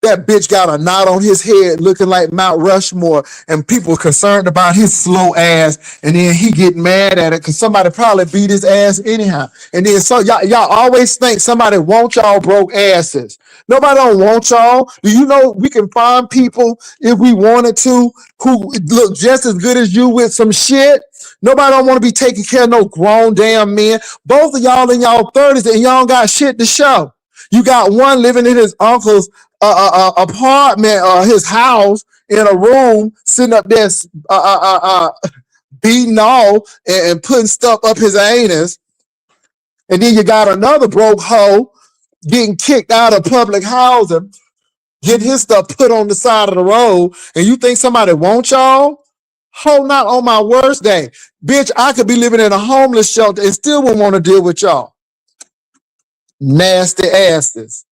S1: That bitch got a knot on his head looking like Mount Rushmore, and people concerned about his slow ass, and then he get mad at it because somebody probably beat his ass anyhow. And then so y'all always think somebody want y'all broke asses. Nobody don't want y'all. Do you know we can find people if we wanted to who look just as good as you with some shit? Nobody don't want to be taking care of no grown damn men. Both of y'all in y'all 30s and y'all got shit to show. You got one living in his uncle's apartment or his house in a room, sitting up there beating off and putting stuff up his anus. And then you got another broke hoe getting kicked out of public housing, getting his stuff put on the side of the road. And you think somebody wants y'all? Ho, not on my worst day. Bitch, I could be living in a homeless shelter and still wouldn't want to deal with y'all. Nasty asses.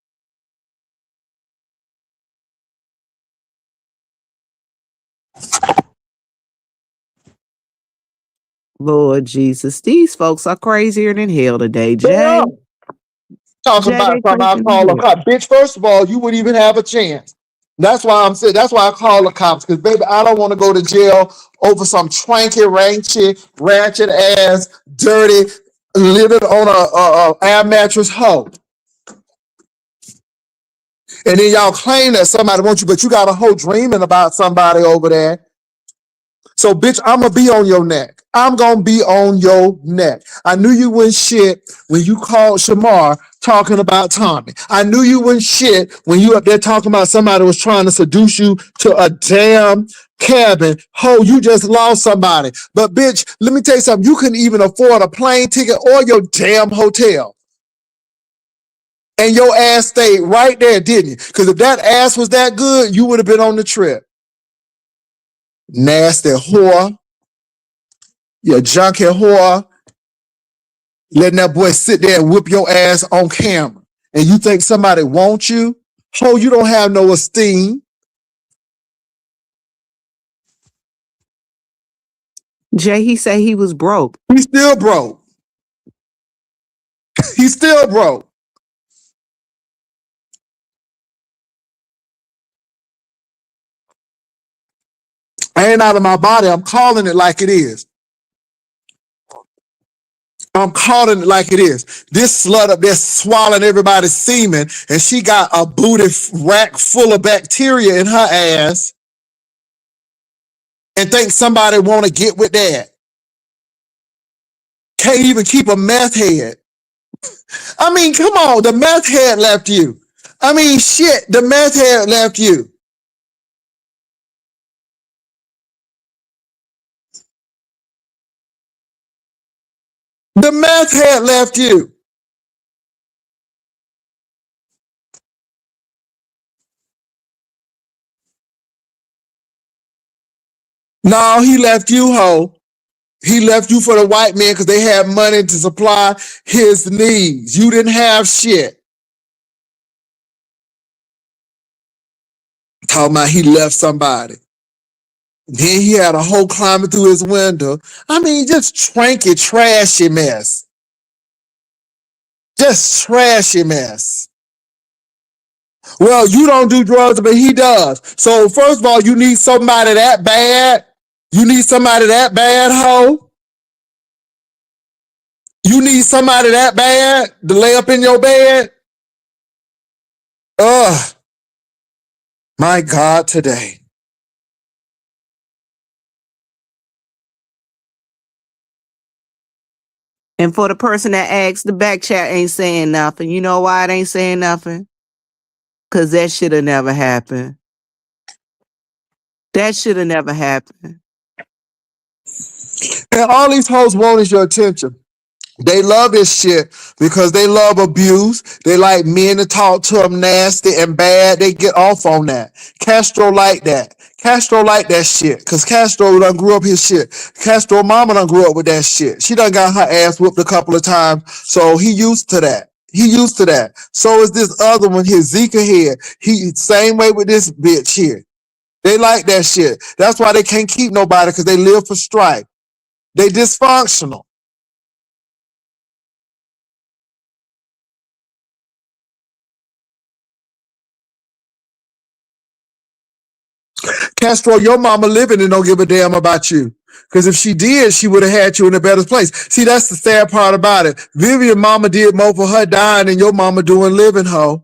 S5: Lord Jesus, these folks are crazier than hell today,
S1: They
S5: Jay.
S1: are talking
S5: Jay,
S1: about
S5: they
S1: something. I
S5: crazier
S1: call
S5: than
S1: a
S5: hell.
S1: cop. Bitch, first of all, you wouldn't even have a chance. That's why I'm saying, that's why I call the cops. Because, baby, I don't want to go to jail over some tranky, ratchet ass, dirty, living on a air mattress hoe. And then y'all claim that somebody wants you, but you got a whole dreaming about somebody over there. So, bitch, I'm going to be on your neck. I'm going to be on your neck. I knew you wouldn't shit when you called Shamar talking about Tommy. I knew you wouldn't shit when you up there talking about somebody was trying to seduce you to a damn cabin. Ho, you just lost somebody. But, bitch, let me tell you something. You couldn't even afford a plane ticket or your damn hotel. And your ass stayed right there, didn't you? Because if that ass was that good, you would have been on the trip. Nasty whore. You junkhead whore, letting that boy sit there and whip your ass on camera. And you think somebody wants you? Ho, you don't have no esteem.
S5: Jay, he said he was broke.
S1: He's still broke. He's still broke. I ain't out of my body. I'm calling it like it is. I'm calling it like it is. This slut up there swallowing everybody's semen, and she got a booty rack full of bacteria in her ass, and think somebody want to get with that. Can't even keep a meth head. I mean, come on, the meth head left you. I mean, shit, the meth head left you. The meth head left you. No, he left you, ho. He left you for the white man because they had money to supply his needs. You didn't have shit. Talking about he left somebody. Then he had a hole climbing through his window. I mean, just tranky, trashy mess. Just trashy mess. Well, you don't do drugs, but he does. So first of all, you need somebody that bad. You need somebody that bad, ho. You need somebody that bad to lay up in your bed. Ugh, my God, today.
S5: And for the person that asked, the back chat ain't saying nothing. You know why it ain't saying nothing? Because that should have never happened. That should have never happened.
S1: And all these hoes want is your attention. They love this shit because they love abuse. They like men to talk to them nasty and bad. They get off on that. Castro like that. Castro like that shit because Castro done grew up his shit. Castro mama done grew up with that shit. She done got her ass whooped a couple of times, so he used to that. He used to that. So is this other one here, Zika here. He same way with this bitch here. They like that shit. That's why they can't keep nobody because they live for strife. They dysfunctional. Castro, your mama living and don't give a damn about you. Because if she did, she would have had you in a better place. See, that's the sad part about it. Vivian mama did more for her dying than your mama doing living, ho.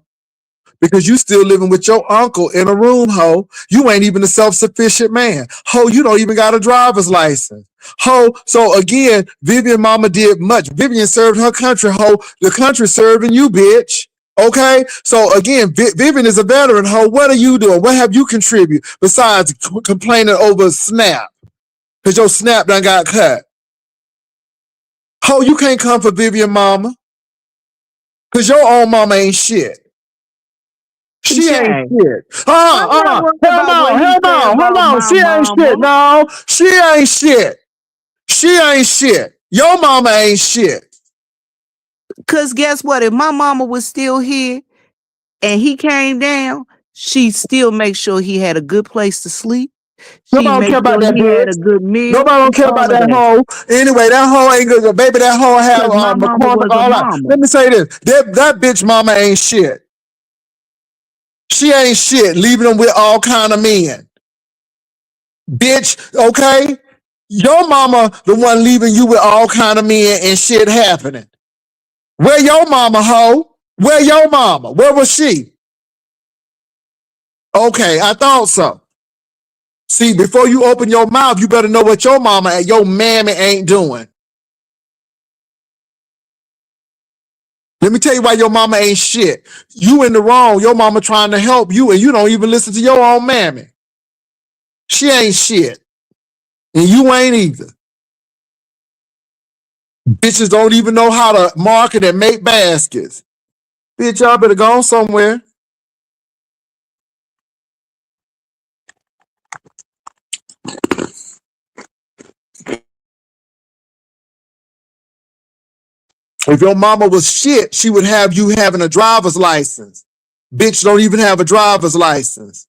S1: Because you still living with your uncle in a room, ho. You ain't even a self-sufficient man. Ho, you don't even got a driver's license. Ho, so again, Vivian mama did much. Vivian served her country, ho. The country serving you, bitch. Okay, so again, Vivian is a veteran, ho. What are you doing? What have you contributed besides complaining over Snap? Because your Snap done got cut. Ho, you can't come for Vivian mama. Because your own mama ain't shit. She ain't shit.
S5: I'm not worried
S1: Hell
S5: about what
S1: no,
S5: he
S1: hell
S5: said
S1: no, hell
S5: about
S1: no.
S5: my
S1: She ain't shit.
S5: mama.
S1: No, she ain't shit. She ain't shit. Your mama ain't shit.
S5: Because guess what? If my mama was still here and he came down, she'd still make sure he had a good place to sleep. She'd
S1: Nobody don't
S5: make
S1: care about
S5: sure
S1: that
S5: he had a
S1: bitch.
S5: good meal.
S1: Nobody don't care
S5: All
S1: about
S5: of
S1: that
S5: that.
S1: hoe. Anyway, that hoe ain't good. Baby, that hoe have
S5: Because my mama
S1: McCormick,
S5: was a
S1: all that.
S5: mama.
S1: Let me say this. That bitch mama ain't shit. She ain't shit. Leaving them with all kind of men. Bitch, okay? Your mama the one leaving you with all kind of men and shit happening. Where your mama, hoe? Where your mama? Where was she? Okay, I thought so. See, before you open your mouth, you better know what your mama and your mammy ain't doing. Let me tell you why your mama ain't shit. You in the wrong. Your mama trying to help you and you don't even listen to your own mammy. She ain't shit. And you ain't either. Bitches don't even know how to market and make baskets. Bitch, y'all better go somewhere. If your mama was shit, she would have you having a driver's license. Bitch don't even have a driver's license.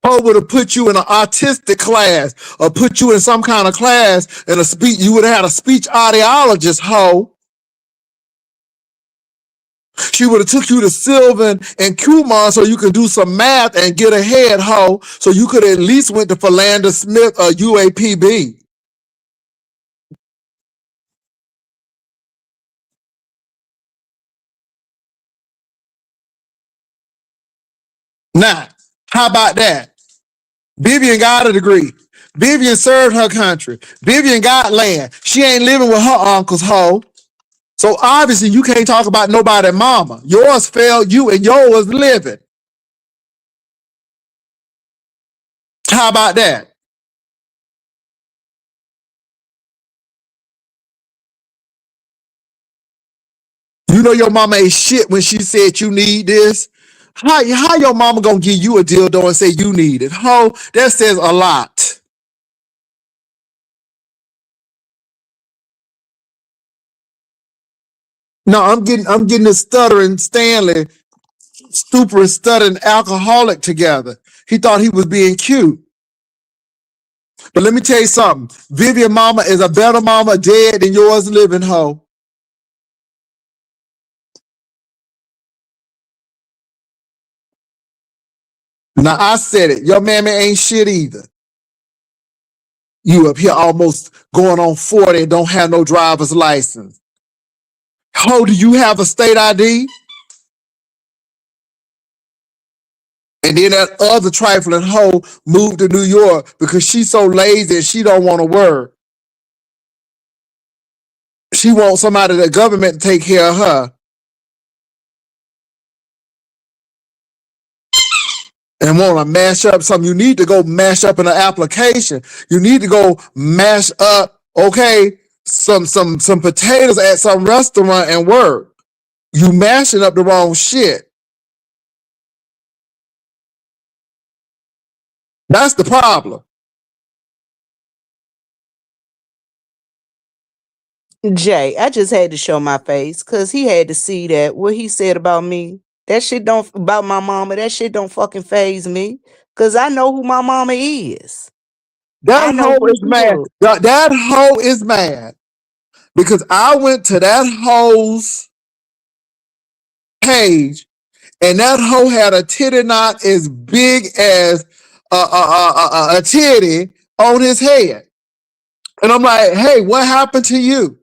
S1: Ho would have put you in an autistic class or put you in some kind of class and a speech. You would have had a speech audiologist, ho. She would have took you to Sylvan and Kumon so you could do some math and get ahead, ho. So you could at least went to Philander Smith or UAPB. Now, how about that? Vivian got a degree. Vivian served her country. Vivian got land. She ain't living with her uncles, ho. So obviously you can't talk about nobody mama. Yours failed you and yours living. How about that? You know your mama ain't shit when she said you need this. How your mama gonna give you a dildo and say you need it? Ho, that says a lot. No, I'm getting a stuttering Stanley, stupid and stuttering alcoholic together. He thought he was being cute. But let me tell you something. Vivian mama is a better mama dead than yours living, ho. Now I said it. Your mammy ain't shit either. You up here almost going on 40 and don't have no driver's license. Ho, do you have a state ID? And then that other trifling hoe moved to New York because she's so lazy and she don't want to work. She wants somebody, the government, to take care of her. And want to mash up something. You need to go mash up in an application. You need to go mash up, okay, some potatoes at some restaurant and work. You mashing up the wrong shit. That's the problem.
S5: Jay, I just had to show my face because he had to see that what he said about me. That shit don't about my mama. That shit don't fucking phase me because I know who my mama is. I
S1: That
S5: know
S1: hoe
S5: who
S1: is
S5: she
S1: mad.
S5: was.
S1: That hoe is mad because I went to that hoe's page and that hoe had a titty knot as big as a titty on his head. And I'm like, hey, what happened to you?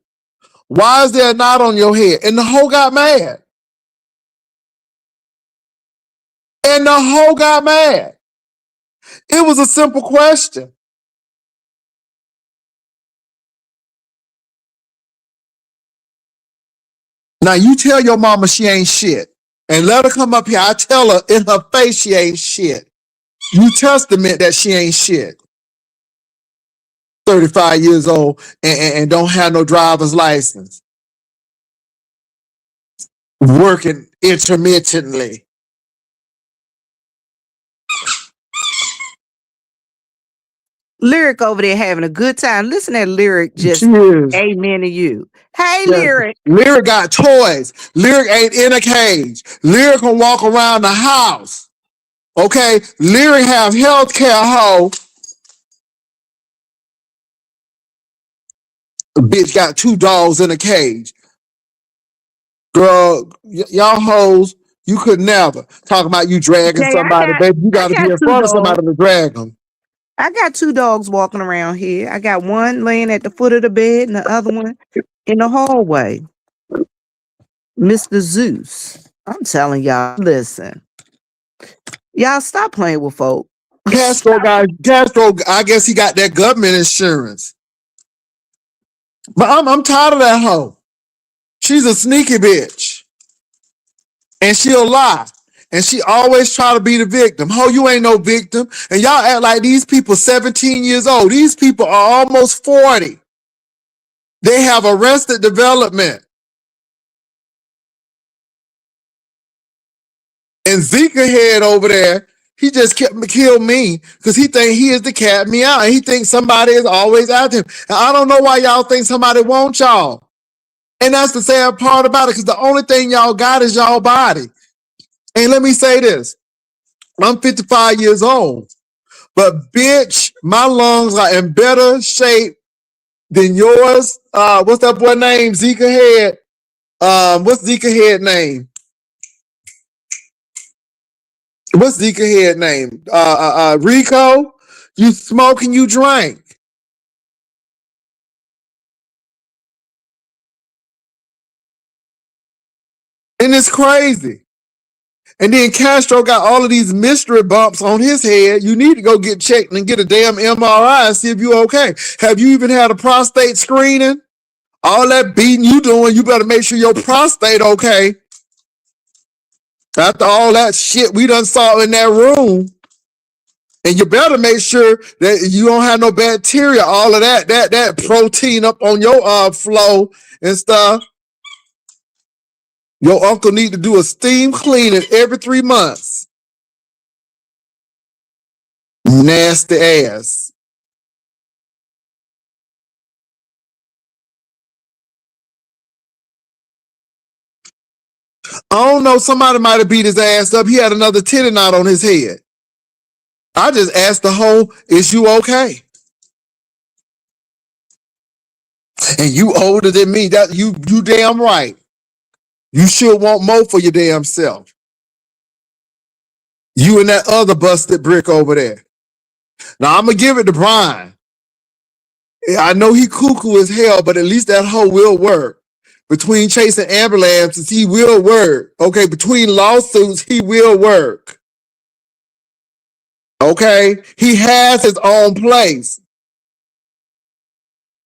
S1: Why is there a knot on your head? And the hoe got mad. And the hoe got mad. It was a simple question. Now you tell your mama she ain't shit. And let her come up here. I tell her in her face she ain't shit. You testament that she ain't shit. 35 years old and don't have no driver's license. Working intermittently.
S5: Lyric over there having a good time. Listen to Lyric just
S1: Cheers.
S5: amen to you. Hey,
S1: Yes.
S5: Lyric.
S1: Lyric got toys. Lyric ain't in a cage. Lyric can walk around the house. Okay? Lyric have health care hoe. The bitch got 2 dogs in a cage. Girl, y'all hoes, you could never talk about you dragging
S5: Jay,
S1: somebody, baby. You
S5: I
S1: got to be
S5: got
S1: in
S5: two
S1: front of
S5: dogs.
S1: somebody to drag them.
S5: I got 2 dogs walking around here. I got one laying at the foot of the bed and the other one in the hallway. Mr. Zeus. I'm telling y'all, listen. Y'all stop playing with folk.
S1: Castro, I guess he got that government insurance. But I'm tired of that hoe. She's a sneaky bitch. And she'll lie. And she always try to be the victim. Ho, you ain't no victim. And y'all act like these people 17 years old. These people are almost 40. They have arrested development. And Zika head over there, he just killed me because he think he is the cat meow. And he thinks somebody is always after him. And I don't know why y'all think somebody wants y'all. And that's the sad part about it because the only thing y'all got is y'all body. And let me say this. I'm 55 years old. But bitch, my lungs are in better shape than yours. What's that boy name? Zika head. What's Zika head name? What's Zika head name? Rico. You smoke and you drink. And it's crazy. And then Castro got all of these mystery bumps on his head. You need to go get checked and get a damn MRI and see if you're okay. Have you even had a prostate screening? All that beating you doing, you better make sure your prostate okay. After all that shit we done saw in that room. And you better make sure that you don't have no bacteria, all of that protein up on your flow and stuff. Your uncle need to do a steam cleaning every 3 months. Nasty ass. I don't know, somebody might have beat his ass up. He had another titty knot on his head. I just asked the hoe, is you okay? And you older than me. That you damn right. You should want more for your damn self. You and that other busted brick over there. Now I'm gonna give it to Brian. I know he cuckoo as hell, but at least that hoe will work. Between chasing ambulances, he will work. Okay, between lawsuits, he will work. Okay, he has his own place.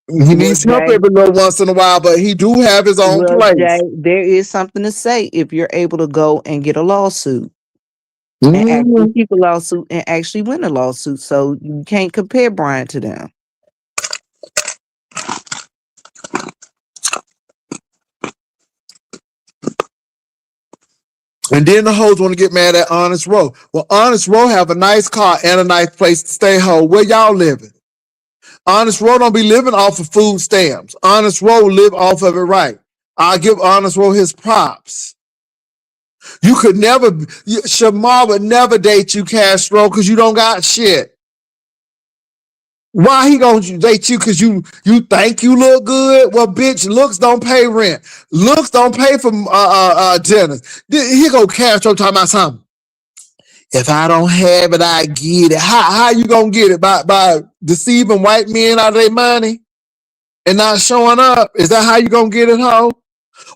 S1: He
S5: Well,
S1: needs help
S5: Jay,
S1: every little once in a while, but he do have his own
S5: well, Jay,
S1: place.
S5: there is something to say if you're able to go and get a lawsuit and actually
S1: Mhm.
S5: keep a lawsuit and actually win a lawsuit. So you can't compare Brian to them.
S1: And then the hoes want to get mad at Honest Row. Well, Honest Row have a nice car and a nice place to stay. Hoe, where y'all living? Honest Row don't be living off of food stamps. Honest Row live off of it right. I give Honest Row his props. You could never, Shamar would never date you, Castro, because you don't got shit. Why he gonna date you? Because you think you look good? Well, bitch, looks don't pay rent. Looks don't pay for dinner. Here go Castro talking about something. If I don't have it, I get it. How you gonna get it? By deceiving white men out of their money and not showing up? Is that how you gonna get it, ho?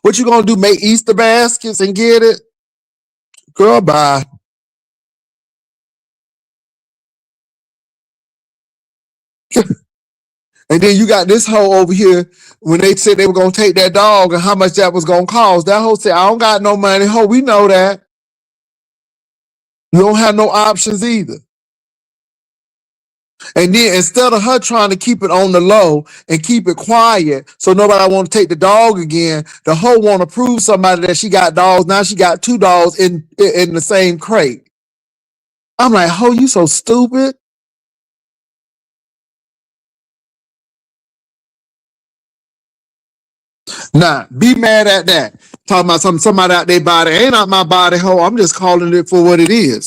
S1: What you gonna do? Make Easter baskets and get it? Girl, bye. And then you got this hoe over here when they said they were gonna take that dog and how much that was gonna cost. That hoe said, I don't got no money. Ho, we know that. You don't have no options either. And then instead of her trying to keep it on the low and keep it quiet so nobody want to take the dog again, the hoe want to prove somebody that she got dogs. Now she got two dogs in the same crate. I'm like, ho, you so stupid. Nah, be mad at that. Talking about somebody out their body. Ain't out my body, ho. I'm just calling it for what it is.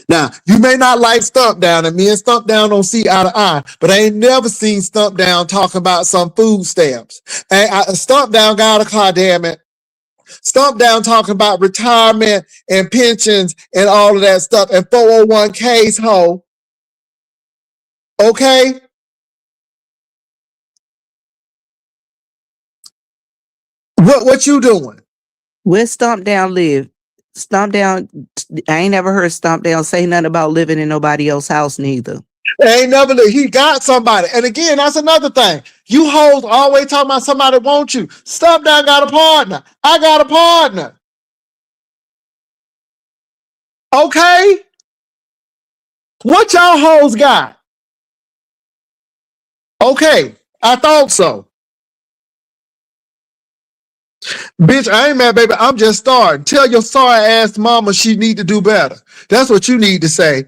S1: Now, you may not like Stump Down, and me and Stump Down don't see eye to eye, but I ain't never seen Stump Down talking about some food stamps. And Stump Down got a car, damn it. Stump Down talking about retirement and pensions and all of that stuff and 401ks, ho. Okay? What you doing?
S5: Where Stomp Down live? Stomp Down, I ain't never heard Stomp Down say nothing about living in nobody else's house neither.
S1: Ain't never he got somebody. And again, that's another thing. You hoes always talking about somebody want you. Stump Down got a partner. I got a partner. Okay? What y'all hoes got? Okay, I thought so. Bitch, I ain't mad, baby. I'm just starting. Tell your sorry ass mama she need to do better. That's what you need to say.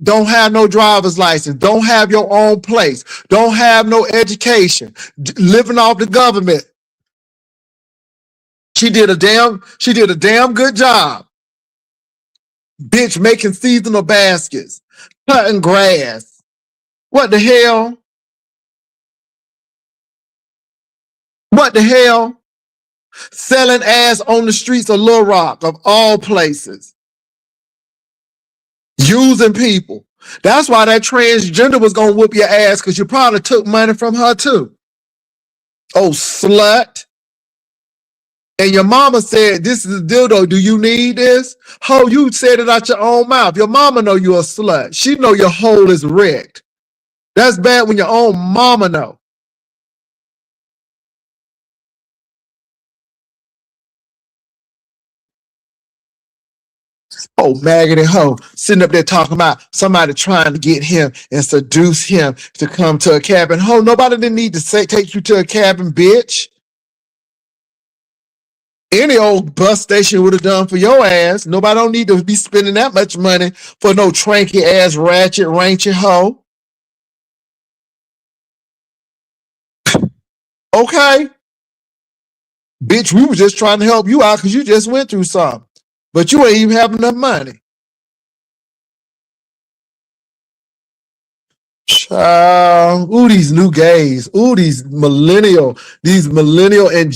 S1: Don't have no driver's license. Don't have your own place. Don't have no education. Living off the government. She did a damn good job. Bitch making seasonal baskets, cutting grass. What the hell? What the hell? Selling ass on the streets of Little Rock, of all places. Using people. That's why that transgender was gonna whoop your ass, because you probably took money from her too. Oh, slut. And your mama said, this is a dildo. Do you need this? Ho, you said it out your own mouth. Your mama know you a slut. She know your hole is wrecked. That's bad when your own mama know. Oh, maggot and hoe sitting up there talking about somebody trying to get him and seduce him to come to a cabin. Ho, nobody didn't need to take you to a cabin, bitch. Any old bus station would have done for your ass. Nobody don't need to be spending that much money for no tranky ass ratchet ranchy hoe. Okay? Bitch, we were just trying to help you out because you just went through something. But you ain't even have enough money. Ooh, these new gays. Ooh, these millennial and these millennial and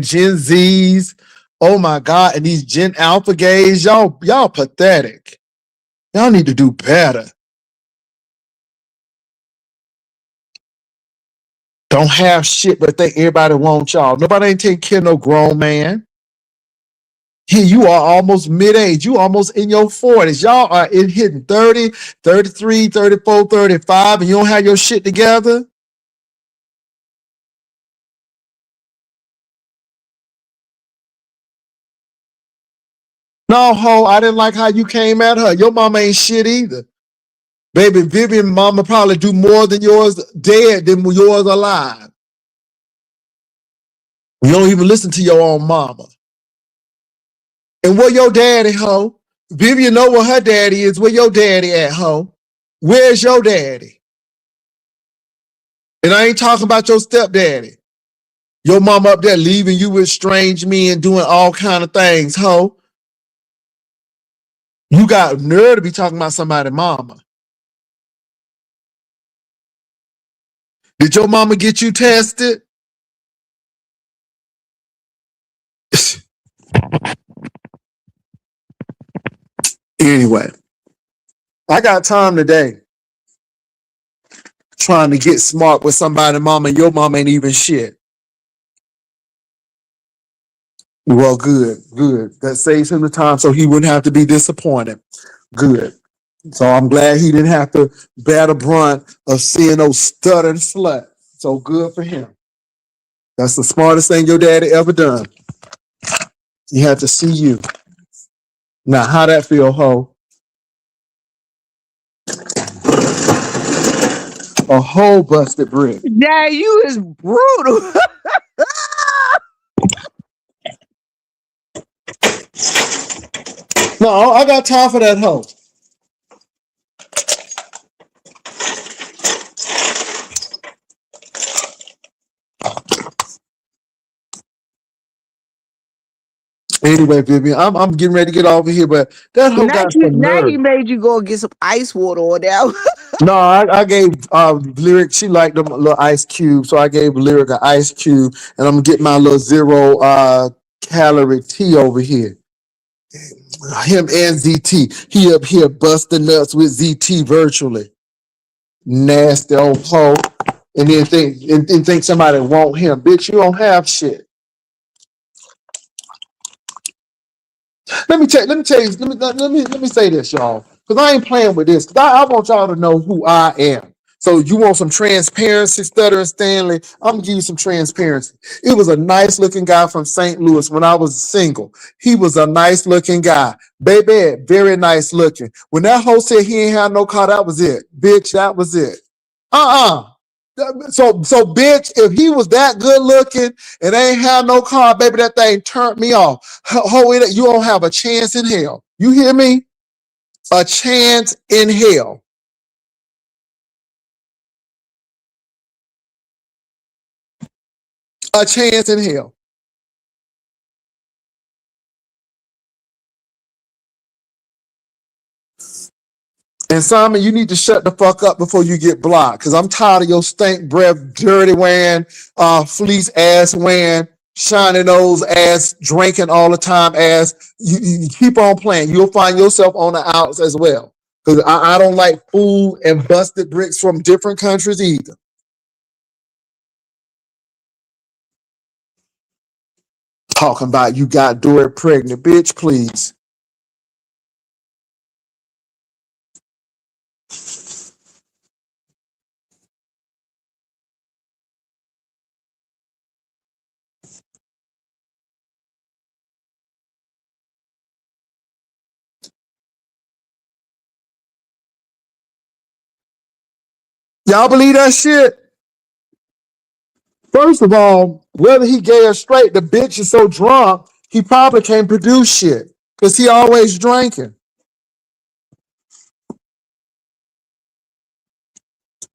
S1: Gen Zs. Oh my God, and these Gen Alpha gays, y'all pathetic. Y'all need to do better. Don't have shit, but think everybody wants y'all. Nobody ain't taking care of no grown man. Here you are almost mid-age. You almost in your 40s. Y'all are in hitting 30, 33, 34, 35, and you don't have your shit together. No, ho, I didn't like how you came at her. Your mama ain't shit either. Baby, Vivian mama probably do more than yours dead than yours alive. You don't even listen to your own mama. And where your daddy, ho? Vivian know where her daddy is. Where your daddy at, ho? Where's your daddy? And I ain't talking about your stepdaddy. Your mama up there leaving you with strange men doing all kind of things, ho. You got nerve to be talking about somebody's mama. Did your mama get you tested? Anyway, I got time today trying to get smart with somebody's mama, and your mama ain't even shit. Well, good, good. That saves him the time so he wouldn't have to be disappointed. Good. So I'm glad he didn't have to bear the brunt of seeing those stuttering slut. So good for him. That's the smartest thing your daddy ever done. He had to see you. Now, how that feel, ho? A whole busted brick.
S5: Dad, you is brutal.
S1: No, I got time for that hoe. Anyway, Vivian, I'm getting ready to get over here, but that hoe got some
S5: Now
S1: nerve.
S5: he made you go get some ice water or that.
S1: No, I gave Lyric, she liked them little ice cube, so I gave Lyric an ice cube, and I'm gonna get my little zero calorie tea over here. Him and ZT. He up here busting nuts with ZT virtually. Nasty old hoe. And then think somebody want him. Bitch, you don't have shit. Let me tell you, let me say this, y'all. Because I ain't playing with this. Because I want y'all to know who I am. So you want some transparency, Stuttering Stanley? I'm gonna give you some transparency. It was a nice looking guy from St. Louis when I was single. He was a nice looking guy. Baby, very nice looking. When that hoe said he ain't had no car, that was it. Bitch, that was it. Uh-uh. So bitch, if he was that good looking and ain't have no car, baby, that thing turned me off. You don't have a chance in hell. You hear me? A chance in hell. A chance in hell. And Simon, you need to shut the fuck up before you get blocked. Cause I'm tired of your stink breath, dirty wearing, fleece ass wearing, shiny nose ass, drinking all the time ass. You keep on playing. You'll find yourself on the outs as well. Cause I don't like food and busted bricks from different countries either. Talking about you got Dory pregnant, bitch, please. Y'all believe that shit? First of all, whether he gay or straight, the bitch is so drunk, he probably can't produce shit. Cause he always drinking.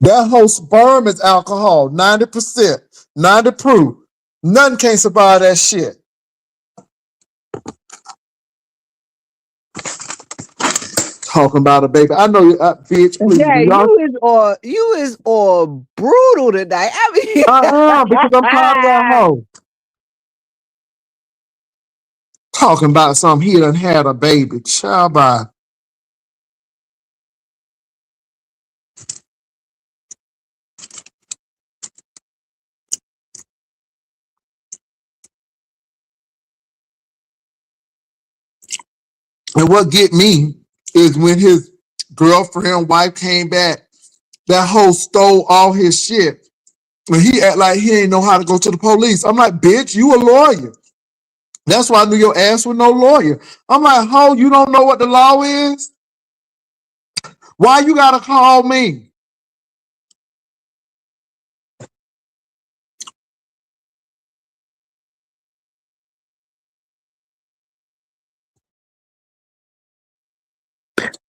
S1: That whole sperm is alcohol, 90%, 90 proof. Nothing can survive that shit. Talking about a baby. I know you, bitch, please.
S5: Yeah,
S1: Y'all,
S5: you is all brutal tonight. I
S1: because I'm tired of that
S5: mean,
S1: hoe. Talking about something he done had a baby. Child by. And what get me is when his girlfriend, wife came back, that hoe stole all his shit. And he act like he ain't know how to go to the police. I'm like, bitch, you a lawyer. That's why I knew your ass was no lawyer. I'm like, ho, you don't know what the law is? Why you gotta call me?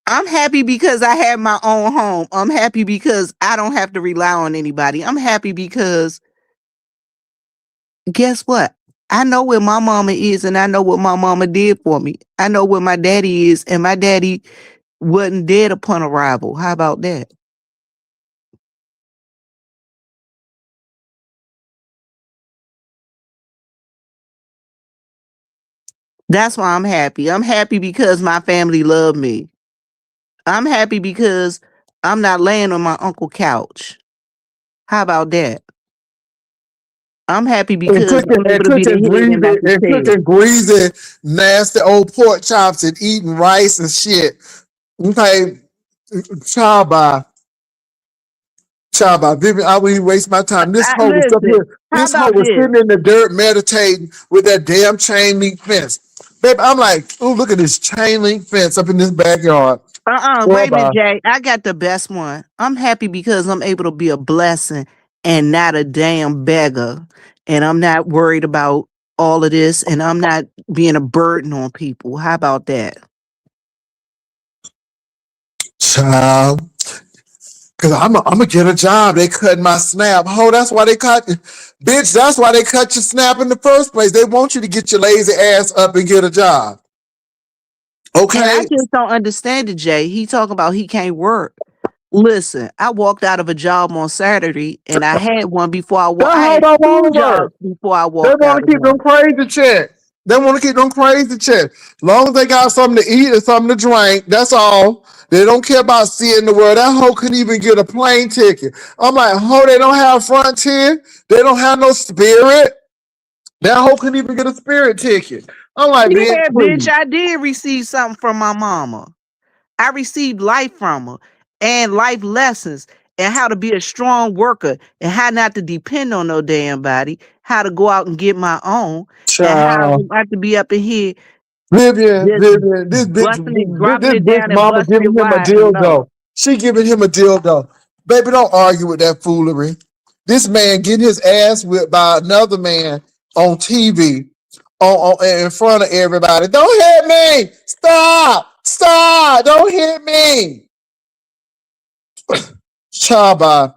S5: I'm happy because I have my own home. I'm happy because I don't have to rely on anybody. I'm happy because guess what? I know where my mama is and I know what my mama did for me. I know where my daddy is and my daddy wasn't dead upon arrival. How about that? That's why I'm happy. I'm happy because my family love me. I'm happy because I'm not laying on my uncle couch. How about that? I'm happy
S1: And
S5: because
S1: cooking
S5: I'm
S1: and
S5: able to be the
S1: cooking
S5: head
S1: greasy
S5: and not the
S1: and
S5: tail.
S1: cooking greasy, nasty old pork chops and eating rice and shit. Okay, child by Vivian, I wouldn't waste my time. This hoe was up
S5: Listen,
S1: here.
S5: how
S1: This hoe
S5: about
S1: was
S5: this?
S1: sitting in the dirt meditating with that damn chain link fence. Baby, I'm like, oh, look at this chain link fence up in this backyard.
S5: Wait
S1: Well,
S5: a minute,
S1: bye.
S5: Jay. I got the best one. I'm happy because I'm able to be a blessing and not a damn beggar. And I'm not worried about all of this and I'm not being a burden on people. How about that?
S1: Child. Cause I'm gonna get a job. They cut my snap. Oh, that's why they cut you. Bitch, that's why they cut your snap in the first place. They want you to get your lazy ass up and get a job.
S5: And I
S1: Okay?
S5: just don't understand it, Jay. He talking about he can't work. Listen, I walked out of a job on Saturday and I had one before I walked.
S1: That
S5: I
S1: hoe
S5: had
S1: don't want
S5: two
S1: to work.
S5: jobs before I
S1: They
S5: walked
S1: want
S5: out
S1: to
S5: of
S1: keep them
S5: one.
S1: crazy checks. They want to keep them crazy checks. Long as they got something to eat and something to drink, that's all. They don't care about seeing the world. That hoe couldn't even get a plane ticket. I'm like, ho, they don't have frontier. They don't have no spirit. That hoe couldn't even get a spirit ticket. I'm like, bitch,
S5: Yeah, bitch,
S1: please.
S5: I did receive something from my mama. I received life from her and life lessons and how to be a strong worker and how not to depend on no damn body, how to go out and get my own, and how
S1: Child.
S5: not to be up in here just
S1: Vivian,
S5: busting it, dropping
S1: this
S5: it
S1: bitch
S5: down and
S1: mama
S5: busting it
S1: giving him a
S5: wide and low.
S1: dildo. She giving him a dildo. Baby, don't argue with that foolery. This man getting his ass whipped by another man on TV in front of everybody. Don't hit me! Stop! Stop! Don't hit me! Chaba.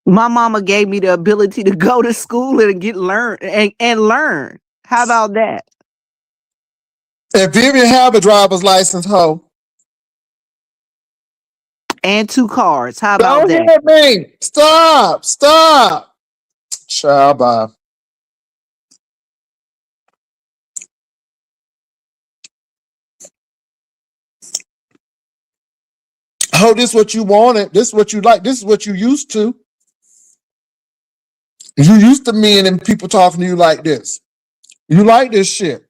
S5: My mama gave me the ability to go to school and get learn and learn. How about that?
S1: If Vivian have a driver's license, ho.
S5: And two cars. How about
S1: Don't
S5: that?
S1: hit me! Stop! Stop! Chaba. Oh, this is what you wanted. This is what you like. This is what you used to. You used to men and people talking to you like this. You like this shit.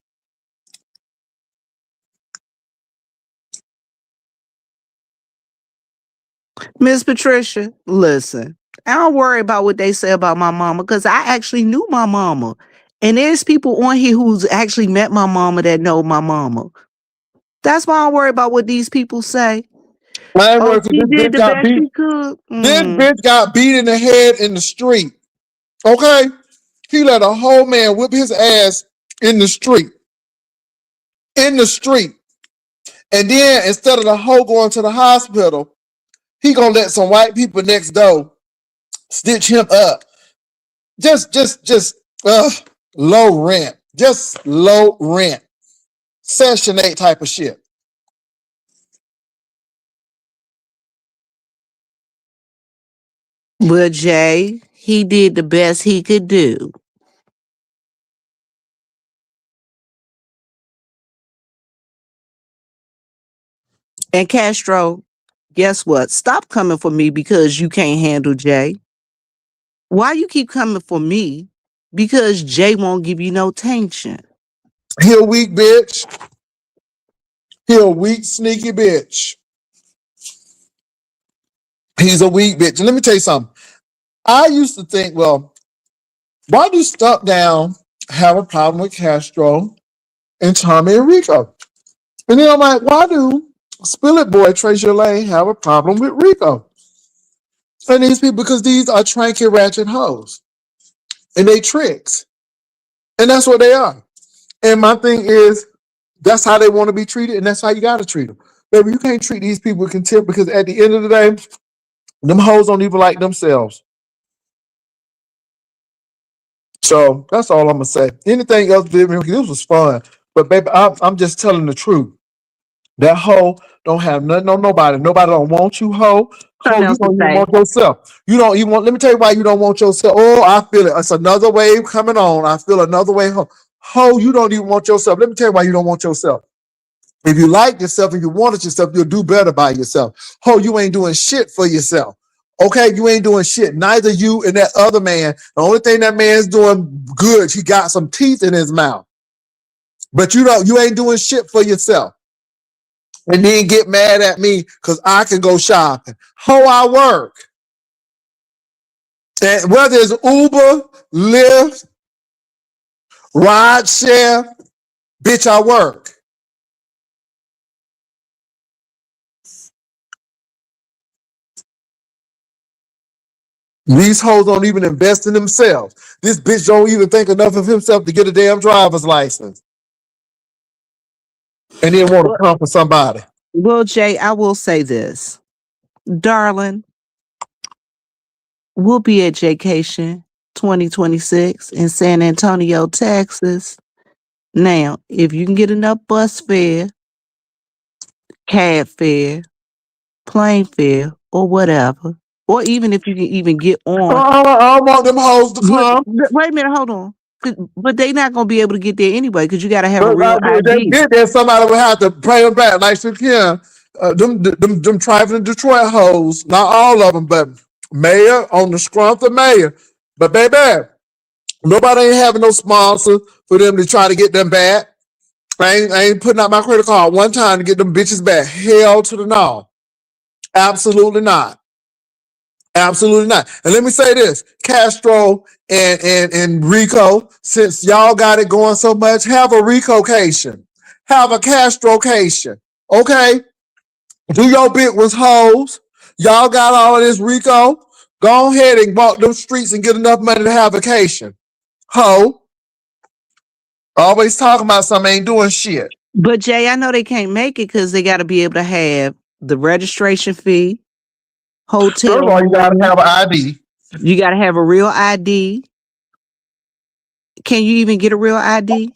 S5: Miss Patricia, listen, I don't worry about what they say about my mama because I actually knew my mama. And there's people on here who's actually met my mama that know my mama. That's why I don't worry about what these people say.
S1: I ain't
S5: Oh,
S1: working.
S5: she
S1: This
S5: did
S1: bitch
S5: the
S1: got
S5: best
S1: beat.
S5: she could.
S1: This bitch got beat in the head in the street. Okay? He let a whole man whip his ass in the street. In the street. And then instead of the hoe going to the hospital, he gonna let some white people next door stitch him up. Just low rent. Just low rent. Section 8 type of shit.
S5: But Jay, he did the best he could do. And Castro, guess what? Stop coming for me because you can't handle Jay. Why you keep coming for me? Because Jay won't give you no attention.
S1: He a weak bitch. He a weak, sneaky bitch. He's a weak bitch. And let me tell you something. I used to think, well, why do Stuck Down have a problem with Castro and Tommy and Rico? And then I'm like, why do Spill It Boy, Treasure Lane have a problem with Rico? And these people, because these are tranky ratchet hoes. And they tricks. And that's what they are. And my thing is, that's how they want to be treated, and that's how you got to treat them. Baby, you can't treat these people with contempt because at the end of the day, them hoes don't even like themselves. So that's all I'm going to say. Anything else, baby, this was fun. But, baby, I'm just telling the truth. That hoe don't have nothing on nobody. Nobody don't want you, hoe. Hoe,
S5: Something
S1: you
S5: else to
S1: don't even
S5: say.
S1: want yourself. You don't even want, let me tell you why you don't want yourself. Oh, I feel it. It's another wave coming on. I feel another wave. Hoe, you don't even want yourself. Let me tell you why you don't want yourself. If you like yourself and you wanted yourself, you'll do better by yourself. Ho, you ain't doing shit for yourself. Okay, you ain't doing shit. Neither you and that other man. The only thing that man's doing good, he got some teeth in his mouth. But you ain't doing shit for yourself. And then get mad at me because I can go shopping. Ho, I work. And whether it's Uber, Lyft, ride share, bitch, I work. These hoes don't even invest in themselves. This bitch don't even think enough of himself to get a damn driver's license. And then want to come for somebody.
S5: Well, Jay, I will say this. Darling, we'll be at Jaycation 2026 in San Antonio, Texas. Now, if you can get enough bus fare, cab fare, plane fare, or whatever, or even if you can even get on.
S1: I want them hoes to come.
S5: Wait a minute, hold on. But they not gonna be able to get there anyway because you got to have a
S1: But
S5: real
S1: they
S5: ID.
S1: get there, somebody would have to pay them back. Like Shaquille, them trifling Detroit hoes, not all of them, but mayor on the scrumph of mayor. But baby, nobody ain't having no sponsor for them to try to get them back. I ain't putting out my credit card one time to get them bitches back. Hell to the no. Absolutely not. Absolutely not. And let me say this, Castro and Rico, since y'all got it going so much, have a Rico-cation. Have a Castro-cation. Okay? Do your bit with hoes. Y'all got all of this Rico. Go ahead and walk them streets and get enough money to have a vacation. Ho. Always talking about something, ain't doing shit.
S5: But Jay, I know they can't make it because they got to be able to have the registration fee, hotel
S1: First of all, you gotta
S5: room.
S1: have an ID.
S5: You got to have a real ID. Can you even get a real ID?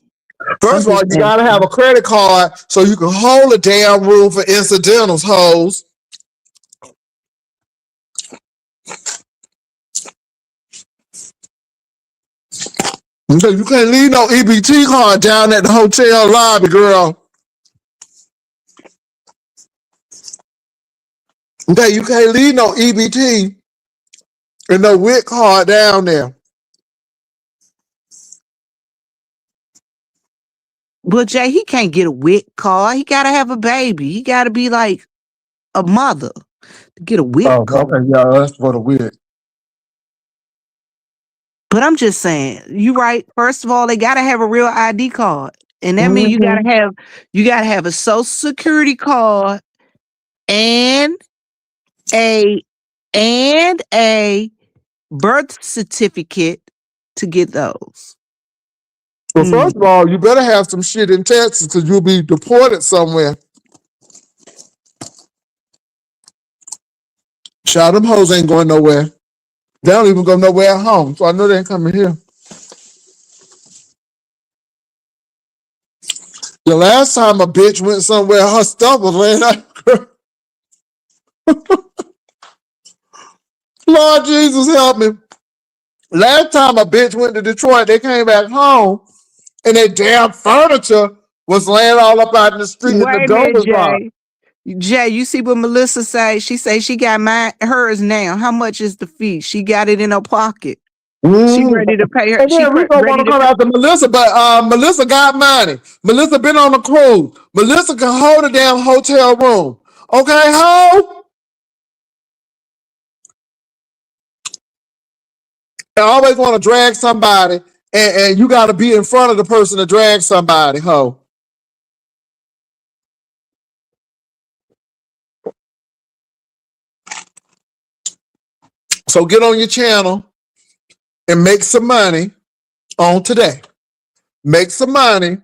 S1: First of all, you gotta have a credit card so you can hold a damn room for incidentals, hoes. Okay, you can't leave no EBT card down at the hotel lobby, girl. Okay, you can't leave no EBT and no WIC card down there.
S5: Well, Jay, he can't get a WIC card. He got to have a baby. He got to be like a mother to get a WIC card.
S1: Okay, yeah, that's for the WIC.
S5: But I'm just saying, you right. First of all, they got to have a real ID card. And that means you got to have a social security card and a birth certificate to get those.
S1: But first of all, you better have some shit in Texas because you'll be deported somewhere. Child, them hoes ain't going nowhere. They don't even go nowhere at home, so I know they ain't coming here. The last time a bitch went somewhere, her stuff was laying out. Lord Jesus, help me. Last time a bitch went to Detroit, they came back home and their damn furniture was laying all up out in the street and the
S5: Wait a
S1: door
S5: minute,
S1: was locked.
S5: Jay, you see what Melissa say? She say she got hers now. How much is the fee? She got it in her pocket. She
S1: Mm.
S5: ready to pay her.
S1: And then Rico want
S5: Ready
S1: to
S5: to
S1: come
S5: pay.
S1: after Melissa, but Melissa got money. Melissa been on the cruise. Melissa can hold a damn hotel room. Okay, ho? I always want to drag somebody, and you got to be in front of the person to drag somebody, ho. So get on your channel and make some money on today. Make some money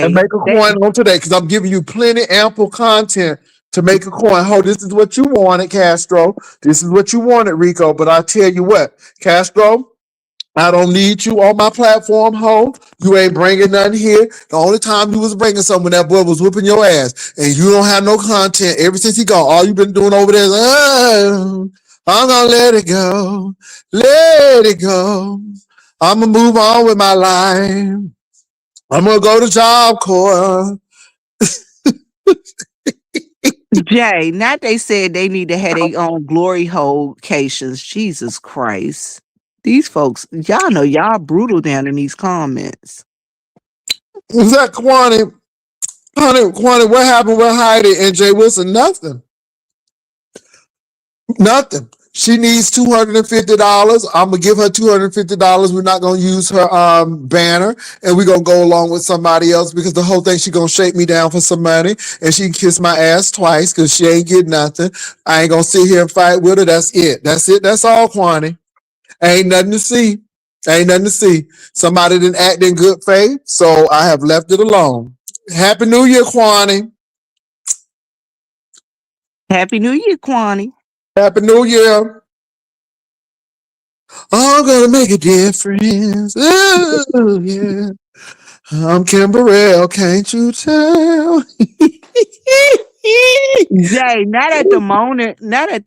S1: and
S5: Jay,
S1: make a coin on today because I'm giving you plenty ample content to make a coin. Ho, this is what you wanted, Castro. This is what you wanted, Rico. But I tell you what, Castro, I don't need you on my platform, ho. You ain't bringing nothing here. The only time you was bringing something, that boy was whooping your ass, and you don't have no content. Ever since he gone, all you've been doing over there is, I'm gonna let it go, let it go. I'm gonna move on with my life. I'm gonna go to Job Corps.
S5: Jay, now they said they need to have their own glory hole cations. Jesus Christ. These folks, y'all know y'all brutal down in these comments.
S1: Is that Kwani? Kwani, what happened with Heidi and Jay Wilson? Nothing. Nothing. She needs $250. I'm gonna give her $250. We're not gonna use her banner, and we're gonna go along with somebody else because the whole thing she gonna shake me down for some money, and she can kiss my ass twice because she ain't getting nothing. I ain't gonna sit here and fight with her. That's it. That's it. That's all, Kwani. Ain't nothing to see. Ain't nothing to see. Somebody didn't act in good faith, so I have left it alone. Happy New Year, Kwani.
S5: Happy New Year, Kwani.
S1: Happy New Year. I'm gonna make a difference. Ooh, yeah. I'm Kim Burrell, can't you tell?
S5: Jay, not at the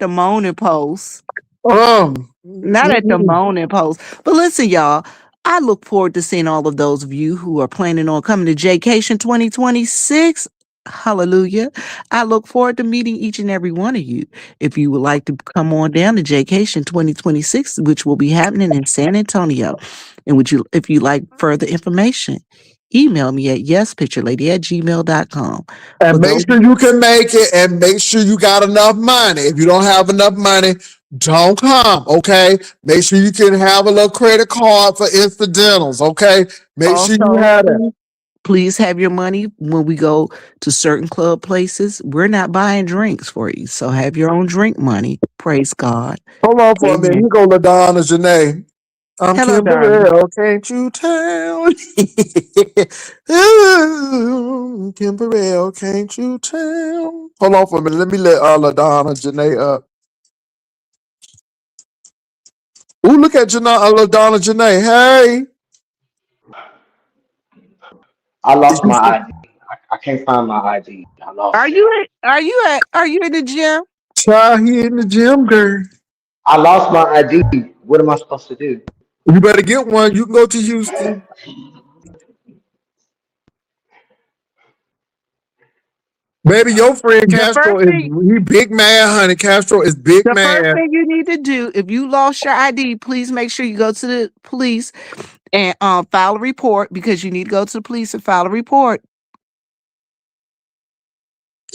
S5: moaning post.
S1: um,
S5: Not at the moaning post. But listen, y'all, I look forward to seeing all of those of you who are planning on coming to Jaycation 2026. Hallelujah. I look forward to meeting each and every one of you. If you would like to come on down to Jaycation 2026, which will be happening in San Antonio, and if you like further information, email me at yespicturelady@gmail.com. For
S1: and make
S5: those
S1: sure you can make it, and make sure you got enough money. If you don't have enough money, don't come, okay? Make sure you can have a little credit card for incidentals, okay? Make sure you
S5: also,
S1: have that.
S5: please have your money when we go to certain club places. We're not buying drinks for you. So have your own drink money. Praise God.
S1: Hold on for a minute.
S5: Amen.
S1: Here go LaDonna Janae. I'm
S5: Hello,
S1: Kim
S5: darling.
S1: Burrell, can't you tell? Ooh, Kim Burrell, can't you tell? Hold on for a minute. Let me let LaDonna Janae up. Ooh, look at LaDonna Janae. Hey.
S6: I lost my ID. I can't find my ID. I lost it.
S5: Are you in the gym?
S1: Child, he in the gym, girl.
S6: I lost my ID. What am I supposed to do?
S1: You better get one. You can go to Houston. Baby, your friend
S5: The
S1: Castro
S5: first
S1: is
S5: thing
S1: he big mad, honey. Castro is big
S5: the first
S1: mad.
S5: thing you need to do, if you lost your ID, please make sure you go to the police and file a report, because you need to go to the police and file a report.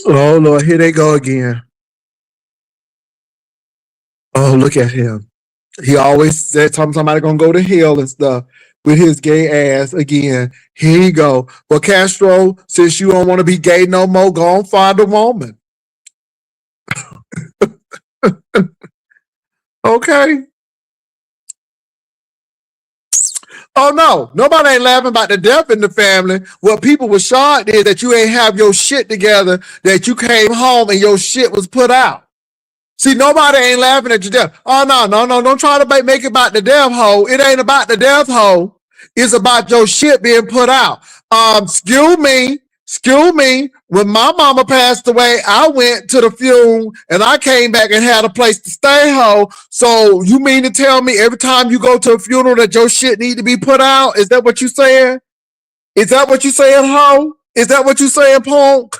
S1: Oh Lord, here they go again. Oh, look at him. He always said somebody gonna go to hell and stuff with his gay ass again. Here you go. Well, Castro, since you don't want to be gay no more, go on find a woman. Okay. Oh no, nobody ain't laughing about the death in the family. What people were shocked is that you ain't have your shit together, that you came home and your shit was put out. See, nobody ain't laughing at your death. Oh no, don't try to make it about the death hole. It ain't about the death hole. It's about your shit being put out. Excuse me. When my mama passed away, I went to the funeral and I came back and had a place to stay, ho. So you mean to tell me every time you go to a funeral that your shit need to be put out? Is that what you saying? Is that what you saying, ho? Is that what you saying, punk?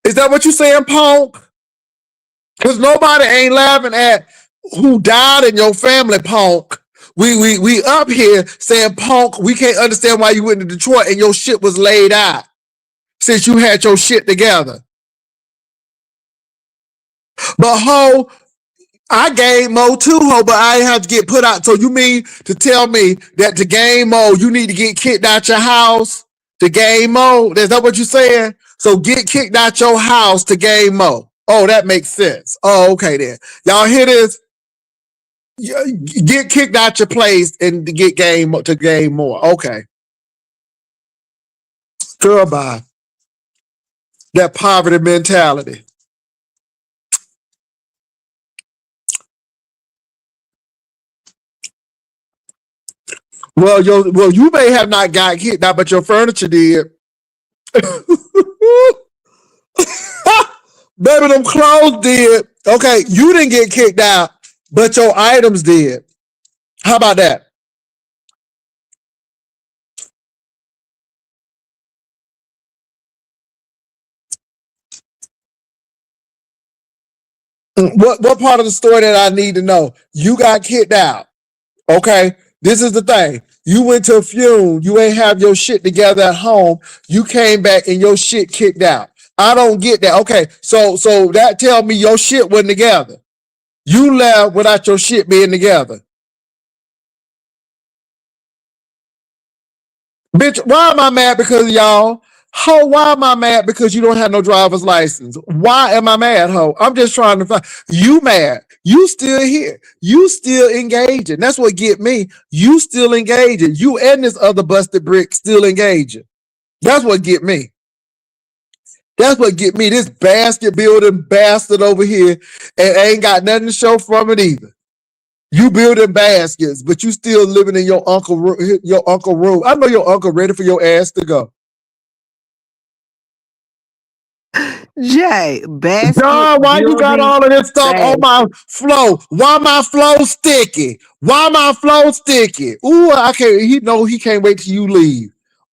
S1: Is that what you saying, punk? Because nobody ain't laughing at who died in your family, punk. We up here saying, punk, we can't understand why you went to Detroit and your shit was laid out since you had your shit together. But ho, I game mode too, ho, but I ain't have to get put out. So you mean to tell me that to game mode, you need to get kicked out your house to game mode? Is that what you're saying? So get kicked out your house to game mode. Oh, that makes sense. Oh, okay then. Y'all hear this? Get kicked out your place and get game to game more. Okay. Goodbye. That poverty mentality. Well, you may have not got kicked out, but your furniture did. Baby, them clothes did. Okay, you didn't get kicked out, but your items did. How about that? What part of the story that I need to know? You got kicked out. Okay, this is the thing. You went to a funeral. You ain't have your shit together at home. You came back and your shit kicked out. I don't get that. Okay, so that tell me your shit wasn't together. You left without your shit being together. Bitch, why am I mad because of y'all? Ho, why am I mad because you don't have no driver's license? Why am I mad, ho? I'm just trying to find you mad. You still here. You still engaging. That's what get me. You still engaging. You and this other busted brick still engaging. That's what get me. That's what get me. This basket building bastard over here and ain't got nothing to show from it either. You building baskets, but you still living in your uncle room. I know your uncle ready for your ass to go.
S5: Jay, basket
S1: John, why you got
S5: building
S1: all of this stuff on my
S5: basket.
S1: flow? Why my flow sticky? Why my flow sticky? Ooh, I can't. He can't wait till you leave.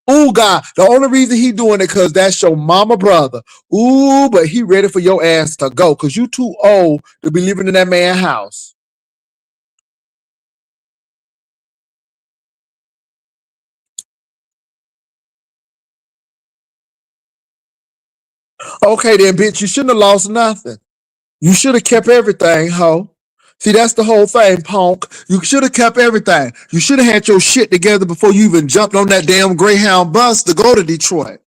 S1: Ooh, God, the only reason he doing it because that's your mama brother. Ooh, but he ready for your ass to go because you too old to be living in that man's house. Okay, then, bitch, you shouldn't have lost nothing. You should have kept everything, ho. See, that's the whole thing, punk. You should have kept everything. You should have had your shit together before you even jumped on that damn Greyhound bus to go to Detroit.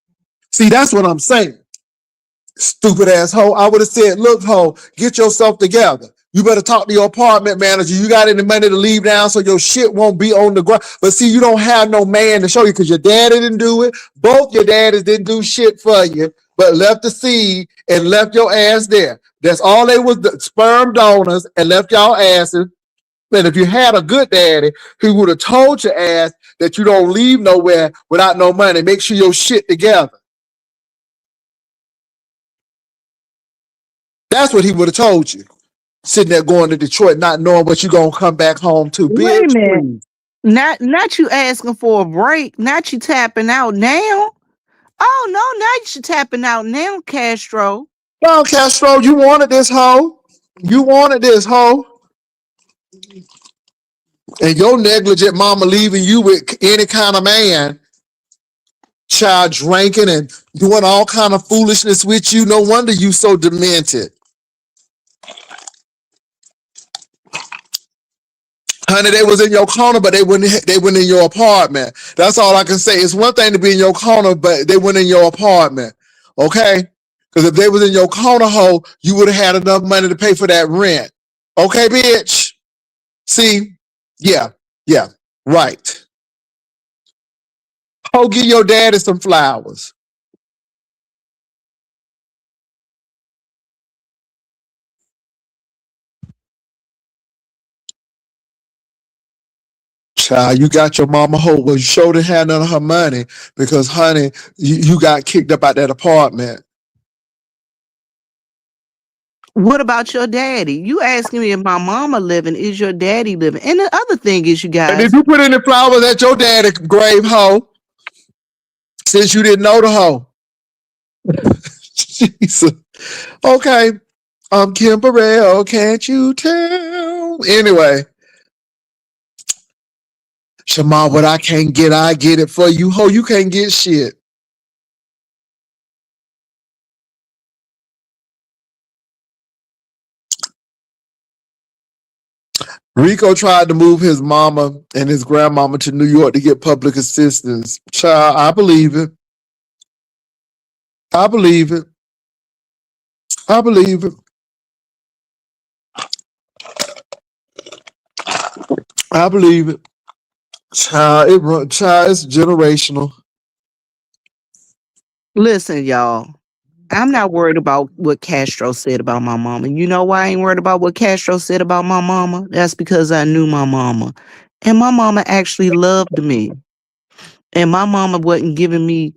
S1: See, that's what I'm saying. Stupid ass hoe. I would have said, look, hoe, get yourself together. You better talk to your apartment manager. You got any money to leave down so your shit won't be on the ground. But see, you don't have no man to show you because your daddy didn't do it. Both your daddies didn't do shit for you, but left the seed and left your ass there. That's all they was, the sperm donors, and left y'all asses. And if you had a good daddy, he would have told your ass that you don't leave nowhere without no money. Make sure your shit together. That's what he would have told you. Sitting there going to Detroit, not knowing what you're gonna come back home to.
S5: Wait a
S1: Bitch,
S5: minute.
S1: please.
S5: Not you asking for a break. Not you tapping out now. Oh no, not you tapping out now, Castro.
S1: No, Castro, you wanted this hoe. You wanted this hoe. And your negligent mama leaving you with any kind of man, child drinking and doing all kind of foolishness with you. No wonder you so demented. Honey, they was in your corner, but they went in your apartment. That's all I can say. It's one thing to be in your corner, but they went in your apartment. Okay? Because if they was in your corner hole, you would have had enough money to pay for that rent. Okay, bitch? See? Yeah. Yeah. Right. Oh, give your daddy some flowers. Child, you got your mama hoe. Well, you sure didn't have none of her money because, honey, you got kicked up out that apartment.
S5: What about your daddy? You asking me if my mama living, is your daddy living? And the other thing is, you
S1: And did
S5: guys,
S1: you put any flowers at your daddy's grave, hoe? Since you didn't know the hoe. Jesus. Okay. I'm Kim Burrell. Can't you tell? Anyway, Shamar, what I can't get, I get it for you. Ho, you can't get shit. Rico tried to move his mama and his grandmama to New York to get public assistance. Child, I believe it. I believe it. I believe it. I believe it. Child, it's generational.
S5: Listen, y'all. I'm not worried about what Castro said about my mama. You know why I ain't worried about what Castro said about my mama? That's because I knew my mama. And my mama actually loved me. And my mama wasn't giving me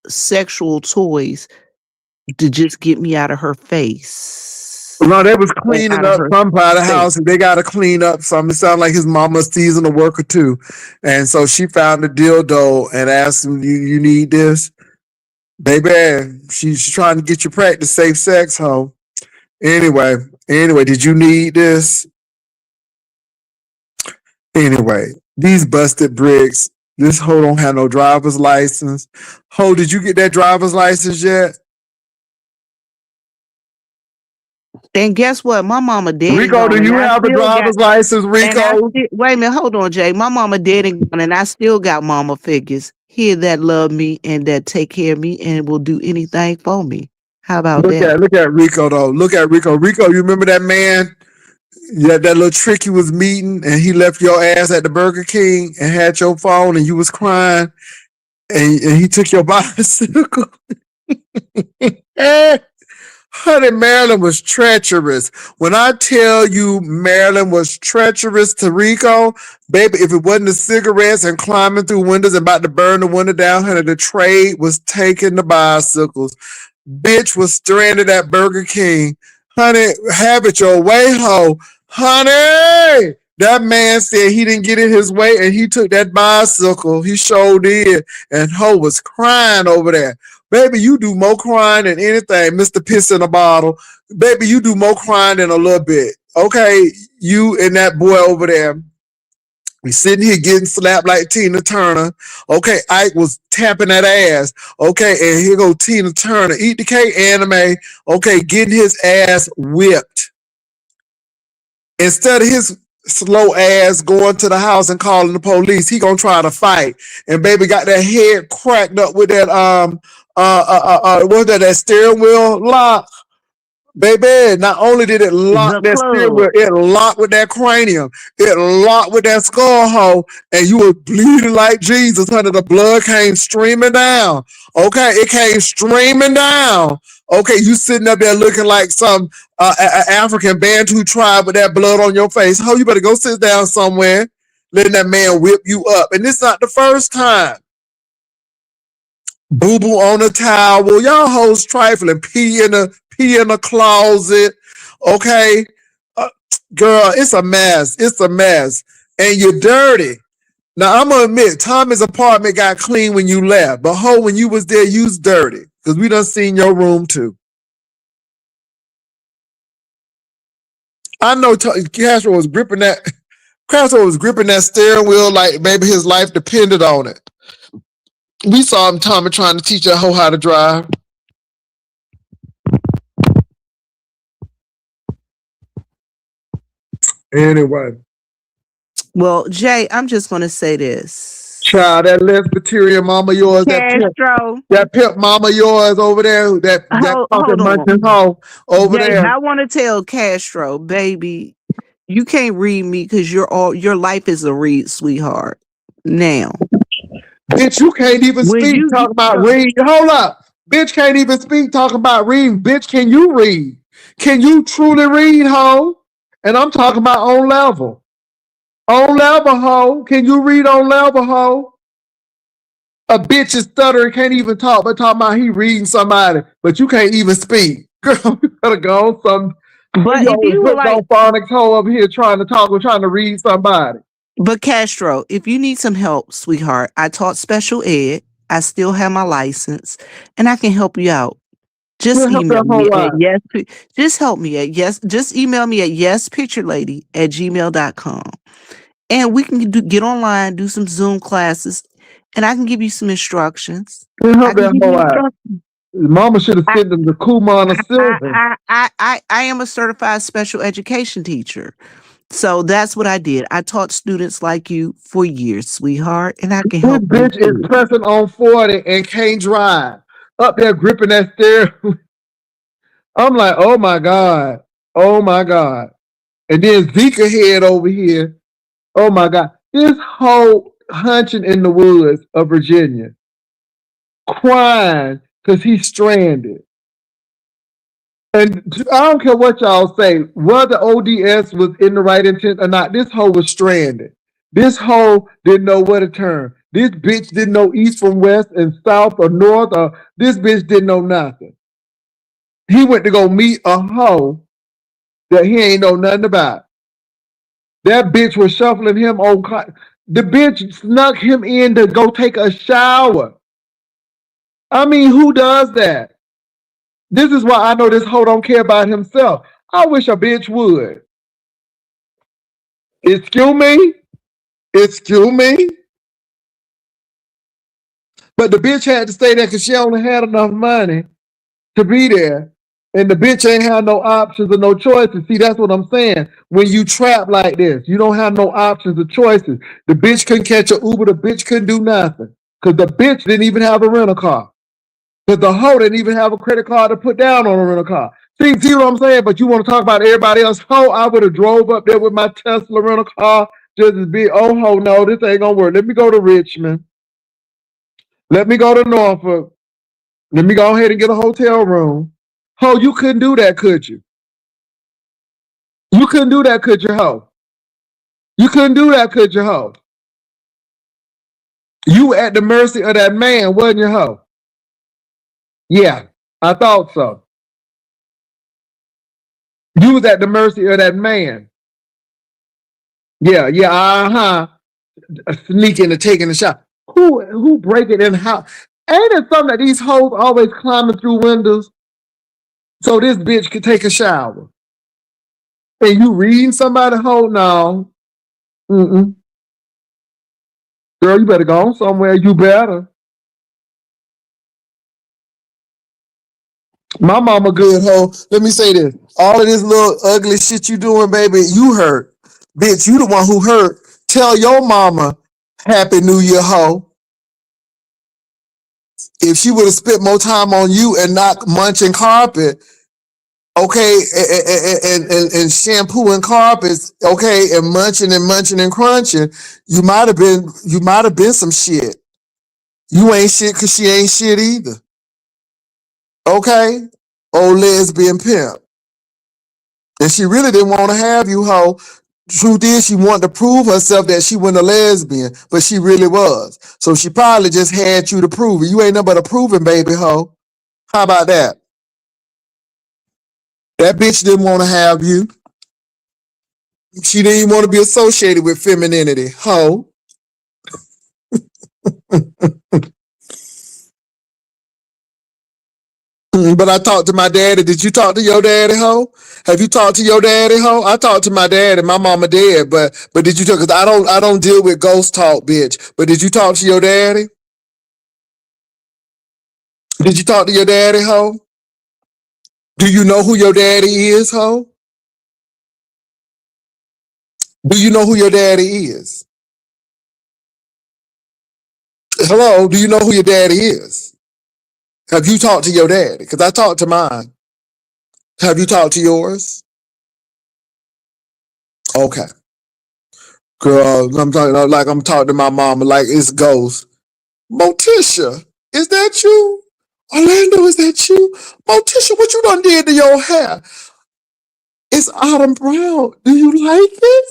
S5: sexual toys to just get me out of her face.
S1: No, they was
S5: And
S1: cleaning
S5: out of
S1: up
S5: her
S1: some part of the
S5: space.
S1: house, and they got to clean up something. It sounded like his mama seasoned a worker too, and so she found a dildo and asked him, "You need this, baby?" She's trying to get you practice safe sex, ho. Anyway, did you need this? Anyway, these busted bricks. This hoe don't have no driver's license. Ho, did you get that driver's license yet?
S5: And guess what? My mama dead and
S1: Rico,
S5: gone,
S1: do
S5: and
S1: you
S5: I
S1: have a
S5: still got.
S1: driver's license, Rico?
S5: Wait a minute, hold on, Jay. My mama dead and gone, and I still got mama figures here that love me and that take care of me and will do anything for me. How about that?
S1: Look at Rico though. Look at Rico. Rico, you remember that man? Yeah, that little trick you was meeting, and he left your ass at the Burger King and had your phone, and you was crying, and he took your bicycle. Honey, Marilyn was treacherous. When I tell you Marilyn was treacherous to Rico, baby, if it wasn't the cigarettes and climbing through windows and about to burn the window down, honey, the trade was taking the bicycles. Bitch was stranded at Burger King. Honey, have it your way, ho. Honey! That man said he didn't get it his way and he took that bicycle. He sure did. And ho was crying over there. Baby, you do more crying than anything, Mr. Piss in a Bottle. Baby, you do more crying than a little bit. Okay, you and that boy over there. We sitting here getting slapped like Tina Turner. Okay, Ike was tapping that ass. Okay, and here go Tina Turner. Eat the cake anime. Okay, getting his ass whipped. Instead of his slow ass going to the house and calling the police, he gonna try to fight. And baby got that head cracked up with that what's that steering wheel lock? Baby, not only did it lock
S5: The
S1: that steering wheel,
S5: club.
S1: it locked with that cranium. It locked with that skull hole, and you were bleeding like Jesus, honey. The blood came streaming down. Okay, it came streaming down. Okay, you sitting up there looking like some African Bantu tribe with that blood on your face. Oh, you better go sit down somewhere, letting that man whip you up. And this not the first time. Boo boo on the towel. Y'all hoes trifling. Pee in the closet. Okay, girl, it's a mess. It's a mess, and you're dirty. Now I'm gonna admit, Tommy's apartment got clean when you left, but ho, when you was there, you was dirty because we done seen your room too. I know Castro was gripping that. Castro was gripping that steering wheel like maybe his life depended on it. We saw him, Tommy, trying to teach that hoe how to drive. Anyway,
S5: Well, Jay, I'm just gonna say this.
S1: child, that Lesbiterian mama yours,
S5: Castro,
S1: that pimp mama yours over there, that fucking
S5: hold on.
S1: munching hoe over
S5: Jay,
S1: there.
S5: I want to tell Castro, baby, you can't read me because your life is a read, sweetheart. Now,
S1: Bitch, you can't even
S5: when
S1: speak
S5: you
S1: talking about reading. Hold up. Bitch can't even speak talking about reading. Bitch, can you read? Can you truly read, hoe? And I'm talking about on level. On level, hoe. Can you read on level, hoe? A bitch is stuttering, can't even talk, but talking about he reading somebody, but you can't even speak. Girl, you better go on some.
S5: but
S1: You
S5: if
S1: always
S5: you were
S1: hooked
S5: like
S1: on phonics hoe over here trying to talk or trying to read somebody.
S5: But Castro, if you need some help, sweetheart, I taught special ed. I still have my license and I can help you out. Just
S1: Help
S5: email
S1: that
S5: me
S1: whole
S5: at
S1: line.
S5: just help me at just email me at yespicturelady@gmail.com. And we can get online, do some Zoom classes, and I can give you some instructions. I
S1: Help
S5: can
S1: that
S5: give
S1: whole
S5: you
S1: line.
S5: instructions.
S1: Mama should have
S5: I,
S1: sent them to Kumana Silver.
S5: I am a certified special education teacher. So that's what I did. I taught students like you for years, sweetheart, and I can
S1: This
S5: help you
S1: bitch is
S5: too.
S1: pressing on 40 and can't drive. Up there gripping that steering. I'm like, oh my God. Oh my God. And then Zika head over here. Oh my God. This whole hunching in the woods of Virginia, crying because he's stranded. And I don't care what y'all say, whether ODS was in the right intent or not, this hoe was stranded. This hoe didn't know where to turn. This bitch didn't know east from west and south or north, or this bitch didn't know nothing. He went to go meet a hoe that he ain't know nothing about. That bitch was shuffling him on. The bitch snuck him in to go take a shower. I mean, who does that? This is why I know this hoe don't care about himself. I wish a bitch would. Excuse me? Excuse me? But the bitch had to stay there because she only had enough money to be there. And the bitch ain't have no options or no choices. See, that's what I'm saying. When you trap like this, you don't have no options or choices. The bitch couldn't catch a Uber. The bitch couldn't do nothing. Because the bitch didn't even have a rental car. Because the hoe didn't even have a credit card to put down on a rental car. See what I'm saying? But you want to talk about everybody else? Ho, I would have drove up there with my Tesla rental car just as big. Oh, ho, no, this ain't going to work. Let me go to Richmond. Let me go to Norfolk. Let me go ahead and get a hotel room. Ho, you couldn't do that, could you? You couldn't do that, could you, ho? You couldn't do that, could you, ho? You were at the mercy of that man, wasn't you, ho? Yeah, I thought so. You was at the mercy of that man. Yeah, uh-huh. Sneaking and taking a shot. Who breaking in the house? Ain't it something that these hoes always climbing through windows so this bitch could take a shower? And you reading somebody hoe? No. Mm-mm. Girl, you better go on somewhere. You better. My mama good hoe. Let me say this. All of this little ugly shit you doing, baby, you hurt. Bitch, you the one who hurt. Tell your mama Happy New Year, hoe. If she would have spent more time on you and not munching carpet, okay, and shampooing carpets, okay, and munching and crunching, you might have been some shit. You ain't shit because she ain't shit either. Okay? Old lesbian pimp. And she really didn't want to have you, hoe. Truth is, she wanted to prove herself that she wasn't a lesbian, but she really was. So she probably just had you to prove it. You ain't nothing but a proving baby, hoe. How about that? That bitch didn't want to have you. She didn't even want to be associated with femininity, hoe. But I talked to my daddy. Did you talk to your daddy, hoe? Have you talked to your daddy, hoe? I talked to my daddy. My mama dead, but did you talk? Because I don't deal with ghost talk, bitch. But did you talk to your daddy? Did you talk to your daddy, hoe? Do you know who your daddy is, hoe? Do you know who your daddy is? Hello, do you know who your daddy is? Have you talked to your daddy? Because I talked to mine. Have you talked to yours? Okay. Girl, I'm talking to my mama like it's ghost. Motisha, is that you? Orlando, is that you? Motisha, what you done did to your hair? It's autumn brown. Do you like it?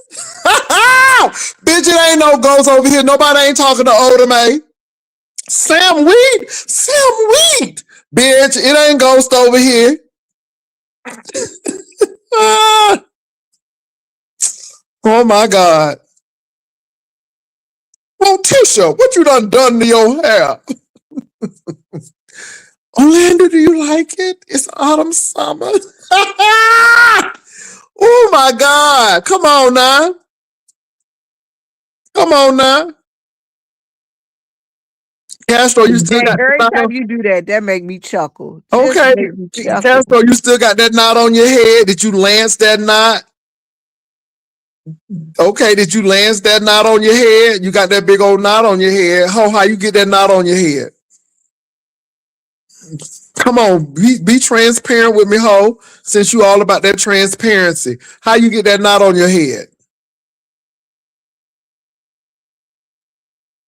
S1: Bitch, it ain't no ghost over here. Nobody ain't talking to older man. Sam Wheat? Sam Wheat! Bitch, it ain't ghost over here. Ah, oh my God. Motisha, what you done to your hair? Orlando, do you like it? It's autumn summer. Oh my God. Come on now. Come on now. Castro, you still
S5: Jay,
S1: got
S5: every
S1: that knot
S5: time
S1: on?
S5: you do that, that make me chuckle. Just
S1: Okay.
S5: make me chuckle.
S1: Castro, you still got that knot on your head? Did you lance that knot? Okay, did you lance that knot on your head? You got that big old knot on your head. How you get that knot on your head? Come on, be transparent with me, ho. Since you all about that transparency. How you get that knot on your head?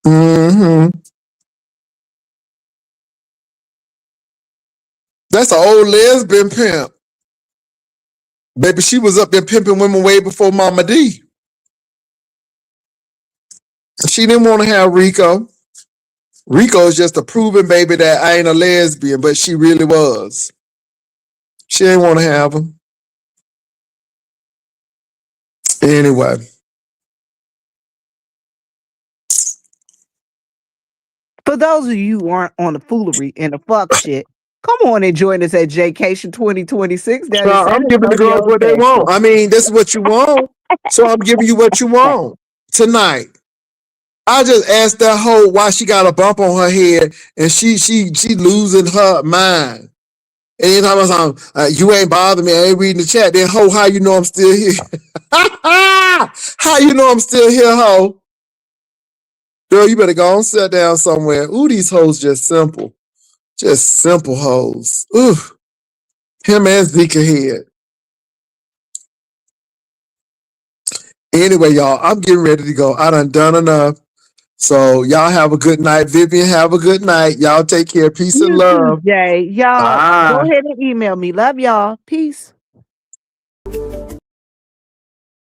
S1: Mm-hmm. That's an old lesbian pimp. Baby, she was up there pimping women way before Mama D. She didn't want to have Rico. Rico is just a proven baby that I ain't a lesbian, but she really was. She didn't want to have him. Anyway.
S5: For those of you who aren't on the foolery and the fuck shit, come on and join us at Jcation 2026 down in
S1: Well,
S5: San
S1: I'm giving the girls
S5: Antonio,
S1: what they
S5: Texas.
S1: want. I mean, this is what you want. So I'm giving you what you want tonight. I just asked that hoe why she got a bump on her head and she losing her mind. And anytime I was you ain't bothering me, I ain't reading the chat. Then hoe, how you know I'm still here? How you know I'm still here, hoe? Girl, you better go and sit down somewhere. Ooh, these hoes just simple. Just simple hoes. Ooh, him and Zika head. Anyway, y'all, I'm getting ready to go. I done enough. So y'all have a good night. Vivian, have a good night. Y'all take care. Peace and
S5: You too,
S1: love.
S5: Jay. Y'all, go
S1: Bye.
S5: ahead and email me. Love y'all. Peace.